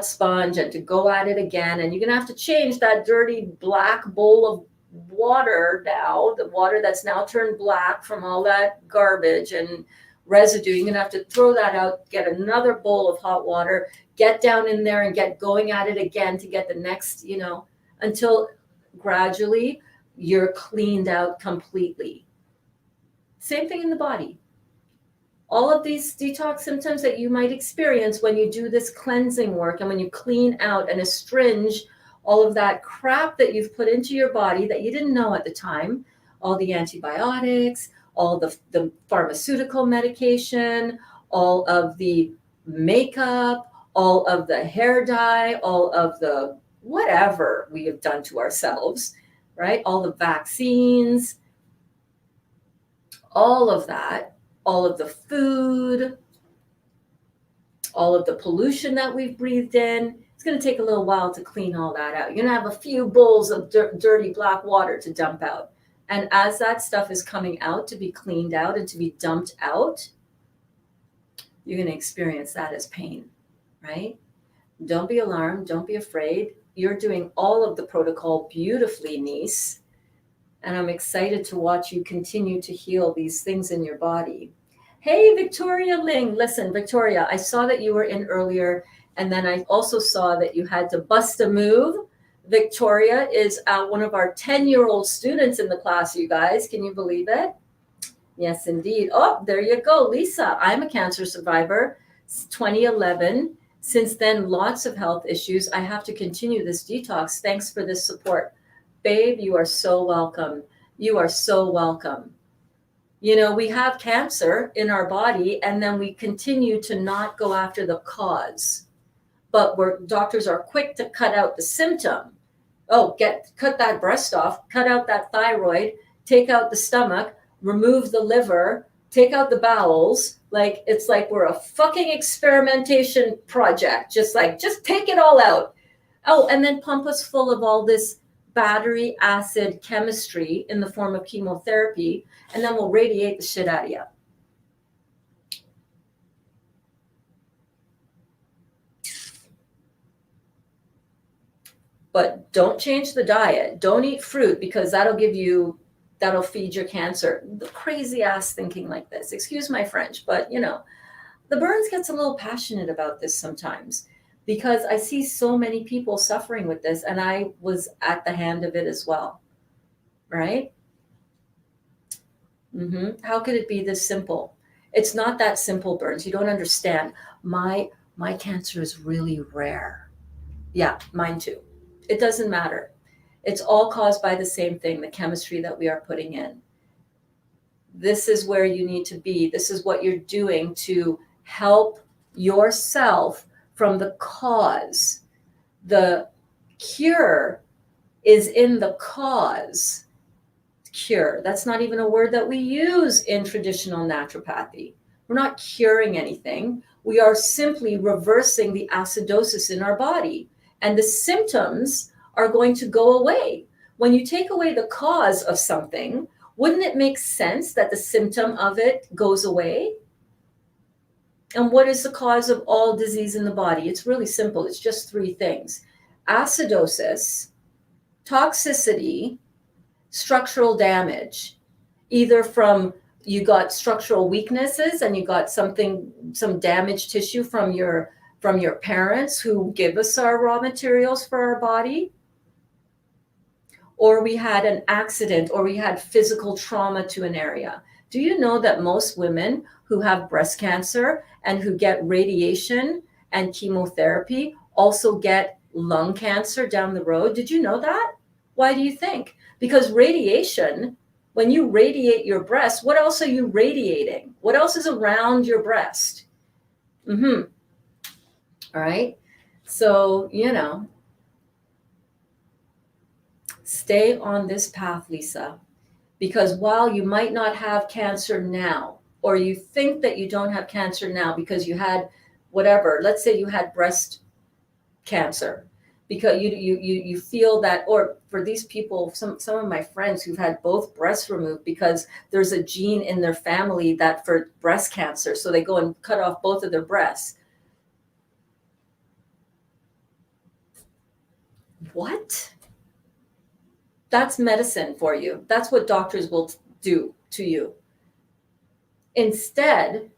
sponge and to go at it again. And you're going to have to change that dirty black bowl of water now, the water that's now turned black from all that garbage and residue. You're going to have to throw that out, get another bowl of hot water, get down in there and get going at it again to get the next, until gradually you're cleaned out completely. Same thing in the body. All of these detox symptoms that you might experience when you do this cleansing work and when you clean out and astringe all of that crap that you've put into your body that you didn't know at the time, all the antibiotics, all the pharmaceutical medication, all of the makeup, all of the hair dye, all of the whatever we have done to ourselves, right? All the vaccines, all of that, all of the food, all of the pollution that we've breathed in. It's going to take a little while to clean all that out. You're going to have a few bowls of dirty black water to dump out. And as that stuff is coming out to be cleaned out and to be dumped out, you're going to experience that as pain, right? Don't be alarmed. Don't be afraid. You're doing all of the protocol beautifully, niece. And I'm excited to watch you continue to heal these things in your body. Hey, Victoria Ling. Listen, Victoria, I saw that you were in earlier, and then I also saw that you had to bust a move. Victoria is one of our 10-year-old students in the class, you guys. Can you believe it? Yes, indeed. Oh, there you go. Lisa, I'm a cancer survivor, 2011. Since then, lots of health issues. I have to continue this detox. Thanks for this support. Babe, you are so welcome. You are so welcome. We have cancer in our body, and then we continue to not go after the cause. But doctors are quick to cut out the symptom. Oh, cut that breast off, cut out that thyroid, take out the stomach, remove the liver, take out the bowels. It's like we're a fucking experimentation project. Just take it all out. Oh, and then pump us full of all this battery acid chemistry in the form of chemotherapy, and then we'll radiate the shit out of you. But don't change the diet. Don't eat fruit because that'll feed your cancer. The crazy ass thinking like this. Excuse my French, but the Berns gets a little passionate about this sometimes because I see so many people suffering with this, and I was at the hand of it as well, right? How could it be this simple? It's not that simple, Berns. You don't understand. My cancer is really rare. Yeah, mine too. It doesn't matter. It's all caused by the same thing, the chemistry that we are putting in. This is where you need to be. This is what you're doing to help yourself from the cause. The cure is in the cause. Cure. That's not even a word that we use in traditional naturopathy. We're not curing anything. We are simply reversing the acidosis in our body. And the symptoms are going to go away. When you take away the cause of something, wouldn't it make sense that the symptom of it goes away? And what is the cause of all disease in the body? It's really simple. It's just three things: acidosis, toxicity, structural damage, either from you got structural weaknesses and you got some damaged tissue from your parents who give us our raw materials for our body, or we had an accident, or we had physical trauma to an area. Do you know that most women who have breast cancer and who get radiation and chemotherapy also get lung cancer down the road? Did you know that? Why do you think? Because radiation, when you radiate your breast, what else are you radiating? What else is around your breast? All right. So, stay on this path, Lisa, because while you might not have cancer now, or you think that you don't have cancer now because you had whatever, let's say you had breast cancer, because you feel that, or for these people, some of my friends who've had both breasts removed because there's a gene in their family that for breast cancer, so they go and cut off both of their breasts. What? That's medicine for you. That's what doctors will do to you. Instead,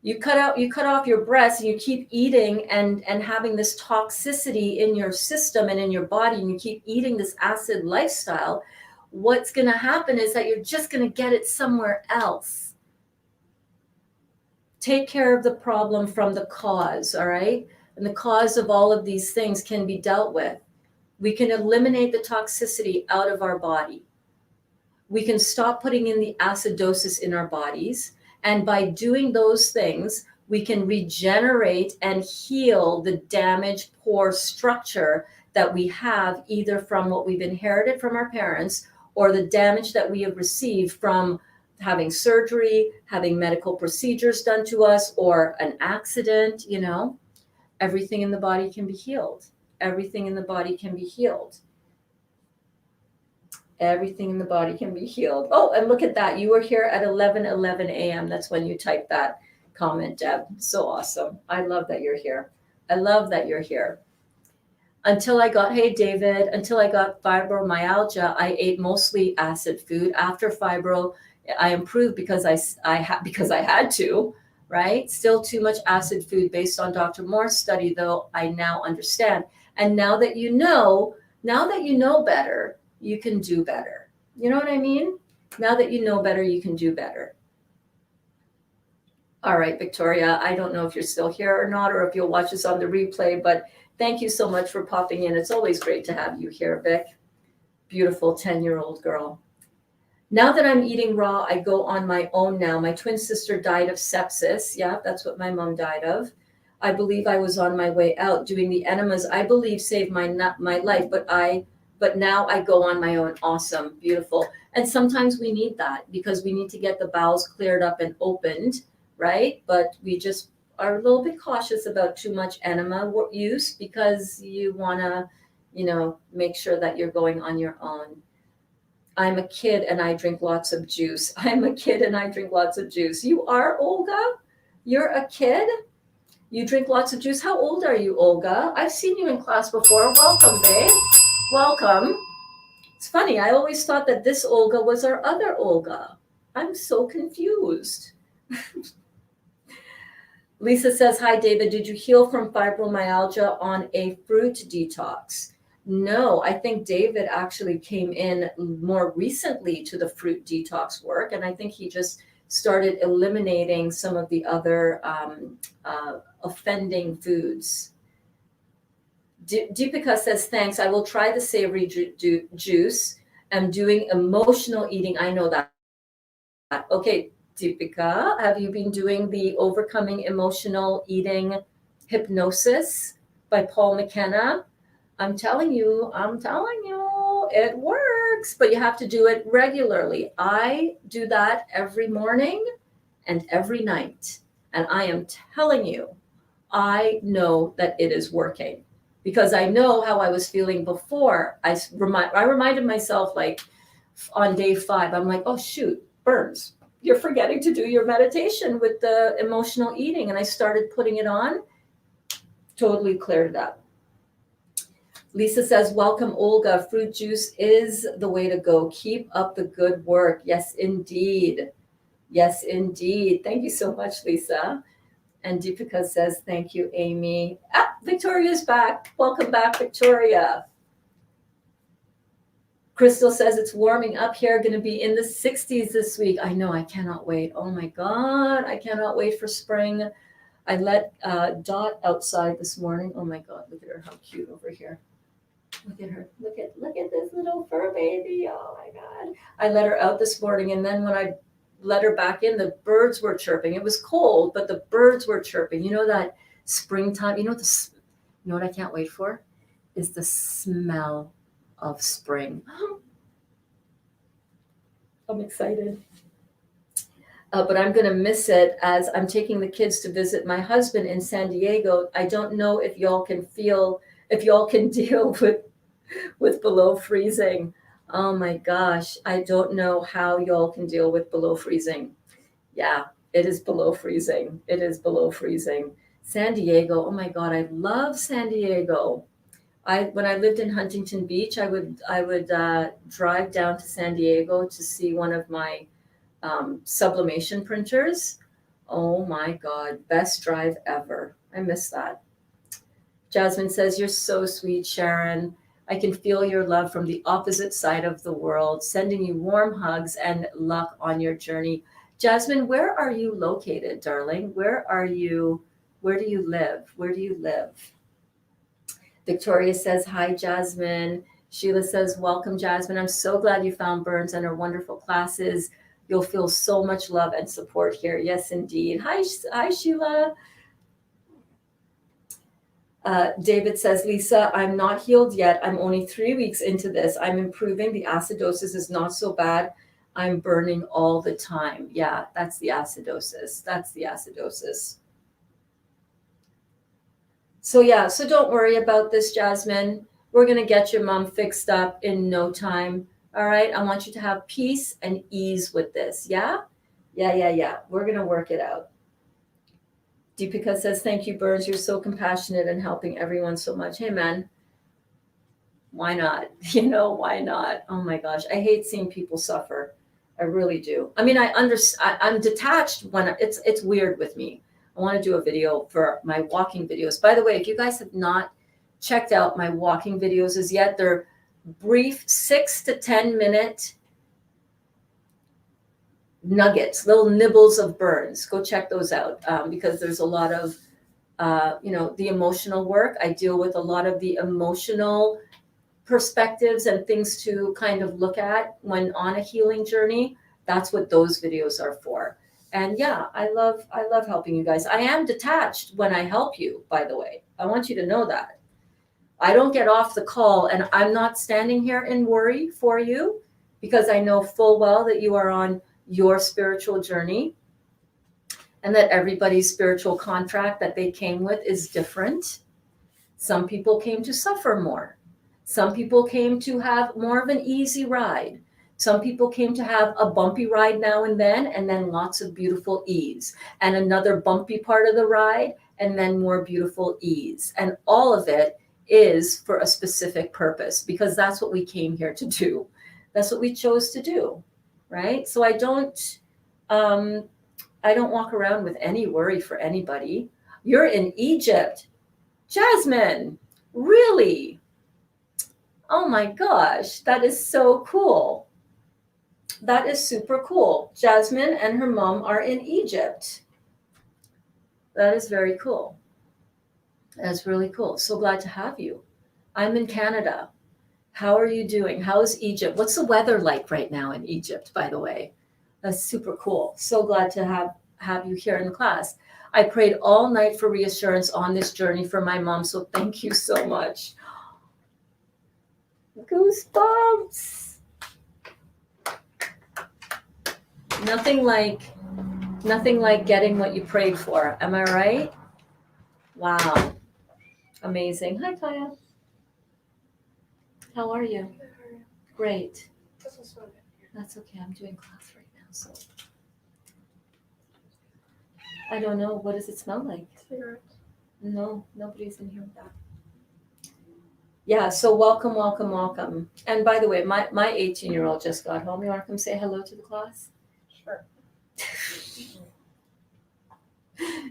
you cut off your breast and you keep eating and having this toxicity in your system and in your body, and you keep eating this acid lifestyle. What's going to happen is that you're just going to get it somewhere else. Take care of the problem from the cause, all right? And the cause of all of these things can be dealt with. We can eliminate the toxicity out of our body. We can stop putting in the acidosis in our bodies. And by doing those things, we can regenerate and heal the damaged, poor structure that we have, either from what we've inherited from our parents or the damage that we have received from having surgery, having medical procedures done to us, or an accident. Everything in the body can be healed. Everything in the body can be healed. Everything in the body can be healed. Oh, and look at that. You were here at 11:11 a.m. That's when you typed that comment, Deb. So awesome. I love that you're here. I love that you're here. Hey, David, until I got fibromyalgia, I ate mostly acid food. After fibro, I improved because I had to, right? Still too much acid food based on Dr. Moore's study, though I now understand. And now that you know better, you can do better. You know what I mean? Now that you know better, you can do better. All right, Victoria, I don't know if you're still here or not, or if you'll watch this on the replay, but thank you so much for popping in. It's always great to have you here, Vic. Beautiful 10-year-old girl. Now that I'm eating raw, I go on my own now. My twin sister died of sepsis. Yeah, that's what my mom died of. I believe I was on my way out. Doing the enemas, I believe, saved my life, but now I go on my own. Awesome, beautiful. And sometimes we need that because we need to get the bowels cleared up and opened, right? But we just are a little bit cautious about too much enema use because you want to, make sure that you're going on your own. I'm a kid and I drink lots of juice. I'm a kid and I drink lots of juice. You are, Olga? You're a kid? You drink lots of juice? How old are you, Olga? I've seen you in class before. Welcome, babe. Welcome. It's funny. I always thought that this Olga was our other Olga. I'm so confused. Lisa says, hi, David. Did you heal from fibromyalgia on a fruit detox? No, I think David actually came in more recently to the fruit detox work. And I think he just started eliminating some of the other offending foods. Deepika says, thanks. I will try the savory juice. I'm doing emotional eating. I know that. Okay, Deepika, have you been doing the Overcoming Emotional Eating Hypnosis by Paul McKenna? I'm telling you, it works, but you have to do it regularly. I do that every morning and every night. And I am telling you, I know that it is working because I know how I was feeling before. I reminded myself, like on day 5, I'm like, oh shoot, Berns, you're forgetting to do your meditation with the emotional eating. And I started putting it on, totally cleared it up. Lisa says, welcome, Olga. Fruit juice is the way to go. Keep up the good work. Yes, indeed. Yes, indeed. Thank you so much, Lisa. And Deepika says, thank you, Amy. Victoria's back. Welcome back, Victoria. Crystal says it's warming up here, going to be in the 60s this week. I know, I cannot wait. Oh my God, I cannot wait for spring. I let Dot outside this morning. Oh my God, look at her, how cute over here. Look at her, look at this little fur baby. Oh my God. I let her out this morning, and then when I let her back in, the birds were chirping. It was cold, but the birds were chirping. You know that springtime, you know what I can't wait for? Is the smell of spring. I'm excited. But I'm going to miss it as I'm taking the kids to visit my husband in San Diego. I don't know if y'all can deal with below freezing. Oh my gosh, I don't know how y'all can deal with below freezing. Yeah, it is below freezing. It is below freezing. San Diego, oh my God, I love San Diego. When I lived in Huntington Beach, I would drive down to San Diego to see one of my sublimation printers. Oh my God, best drive ever. I miss that. Jasmine says, you're so sweet, Sharon. I can feel your love from the opposite side of the world, sending you warm hugs and luck on your journey. Jasmine, where are you located, darling? Where are you? Where do you live? Where do you live? Victoria says, hi, Jasmine. Sheila says, welcome, Jasmine. I'm so glad you found Berns and her wonderful classes. You'll feel so much love and support here. Yes, indeed. Hi, Sheila. David says, Lisa, I'm not healed yet. I'm only 3 weeks into this. I'm improving. The acidosis is not so bad. I'm burning all the time. Yeah, that's the acidosis. That's the acidosis. So yeah, so don't worry about this, Jasmine. We're going to get your mom fixed up in no time. All right. I want you to have peace and ease with this. Yeah. Yeah. We're going to work it out. Deepika says, thank you, Berns. You're so compassionate and helping everyone so much. Hey, man, why not? Why not? Oh my gosh. I hate seeing people suffer. I really do. I mean, I'm detached when it's weird with me. I want to do a video for my walking videos. By the way, if you guys have not checked out my walking videos as yet, they're brief 6 to 10 minute nuggets, little nibbles of Berns. Go check those out because there's a lot of, the emotional work. I deal with a lot of the emotional perspectives and things to kind of look at when on a healing journey. That's what those videos are for. And yeah, I love helping you guys. I am detached when I help you, by the way. I want you to know that. I don't get off the call and I'm not standing here in worry for you because I know full well that you are on your spiritual journey and that everybody's spiritual contract that they came with is different. Some people came to suffer more. Some people came to have more of an easy ride. Some people came to have a bumpy ride now and then lots of beautiful ease, and another bumpy part of the ride, and then more beautiful ease. And all of it is for a specific purpose, because that's what we came here to do. That's what we chose to do, right? So I don't walk around with any worry for anybody. You're in Egypt. Jasmine, really? Oh my gosh, that is so cool. That is super cool. Jasmine and her mom are in Egypt. That is very cool. That's really cool. So glad to have you. I'm in Canada. How are you doing? How is Egypt? What's the weather like right now in Egypt, by the way? That's super cool. So glad to have you here in the class. I prayed all night for reassurance on this journey for my mom, so thank you so much. Goosebumps. Nothing like getting what you prayed for. Am I right? Wow. Amazing. Hi, Kaya. How are you? Great. That's okay. I'm doing class right now, so. I don't know. What does it smell like? Cigarettes. No, nobody's in here with that. Yeah, so welcome. And by the way, my 18-year-old just got home. You want to come say hello to the class? Sure.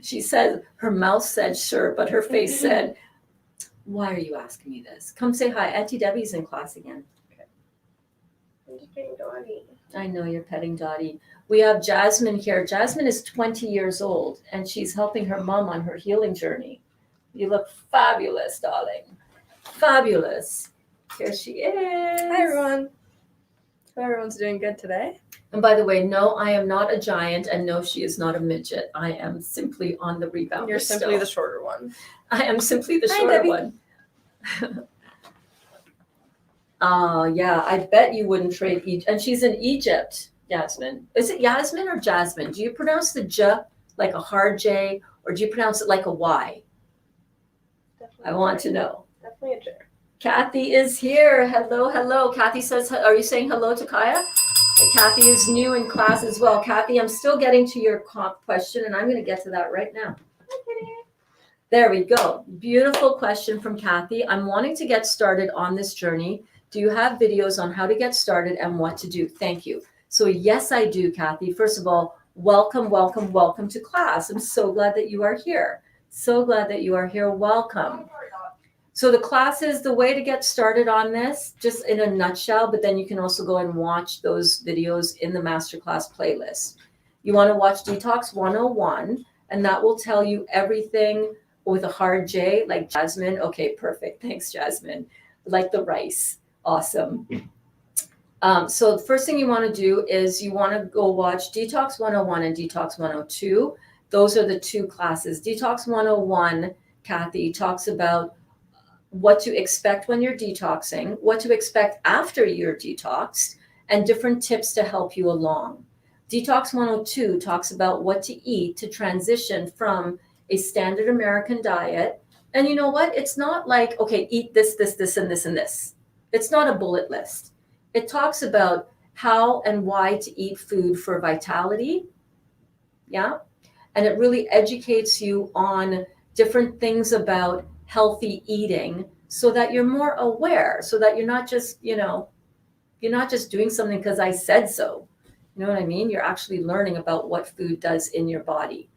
She said, her mouth said sure, but her face said, why are you asking me this? Come say hi. Auntie Debbie's in class again. Okay. I'm just being naughty. I know you're petting Dottie. We have Jasmine here. Jasmine is 20 years old, and she's helping her mom on her healing journey. You look fabulous, darling. Fabulous. Here she is. Hi, everyone. Hope everyone's doing good today. And by the way, no, I am not a giant, and no, she is not a midget. I am simply on the rebound. You're simply the shorter one. I am simply the Hi, shorter Debbie. one. Yeah, I bet you wouldn't trade Egypt. And she's in Egypt, Yasmin. Is it Yasmin or Jasmine? Do you pronounce the J like a hard J, or do you pronounce it like a Y? Definitely I want to know. Definitely a J. Kathy is here. Hello, hello. Kathy says, are you saying hello to Kaya? Kathy is new in class as well. Kathy, I'm still getting to your question, and I'm going to get to that right now. There we go. Beautiful question from Kathy. I'm wanting to get started on this journey. Do you have videos on how to get started and what to do? Thank you. So yes, I do, Kathy. First of all, welcome, welcome, welcome to class. I'm so glad that you are here. So glad that you are here. Welcome. So the class is the way to get started on this, just in a nutshell, but then you can also go and watch those videos in the masterclass playlist. You want to watch Detox 101, and that will tell you everything with a hard J, like Jasmine. Okay, perfect. Thanks, Jasmine. Like the rice. Awesome. So the first thing you want to do is you want to go watch Detox 101 and Detox 102. Those are the two classes. Detox 101, Kathy, talks about what to expect when you're detoxing, what to expect after you're detoxed, and different tips to help you along. Detox 102 talks about what to eat to transition from a standard American diet. And you know what? It's not like, okay, eat this, this, this, and this, and this. It's not a bullet list. It talks about how and why to eat food for vitality. Yeah. And it really educates you on different things about healthy eating so that you're more aware, so that you're not just, you're not just doing something because I said so. You know what I mean? You're actually learning about what food does in your body.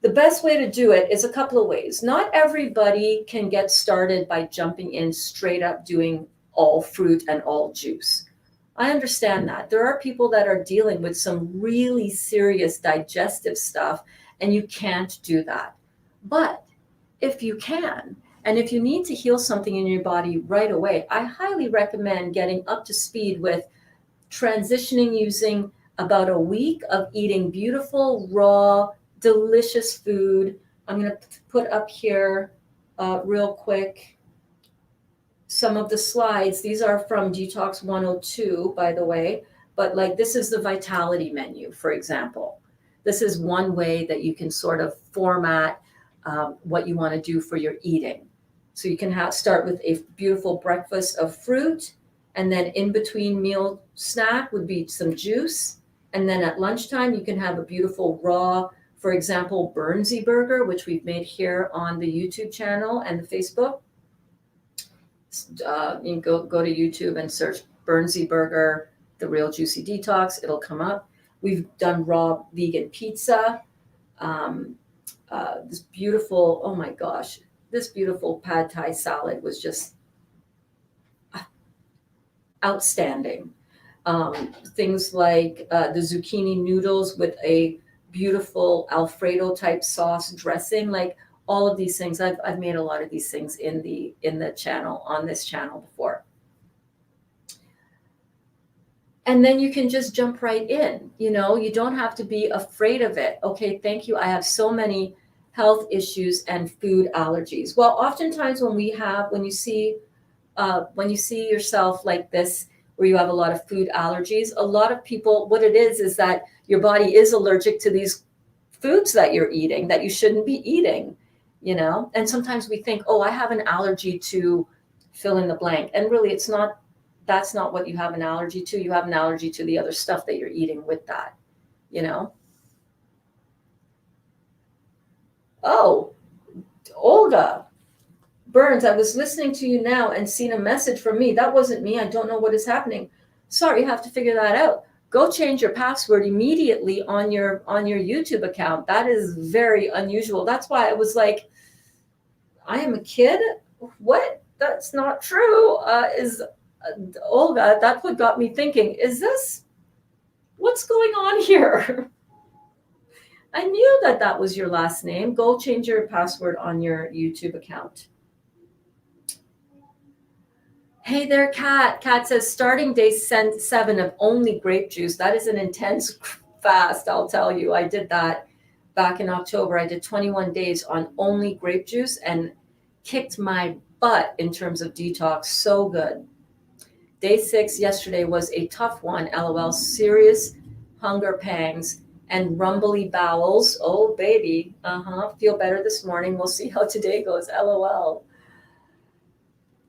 The best way to do it is a couple of ways. Not everybody can get started by jumping in straight up doing all fruit and all juice. I understand that. There are people that are dealing with some really serious digestive stuff, and you can't do that. But if you can, and if you need to heal something in your body right away, I highly recommend getting up to speed with transitioning using about a week of eating beautiful, raw, delicious food. I'm going to put up here real quick some of the slides. These are from Detox 102, by the way, but like this is the vitality menu, for example. This is one way that you can sort of format what you want to do for your eating. So you can start with a beautiful breakfast of fruit, and then in between meal snack would be some juice. And then at lunchtime, you can have a beautiful raw, for example, Bernsy burger, which we've made here on the YouTube channel and the Facebook. You can go to YouTube and search Bernsy burger, the real juicy detox. It'll come up. We've done raw vegan pizza. This beautiful, oh my gosh, this beautiful pad thai salad was just outstanding. Things like the zucchini noodles with a beautiful Alfredo type sauce dressing, like all of these things. I've made a lot of these things in the channel, on this channel before. And then you can just jump right in. You don't have to be afraid of it. Okay, thank you. I have so many health issues and food allergies. Well, oftentimes when you see yourself like this, where you have a lot of food allergies, a lot of people, what it is that your body is allergic to these foods that you're eating that you shouldn't be eating, And sometimes we think, oh, I have an allergy to fill in the blank. And really that's not what you have an allergy to. You have an allergy to the other stuff that you're eating with that, Oh, Olga Berns, I was listening to you now and seen a message from me. That wasn't me. I don't know what is happening. Sorry, you have to figure that out. Go change your password immediately on your YouTube account. That is very unusual. That's why I was like, I am a kid? What? That's not true. Olga, that's what got me thinking, what's going on here? I knew that was your last name. Go change your password on your YouTube account. Hey there, Kat. Kat says, starting day 7 of only grape juice. That is an intense fast, I'll tell you. I did that back in October. I did 21 days on only grape juice and kicked my butt in terms of detox. So good. Day 6 yesterday was a tough one. LOL. Serious hunger pangs and rumbly bowels. Oh, baby. Feel better this morning. We'll see how today goes. LOL.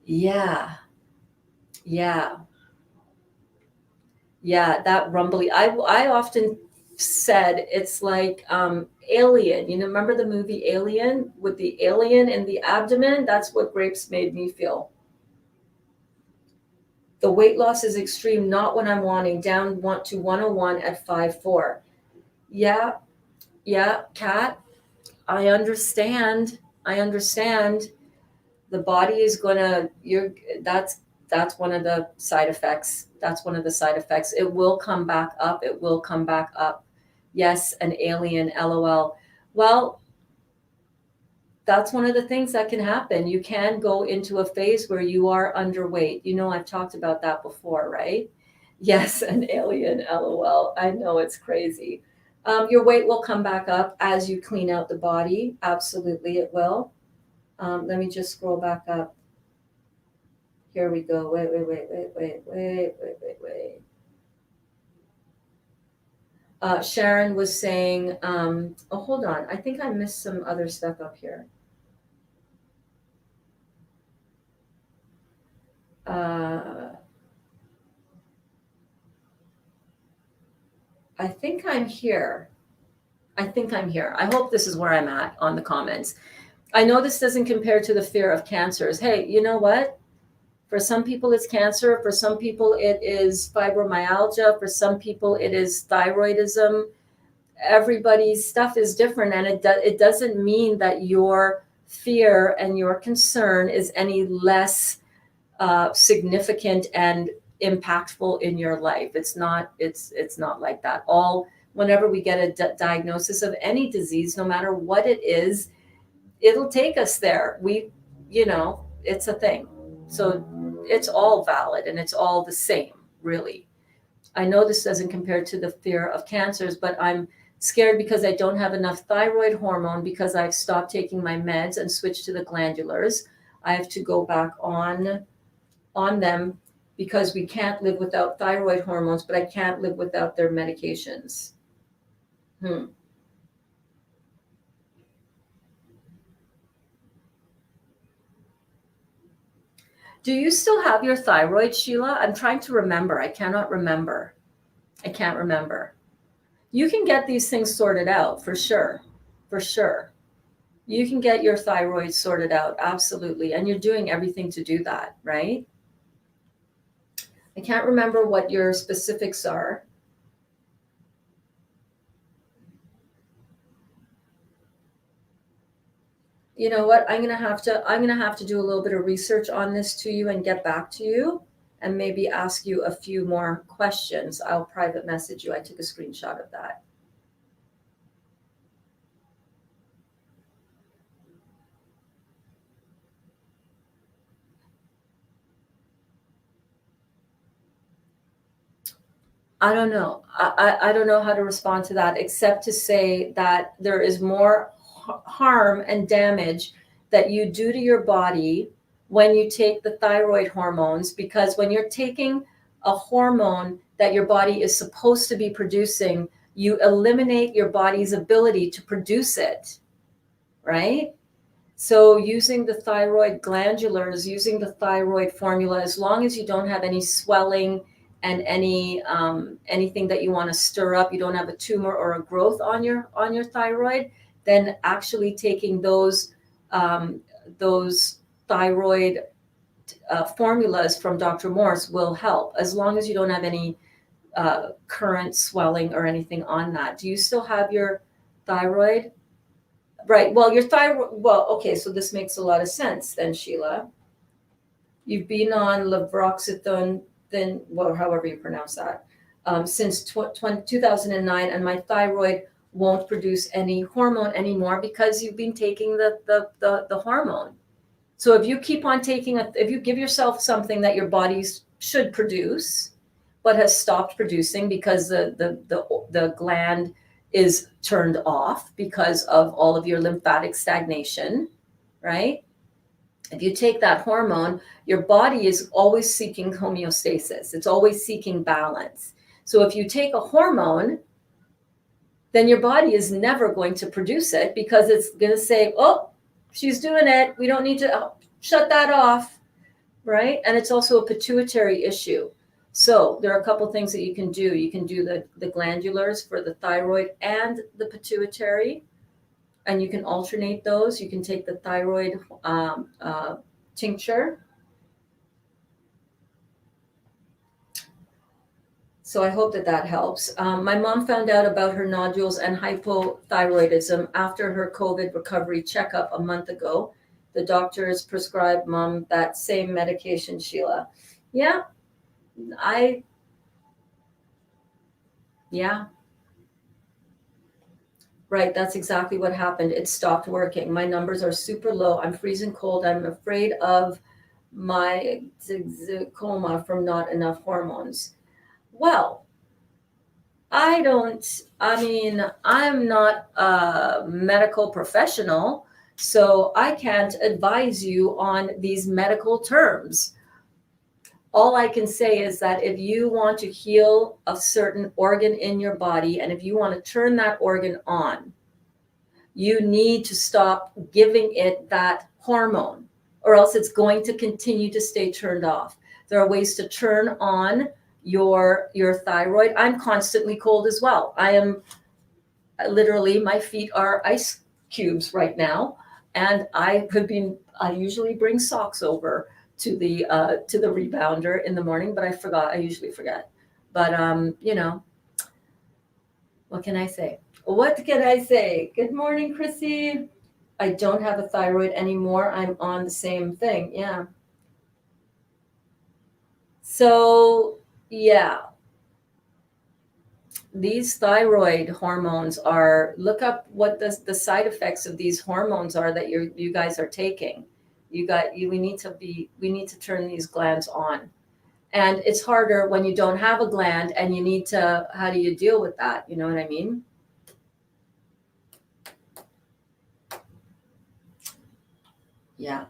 Yeah. That rumbly. I often said it's like Alien. You know, remember the movie Alien with the alien in the abdomen? That's what grapes made me feel. The weight loss is extreme, not what I'm wanting. Down to 101 at 5'4". Yeah, Kat, I understand. The body is gonna that's one of the side effects. It will come back up. Yes, an alien, LOL. Well, that's one of the things that can happen. You can go into a phase where you are underweight. You know, I've talked about that before, right? Yes, an alien, LOL. I know, it's crazy. Your weight will come back up as you clean out the body. Absolutely, it will. Let me just scroll back up. Here we go. Wait. Sharon was saying, hold on. I think I missed some other stuff up here. I think I'm here. I hope this is where I'm at on the comments. I know this doesn't compare to the fear of cancers. Hey, you know what? For some people, it's cancer. For some people, it is fibromyalgia. For some people, it is thyroidism. Everybody's stuff is different. And it doesn't mean that your fear and your concern is any less significant and impactful in your life. It's not like that. Whenever we get a diagnosis of any disease, no matter what it is, it'll take us there. It's a thing. So it's all valid and it's all the same, really. I know this doesn't compare to the fear of cancers, but I'm scared because I don't have enough thyroid hormone because I've stopped taking my meds and switched to the glandulars. I have to go back on them because we can't live without thyroid hormones, but I can't live without their medications. Do you still have your thyroid, Sheila? I'm trying to remember. I can't remember. You can get these things sorted out for sure. You can get your thyroid sorted out, absolutely. And you're doing everything to do that, right? I can't remember what your specifics are. You know what? I'm gonna have to do a little bit of research on this to you and get back to you and maybe ask you a few more questions. I'll private message you. I took a screenshot of that. I don't know. I don't know how to respond to that except to say that there is more harm and damage that you do to your body when you take the thyroid hormones, because when you're taking a hormone that your body is supposed to be producing, you eliminate your body's ability to produce it, right? So using the thyroid glandulars, using the thyroid formula, as long as you don't have any swelling and anything that you want to stir up, you don't have a tumor or a growth on your thyroid, then actually taking those thyroid formulas from Dr. Morse will help, as long as you don't have any current swelling or anything on that. Do you still have your thyroid? Right. Well, your thyroid. Well, okay. So this makes a lot of sense then, Sheila. You've been on levroxetine, then, well, however you pronounce that, since 2009, and my thyroid won't produce any hormone anymore because you've been taking the hormone. So if you keep on taking if you give yourself something that your body should produce, but has stopped producing because the gland is turned off because of all of your lymphatic stagnation, right? If you take that hormone, your body is always seeking homeostasis. It's always seeking balance. So if you take a hormone, then your body is never going to produce it because it's going to say, oh, she's doing it. We don't need to shut that off, right? And it's also a pituitary issue. So there are a couple things that you can do. You can do the glandulars for the thyroid and the pituitary, and you can alternate those. You can take the thyroid tincture. So I hope that helps. My mom found out about her nodules and hypothyroidism after her COVID recovery checkup a month ago. The doctors prescribed mom that same medication, Sheila. Yeah, right. That's exactly what happened. It stopped working. My numbers are super low. I'm freezing cold. I'm afraid of my coma from not enough hormones. Well, I'm not a medical professional, so I can't advise you on these medical terms. All I can say is that if you want to heal a certain organ in your body, and if you want to turn that organ on, you need to stop giving it that hormone, or else it's going to continue to stay turned off. There are ways to turn on your thyroid. I'm constantly cold as well. I am literally, my feet are ice cubes right now, and I usually bring socks over to the rebounder in the morning, but I usually forget. But what can I say? Good morning, Chrissy. I don't have a thyroid anymore. I'm on the same thing. Yeah. So, yeah. These thyroid hormones look up what the side effects of these hormones are that you guys are taking. We need to turn these glands on. And it's harder when you don't have a gland and how do you deal with that? You know what I mean? Yeah.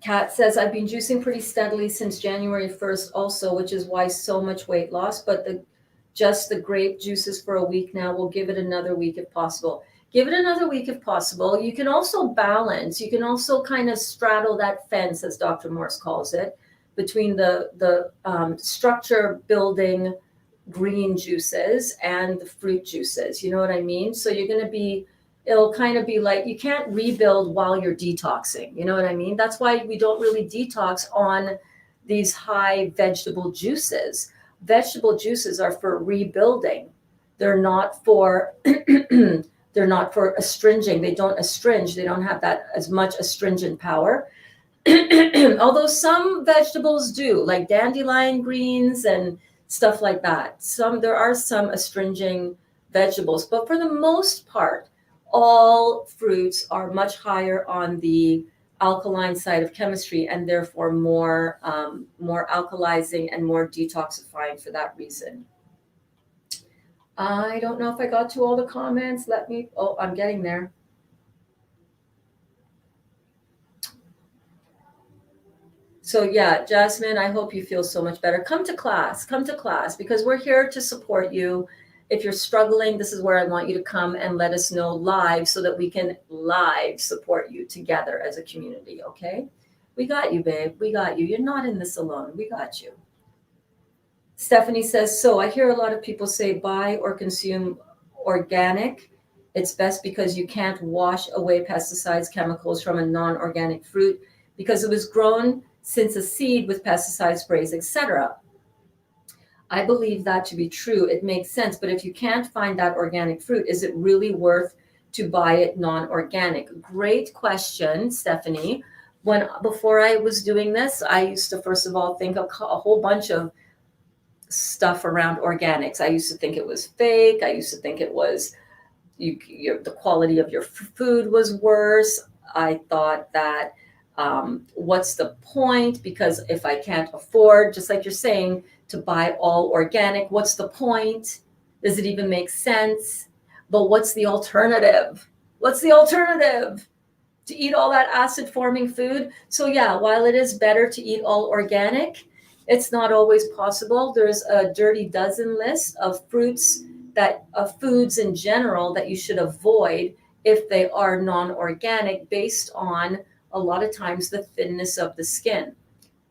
Kat says, I've been juicing pretty steadily since January 1st also, which is why so much weight loss, but just the grape juices for a week now. We'll give it another week if possible. Give it another week if possible. You can also balance. You can also kind of straddle that fence, as Dr. Morse calls it, between the structure building green juices and the fruit juices. You know what I mean? So it'll kind of be like, you can't rebuild while you're detoxing. You know what I mean? That's why we don't really detox on these high vegetable juices. Vegetable juices are for rebuilding. They're not for astringing. They don't astringe. They don't have that as much astringent power. Although some vegetables do, like dandelion greens and stuff like that. There are some astringing vegetables, but for the most part, all fruits are much higher on the alkaline side of chemistry, and therefore more alkalizing and more detoxifying for that reason. I don't know if I got to all the comments. I'm getting there. So yeah, Jasmine, I hope you feel so much better. Come to class because we're here to support you. If you're struggling, this is where I want you to come and let us know live so that we can live support you together as a community, okay? We got you, babe. We got you. You're not in this alone. We got you. Stephanie says, so I hear a lot of people say buy or consume organic. It's best because you can't wash away pesticides, chemicals from a non-organic fruit because it was grown since a seed with pesticide sprays, etc. I believe that to be true. It makes sense. But if you can't find that organic fruit, is it really worth to buy it non-organic? Great question, Stephanie. Before I was doing this, I used to first of all think a whole bunch of stuff around organics. I used to think it was fake. I used to think it was the quality of your food was worse. I thought that what's the point? Because if I can't afford, just like you're saying, to buy all organic, what's the point? Does it even make sense? But what's the alternative? What's the alternative? To eat all that acid forming food? So, yeah, while it is better to eat all organic, it's not always possible. There's a dirty dozen list of foods in general that you should avoid if they are non-organic, based on a lot of times the thinness of the skin.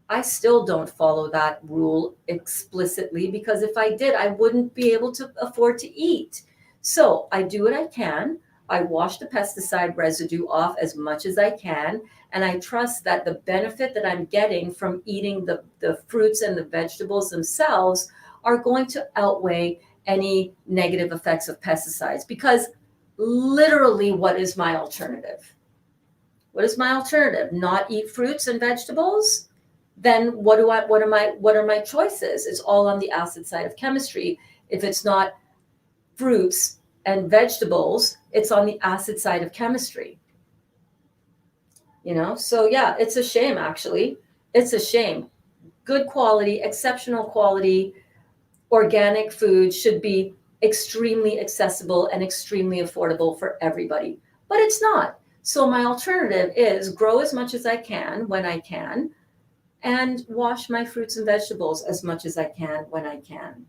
I still don't follow that rule explicitly, because if I did, I wouldn't be able to afford to eat. So I do what I can. I wash the pesticide residue off as much as I can. And I trust that the benefit that I'm getting from eating the fruits and the vegetables themselves are going to outweigh any negative effects of pesticides. Because literally, what is my alternative? What is my alternative? Not eat fruits and vegetables? Then what are my choices? It's all on the acid side of chemistry. If it's not fruits and vegetables, it's on the acid side of chemistry. So yeah, it's a shame, actually. It's a shame. Good quality, exceptional quality, organic food should be extremely accessible and extremely affordable for everybody. But it's not. So my alternative is grow as much as I can when I can, and wash my fruits and vegetables as much as I can when I can.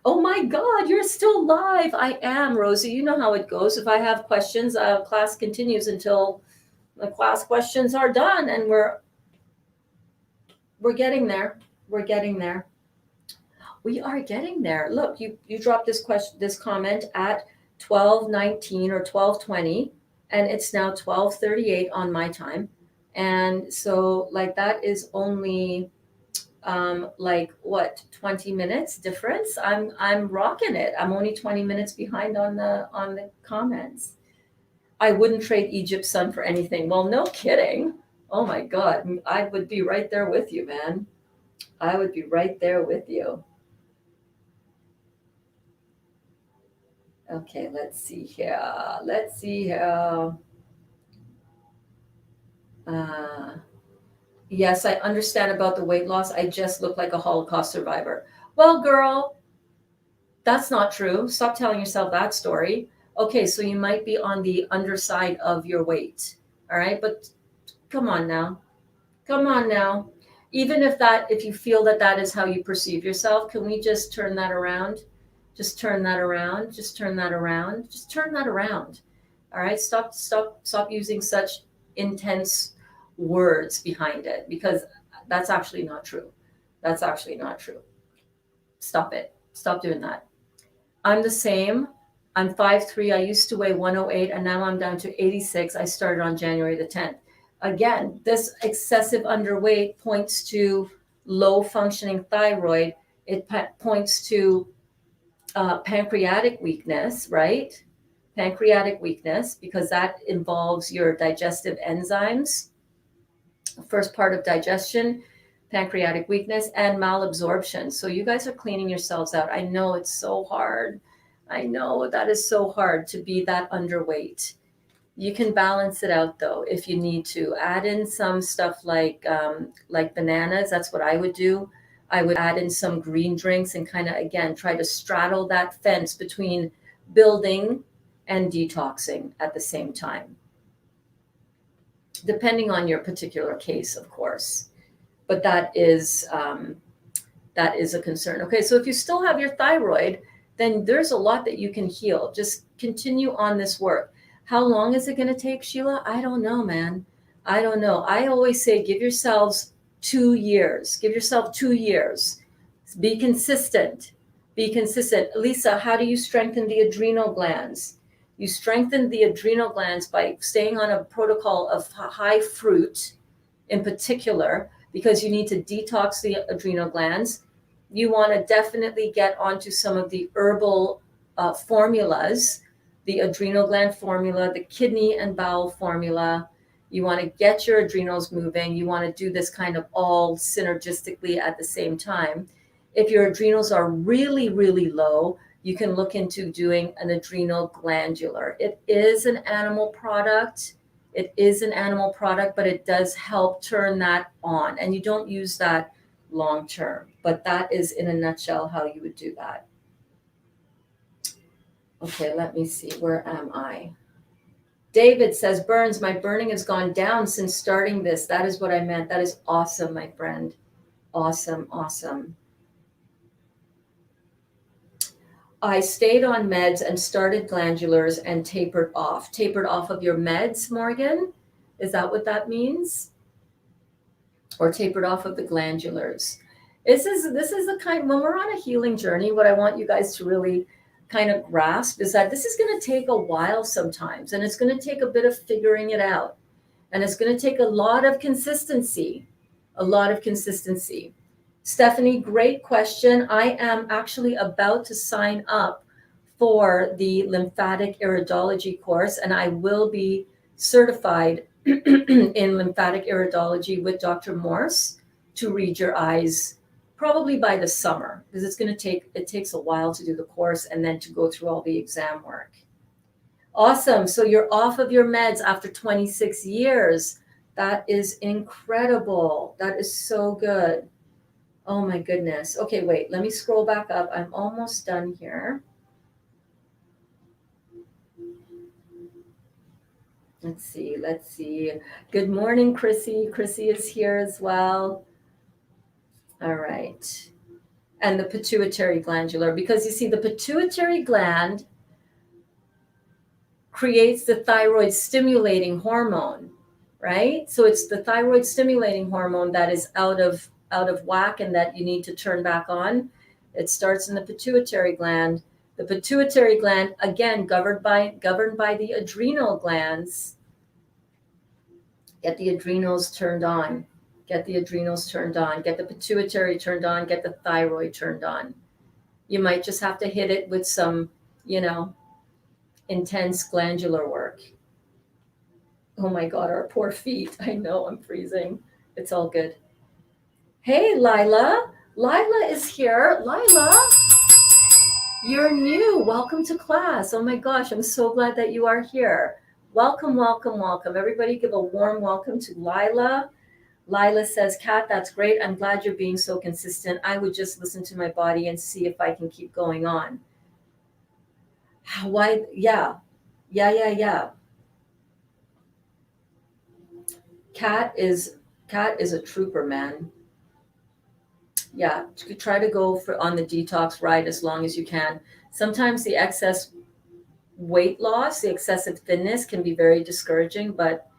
Oh my God, you're still live. I am, Rosie. You know how it goes. If I have questions, class continues until the class questions are done, and we're getting there. We're getting there. We are getting there. Look, you dropped this comment at 12:19 or 12:20, and it's now 12:38 on my time. And so that is only 20 minutes difference. I'm rocking it. I'm only 20 minutes behind on the comments. I wouldn't trade Egypt's sun for anything. Well, no kidding. Oh my God. I would be right there with you, man. I would be right there with you. Okay, let's see here. Yes, I understand about the weight loss. I just look like a Holocaust survivor. Well, girl, that's not true. Stop telling yourself that story. Okay, so you might be on the underside of your weight. All right, but come on now. Come on now. Even if you feel that is how you perceive yourself, can we just turn that around? Just turn that around. Just turn that around. Just turn that around. All right, stop using such intense words behind it, because that's actually not true. That's actually not true. Stop it. Stop doing that. I'm the same. I'm 5'3". I used to weigh 108, and now I'm down to 86. I started on January the 10th. Again, this excessive underweight points to low functioning thyroid. It points to pancreatic weakness, right? Pancreatic weakness, because that involves your digestive enzymes. First part of digestion, pancreatic weakness, and malabsorption. So you guys are cleaning yourselves out. I know it's so hard. I know that is so hard to be that underweight. You can balance it out though if you need to. Add in some stuff like bananas. That's what I would do. I would add in some green drinks and kind of, again, try to straddle that fence between building and detoxing at the same time, depending on your particular case, of course. But that is a concern. Okay, so if you still have your thyroid, then there's a lot that you can heal. Just continue on this work. How long is it going to take, Sheila? I don't know, man. I don't know. I always say give yourselves 2 years. Give yourself 2 years. Be consistent. Be consistent. Lisa, how do you strengthen the adrenal glands? You strengthen the adrenal glands by staying on a protocol of high fruit in particular, because you need to detox the adrenal glands. You want to definitely get onto some of the herbal formulas the adrenal gland formula, the kidney and bowel formula. You want to get your adrenals moving. You want to do this kind of all synergistically at the same time. If your adrenals are really, really low, you can look into doing an adrenal glandular. It is an animal product. It is an animal product, but it does help turn that on. And you don't use that long term. But that is in a nutshell how you would do that. Okay, let me see. Where am I? David says, Berns, my burning has gone down since starting this. That is what I meant. That is awesome, my friend. Awesome, awesome. I stayed on meds and started glandulars and tapered off. Tapered off of your meds, Morgan? Is that what that means? Or tapered off of the glandulars? This is the kind, when we're on a healing journey, what I want you guys to really kind of grasp is that this is going to take a while sometimes, and it's going to take a bit of figuring it out. And it's going to take a lot of consistency, Stephanie, great question. I am actually about to sign up for the lymphatic iridology course, and I will be certified in lymphatic iridology with Dr. Morse to read your eyes probably by the summer, because it takes a while to do the course and then to go through all the exam work. Awesome. So you're off of your meds after 26 years. That is incredible. That is so good. Oh my goodness. Okay, wait, let me scroll back up. I'm almost done here. Let's see. Good morning, Chrissy. Chrissy is here as well. All right. And the pituitary glandular, because you see, the pituitary gland creates the thyroid stimulating hormone, right? So it's the thyroid stimulating hormone that is out of whack and that you need to turn back on. It starts in the pituitary gland. The pituitary gland, again, governed by the adrenal glands. Get the adrenals turned on. Get the pituitary turned on, get the thyroid turned on. You might just have to hit it with some, intense glandular work. Oh my God, our poor feet. I know, I'm freezing. It's all good. Hey, Lila. Lila is here. Lila, you're new. Welcome to class. Oh my gosh, I'm so glad that you are here. Welcome. Everybody give a warm welcome to Lila. Lila says, Kat, that's great. I'm glad you're being so consistent. I would just listen to my body and see if I can keep going on. Why? Yeah. Kat is a trooper, man. Yeah, try to go on the detox ride as long as you can. Sometimes the excess weight loss, the excessive thinness can be very discouraging, but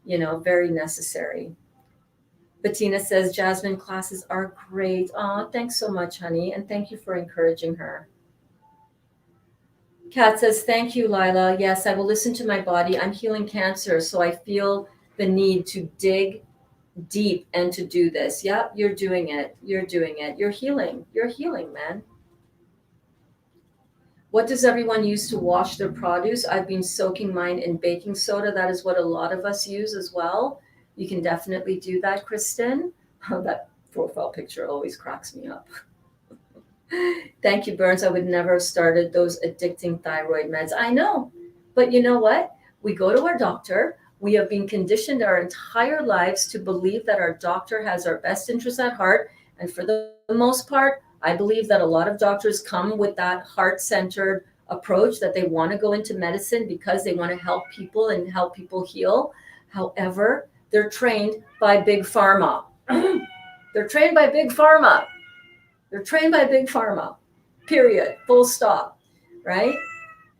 very necessary. Bettina says, Jasmine, classes are great. Oh, thanks so much, honey. And thank you for encouraging her. Kat says, thank you, Lila. Yes, I will listen to my body. I'm healing cancer, so I feel the need to dig deep and to do this. Yeah, you're doing it. You're healing. You're healing, man. What does everyone use to wash their produce? I've been soaking mine in baking soda. That is what a lot of us use as well. You can definitely do that, Kristen. Oh, that profile picture always cracks me up. Thank you, Berns. I would never have started those addicting thyroid meds. I know, but you know what? We go to our doctor. We have been conditioned our entire lives to believe that our doctor has our best interests at heart. And for the most part, I believe that a lot of doctors come with that heart-centered approach that they want to go into medicine because they want to help people and help people heal. However, they're trained by big pharma. They're trained by big pharma. Period. Full stop. Right?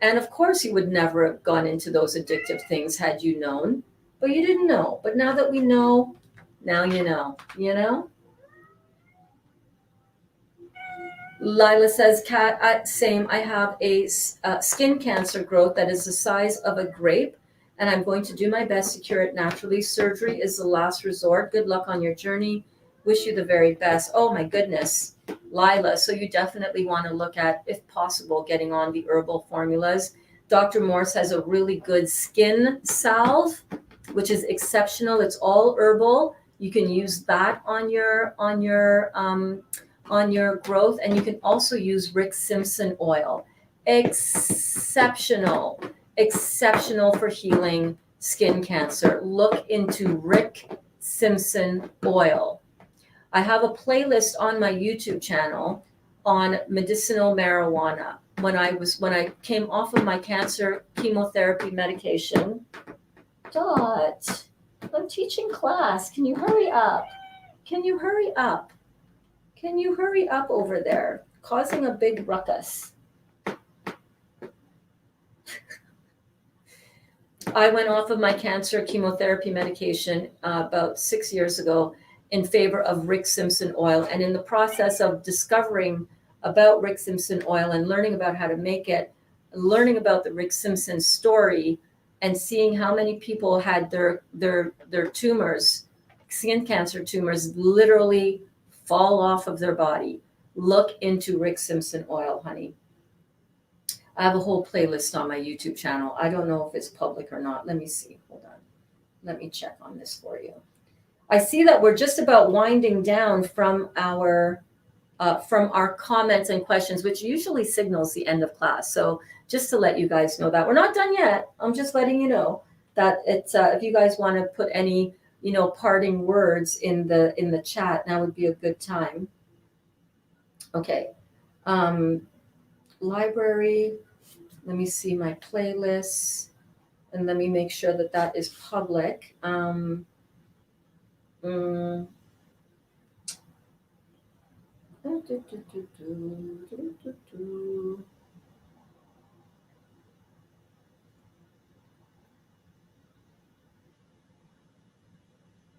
And of course, you would never have gone into those addictive things had you known, but you didn't know. But now that we know, now you know. Lila says, Kat, same. I have a skin cancer growth that is the size of a grape, and I'm going to do my best to cure it naturally. Surgery is the last resort. Good luck on your journey. Wish you the very best. Oh my goodness, Lila. So you definitely want to look at, if possible, getting on the herbal formulas. Dr. Morse has a really good skin salve, which is exceptional. It's all herbal. You can use that on your growth, and you can also use Rick Simpson oil. Exceptional, exceptional for healing skin cancer. Look into Rick Simpson oil. I have a playlist on my YouTube channel on medicinal marijuana. When I came off of my cancer chemotherapy medication. Dot, I'm teaching class. Can you hurry up? Can you hurry up? Can you hurry up over there? Causing a big ruckus. I went off of my cancer chemotherapy medication about 6 years ago in favor of Rick Simpson oil. And in the process of discovering about Rick Simpson oil and learning about how to make it, learning about the Rick Simpson story, and seeing how many people had their tumors, skin cancer tumors, literally fall off of their body. Look into Rick Simpson oil, honey. I have a whole playlist on my YouTube channel. I don't know if it's public or not. Let me see. Hold on. Let me check on this for you. I see that we're just about winding down from our comments and questions, which usually signals the end of class. So just to let you guys know that we're not done yet. I'm just letting you know that it's if you guys want to put any parting words in the chat, now would be a good time. Okay. Library. Let me see my playlists, and let me make sure that that is public.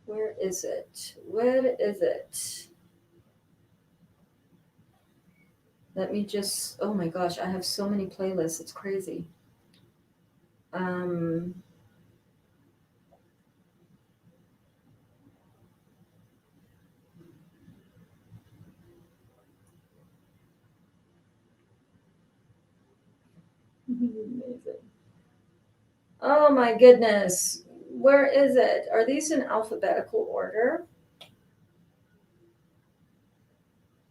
Where is it? Where is it? Let me just, oh my gosh, I have so many playlists. It's crazy. Amazing. Oh my goodness. Where is it? Are these in alphabetical order?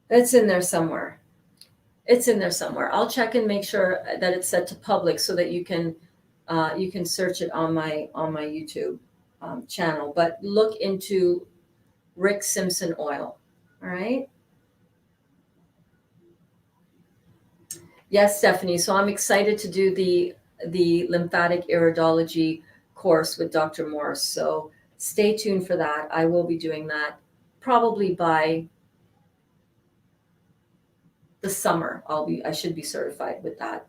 It's in there somewhere. It's in there somewhere. I'll check and make sure that it's set to public so that you can search it on my YouTube channel. But look into Rick Simpson oil. All right. Yes, Stephanie. So I'm excited to do the lymphatic iridology course with Dr. Morse. So stay tuned for that. I will be doing that probably by the summer. I should be certified with that.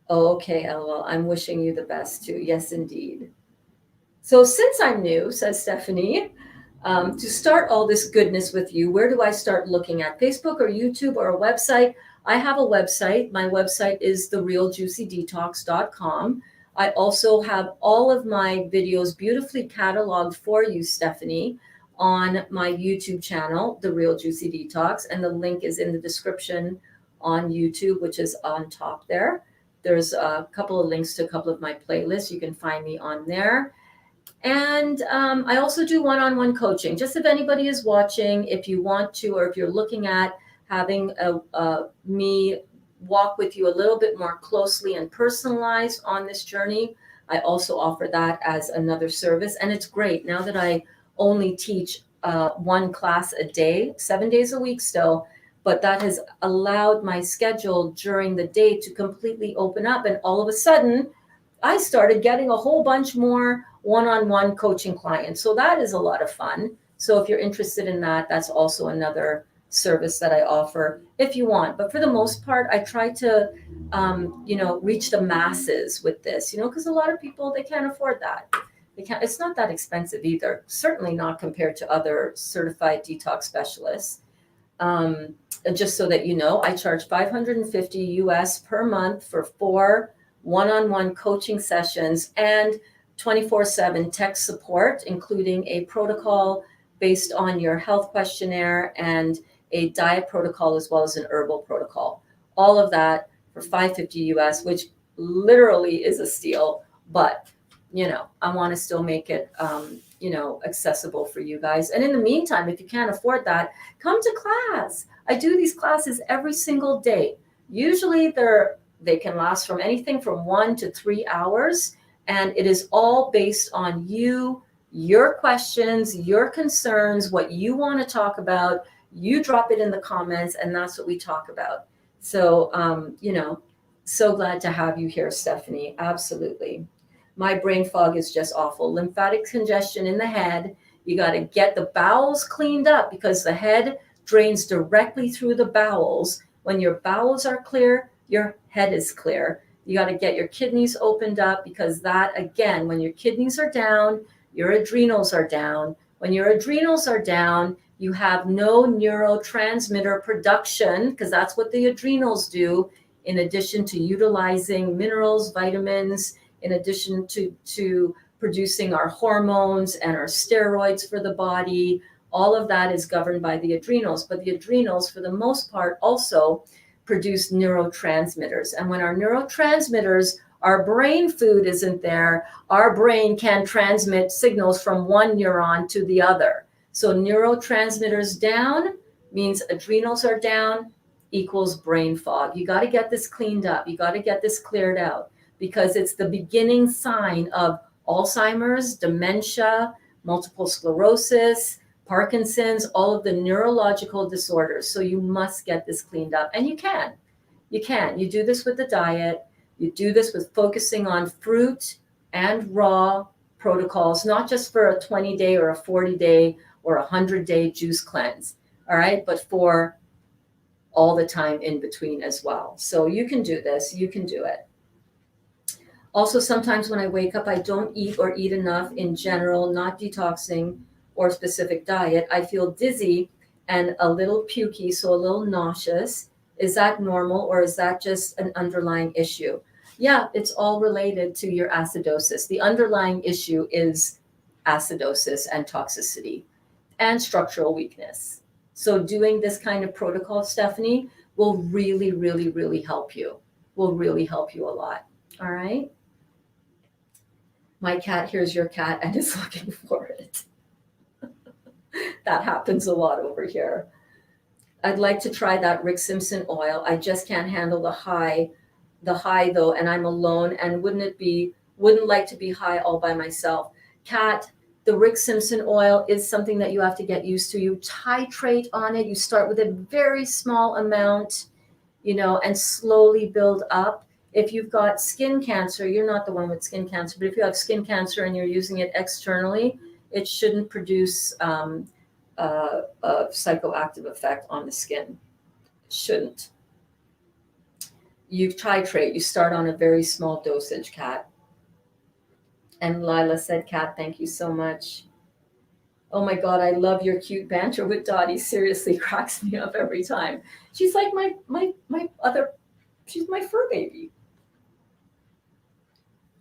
Oh, okay, LOL. I'm wishing you the best too. Yes, indeed. So since I'm new, says Stephanie, to start all this goodness with you, where do I start looking at? Facebook or YouTube or a website? I have a website. My website is therealjuicydetox.com. I also have all of my videos beautifully cataloged for you, Stephanie, on my YouTube channel, The Real Juicy Detox. And the link is in the description on YouTube, which is on top there. There's a couple of links to a couple of my playlists. You can find me on there. And I also do one-on-one coaching. Just if anybody is watching, if you want to, or if you're looking at having me walk with you a little bit more closely and personalized on this journey, I also offer that as another service. And it's great now that I only teach one class a day, 7 days a week still, but that has allowed my schedule during the day to completely open up. And all of a sudden, I started getting a whole bunch more one-on-one coaching clients. So that is a lot of fun. So if you're interested in that, that's also another service that I offer if you want. But for the most part, I try to, reach the masses with this, because a lot of people, they can't afford that. It's not that expensive either. Certainly not compared to other certified detox specialists. And just so that you know, I charge $550 US per month for 4 one-on-one coaching sessions and 24/7 tech support, including a protocol based on your health questionnaire and a diet protocol, as well as an herbal protocol. All of that for $550 US, which literally is a steal, but I want to still make it accessible for you guys. And in the meantime, if you can't afford that, come to class. I do these classes every single day. Usually they can last from anything from 1 to 3 hours, and it is all based on you, your questions, your concerns, what you want to talk about. You drop it in the comments, and that's what we talk about. So so glad to have you here, Stephanie. Absolutely. My brain fog is just awful. Lymphatic congestion in the head. You got to get the bowels cleaned up because the head drains directly through the bowels. When your bowels are clear, your head is clear. You got to get your kidneys opened up because that, again, when your kidneys are down, your adrenals are down. When your adrenals are down, you have no neurotransmitter production because that's what the adrenals do, in addition to utilizing minerals, vitamins, in addition to producing our hormones and our steroids for the body. All of that is governed by the adrenals, but the adrenals, for the most part, also produce neurotransmitters. And when our neurotransmitters, our brain food isn't there, our brain can transmit signals from one neuron to the other. So neurotransmitters down means adrenals are down, equals brain fog. You got to get this cleaned up. You got to get this cleared out, because it's the beginning sign of Alzheimer's, dementia, multiple sclerosis, Parkinson's, all of the neurological disorders. So you must get this cleaned up. And you can. You do this with the diet. You do this with focusing on fruit and raw protocols, not just for a 20-day or a 40-day or a 100-day juice cleanse, all right? But for all the time in between as well. So you can do this. You can do it. Also, sometimes when I wake up, I don't eat or eat enough in general, not detoxing or specific diet. I feel dizzy and a little pukey, so a little nauseous. Is that normal, or is that just an underlying issue? Yeah, it's all related to your acidosis. The underlying issue is acidosis and toxicity and structural weakness. So doing this kind of protocol, Stephanie, will really, really, really help you. Will really help you a lot. All right? My cat hears your cat and is looking for it. That happens a lot over here. I'd like to try that Rick Simpson oil. I just can't handle the high though, and I'm alone, and wouldn't like to be high all by myself. Cat, the Rick Simpson oil is something that you have to get used to. You titrate on it. You start with a very small amount, and slowly build up. If you've got skin cancer, you're not the one with skin cancer, but if you have skin cancer and you're using it externally, it shouldn't produce a psychoactive effect on the skin. It shouldn't. You titrate. You start on a very small dosage, Kat. And Lila said, Kat, thank you so much. Oh my God, I love your cute banter with Dottie. Seriously, cracks me up every time. She's like she's my fur baby.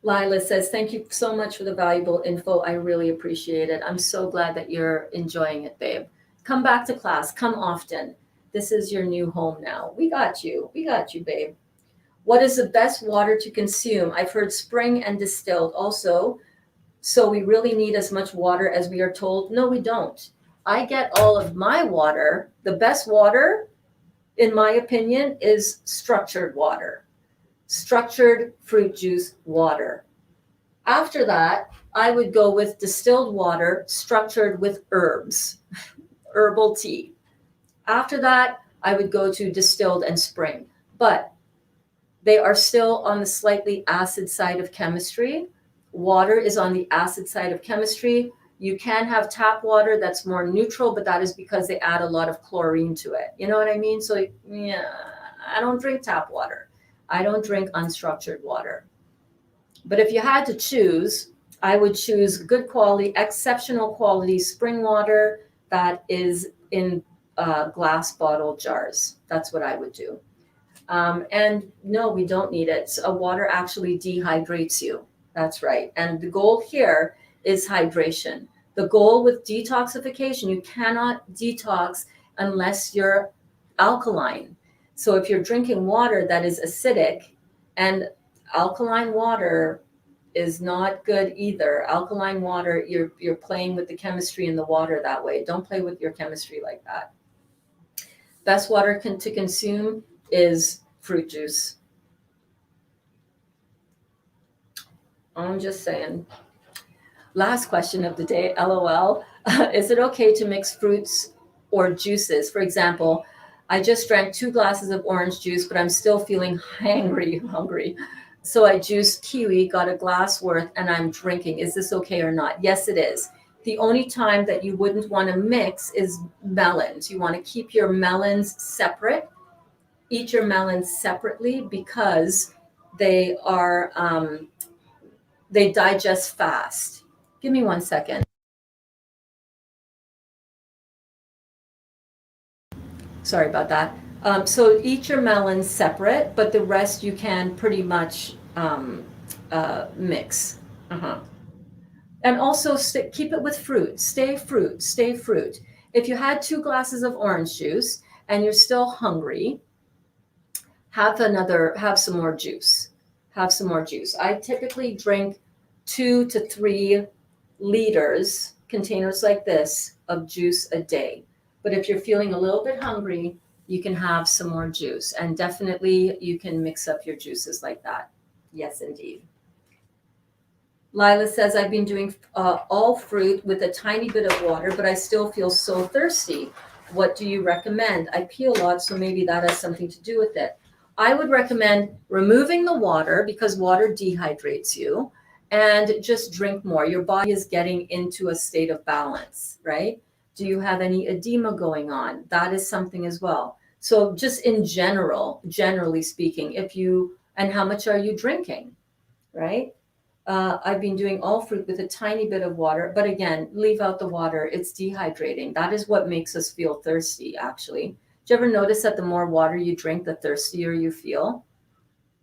Lila says, thank you so much for the valuable info. I really appreciate it. I'm so glad that you're enjoying it, babe. Come back to class. Come often. This is your new home now. We got you. We got you, babe. What is the best water to consume? I've heard spring and distilled also. So we really need as much water as we are told? No, we don't. I get all of my water. The best water, in my opinion, is structured water. Structured fruit juice water. After that, I would go with distilled water structured with herbs, herbal tea. After that, I would go to distilled and spring. But they are still on the slightly acid side of chemistry. Water is on the acid side of chemistry. You can have tap water that's more neutral, but that is because they add a lot of chlorine to it. You know what I mean? So yeah, I don't drink tap water. I don't drink unstructured water. But if you had to choose, I would choose good quality, exceptional quality spring water that is in glass bottle jars. That's what I would do. And no, we don't need it. So water actually dehydrates you. That's right. And the goal here is hydration. The goal with detoxification, you cannot detox unless you're alkaline. So if you're drinking water that is acidic, and Alkaline water is not good either. Alkaline water, you're playing with the chemistry in the water that way. Don't play with your chemistry like that. Best water to consume is fruit juice. I'm just saying. Last question of the day, LOL. Is it okay to mix fruits or juices? For example, I just drank 2 glasses of orange juice, but I'm still feeling hungry. So I juiced kiwi, got a glass worth, and I'm drinking. Is this okay or not? Yes, it is. The only time that you wouldn't want to mix is melons. You want to keep your melons separate. Eat your melons separately because they are they digest fast. Give me 1 second. Sorry about that. So eat your melons separate, but the rest you can pretty much mix. And also keep it with fruit. Stay fruit. If you had 2 glasses of orange juice and you're still hungry, have some more juice. I typically drink 2 to 3 liters, containers like this, of juice a day. But if you're feeling a little bit hungry, you can have some more juice. And definitely you can mix up your juices like that. Yes, indeed. Lila says, I've been doing all fruit with a tiny bit of water, but I still feel so thirsty. What do you recommend? I pee a lot, so maybe that has something to do with it. I would recommend removing the water because water dehydrates you, and just drink more. Your body is getting into a state of balance, right? Do you have any edema going on? That is something as well. So just in generally speaking, and how much are you drinking, right? I've been doing all fruit with a tiny bit of water, but again, leave out the water. It's dehydrating. That is what makes us feel thirsty, actually. Do you ever notice that the more water you drink, the thirstier you feel?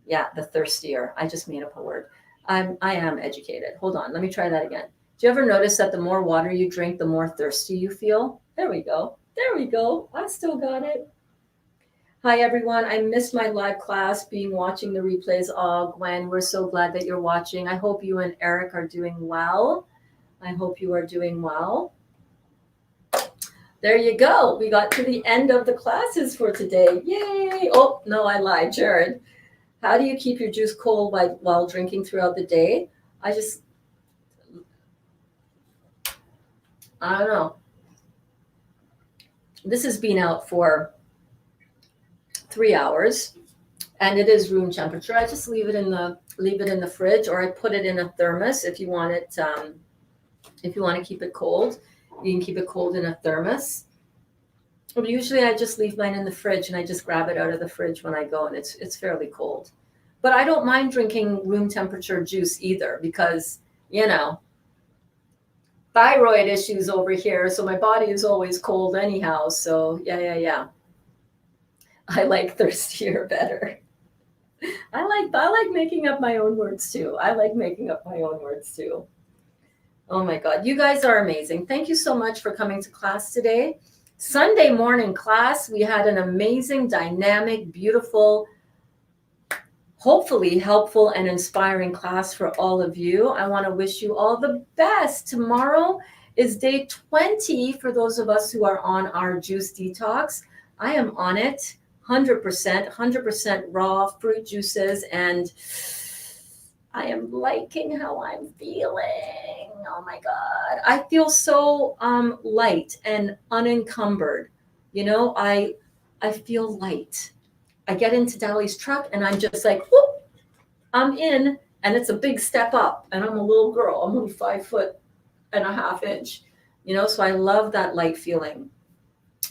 Yeah, the thirstier. I just made up a word. I am educated. Hold on, let me try that again. Do you ever notice that the more water you drink, the more thirsty you feel? There we go. I still got it. Hi, everyone. I missed my live class watching the replays. Oh, Gwen, we're so glad that you're watching. I hope you and Eric are doing well. There you go. We got to the end of the classes for today. Yay. Oh, no, I lied, Jared. How do you keep your juice cold while drinking throughout the day? I don't know. This has been out for 3 hours, and it is room temperature. I just leave it in the fridge, or I put it in a thermos if you want it. If you want to keep it cold, you can keep it cold in a thermos. But usually I just leave mine in the fridge, and I just grab it out of the fridge when I go, and it's fairly cold. But I don't mind drinking room temperature juice either because, thyroid issues over here, so my body is always cold anyhow. So yeah. I like thirstier better. I like making up my own words too. Oh my God, you guys are amazing. Thank you so much for coming to class today. Sunday morning class, we had an amazing, dynamic, beautiful, hopefully helpful and inspiring class for all of you. I want to wish you all the best. Tomorrow is day 20 for those of us who are on our juice detox. I am on it 100% raw fruit juices, and I am liking how I'm feeling. Oh my God. I feel so light and unencumbered. I feel light. I get into Dali's truck and I'm just like, whoop, I'm in, and it's a big step up, and I'm a little girl. I'm only 5'1.5 inches, so I love that light feeling.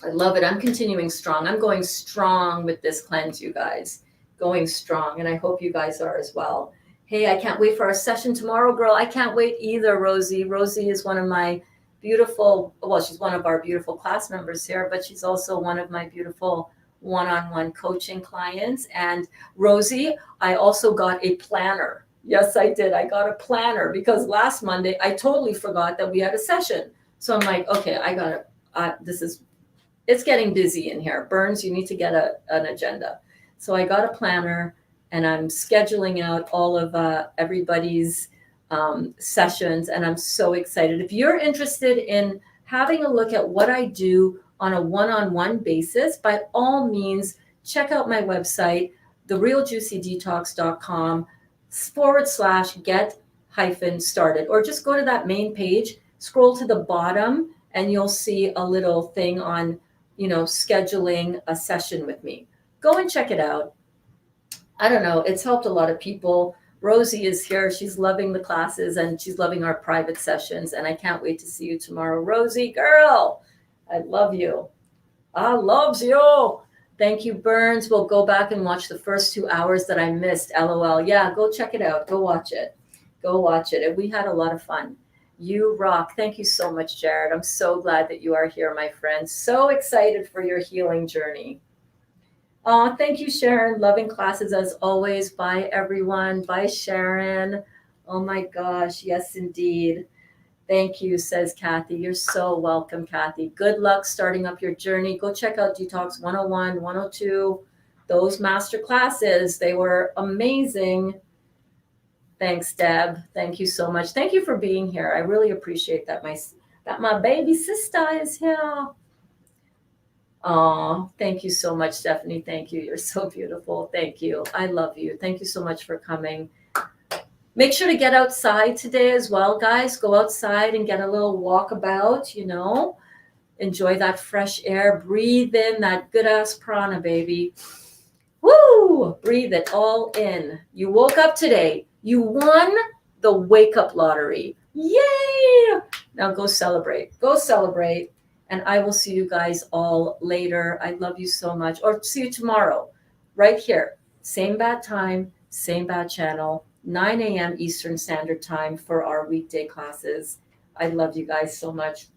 I love it. I'm continuing strong. I'm going strong with this cleanse, you guys. Going strong, and I hope you guys are as well. Hey, I can't wait for our session tomorrow, girl. I can't wait either, Rosie. Rosie is one of my she's one of our beautiful class members here, but she's also one of my beautiful one-on-one coaching clients. And Rosie, I also got a planner. Yes, I did. I got a planner because last Monday I totally forgot that we had a session. So I'm like, okay, it's getting busy in here. Berns, you need to get an agenda. So I got a planner, and I'm scheduling out all of everybody's sessions, and I'm so excited. If you're interested in having a look at what I do on a one-on-one basis, by all means, check out my website, therealjuicydetox.com/get-started, or just go to that main page, scroll to the bottom, and you'll see a little thing on, scheduling a session with me. Go and check it out. I don't know, it's helped a lot of people. Rosie is here. She's loving the classes and she's loving our private sessions. And I can't wait to see you tomorrow. Rosie, girl, I love you. I loves you. Thank you, Berns. We'll go back and watch the first 2 hours that I missed. LOL. Yeah, go check it out. Go watch it. Go watch it. And we had a lot of fun. You rock. Thank you so much, Jared. I'm so glad that you are here, my friend. So excited for your healing journey. Oh, thank you, Sharon. Loving classes as always. Bye, everyone. Bye, Sharon. Oh my gosh. Yes, indeed. Thank you, says Kathy. You're so welcome, Kathy. Good luck starting up your journey. Go check out Detox 101, 102. Those master classes, they were amazing. Thanks, Deb. Thank you so much. Thank you for being here. I really appreciate that my baby sister is here. Oh, thank you so much, Stephanie. Thank you. You're so beautiful. Thank you. I love you. Thank you so much for coming. Make sure to get outside today as well, guys. Go outside and get a little walkabout, Enjoy that fresh air. Breathe in that good-ass prana, baby. Woo! Breathe it all in. You woke up today. You won the wake-up lottery. Yay! Now go celebrate. Go celebrate. And I will see you guys all later. I love you so much. Or see you tomorrow, right here. Same bad time, same bad channel, 9 a.m. Eastern Standard Time for our weekday classes. I love you guys so much.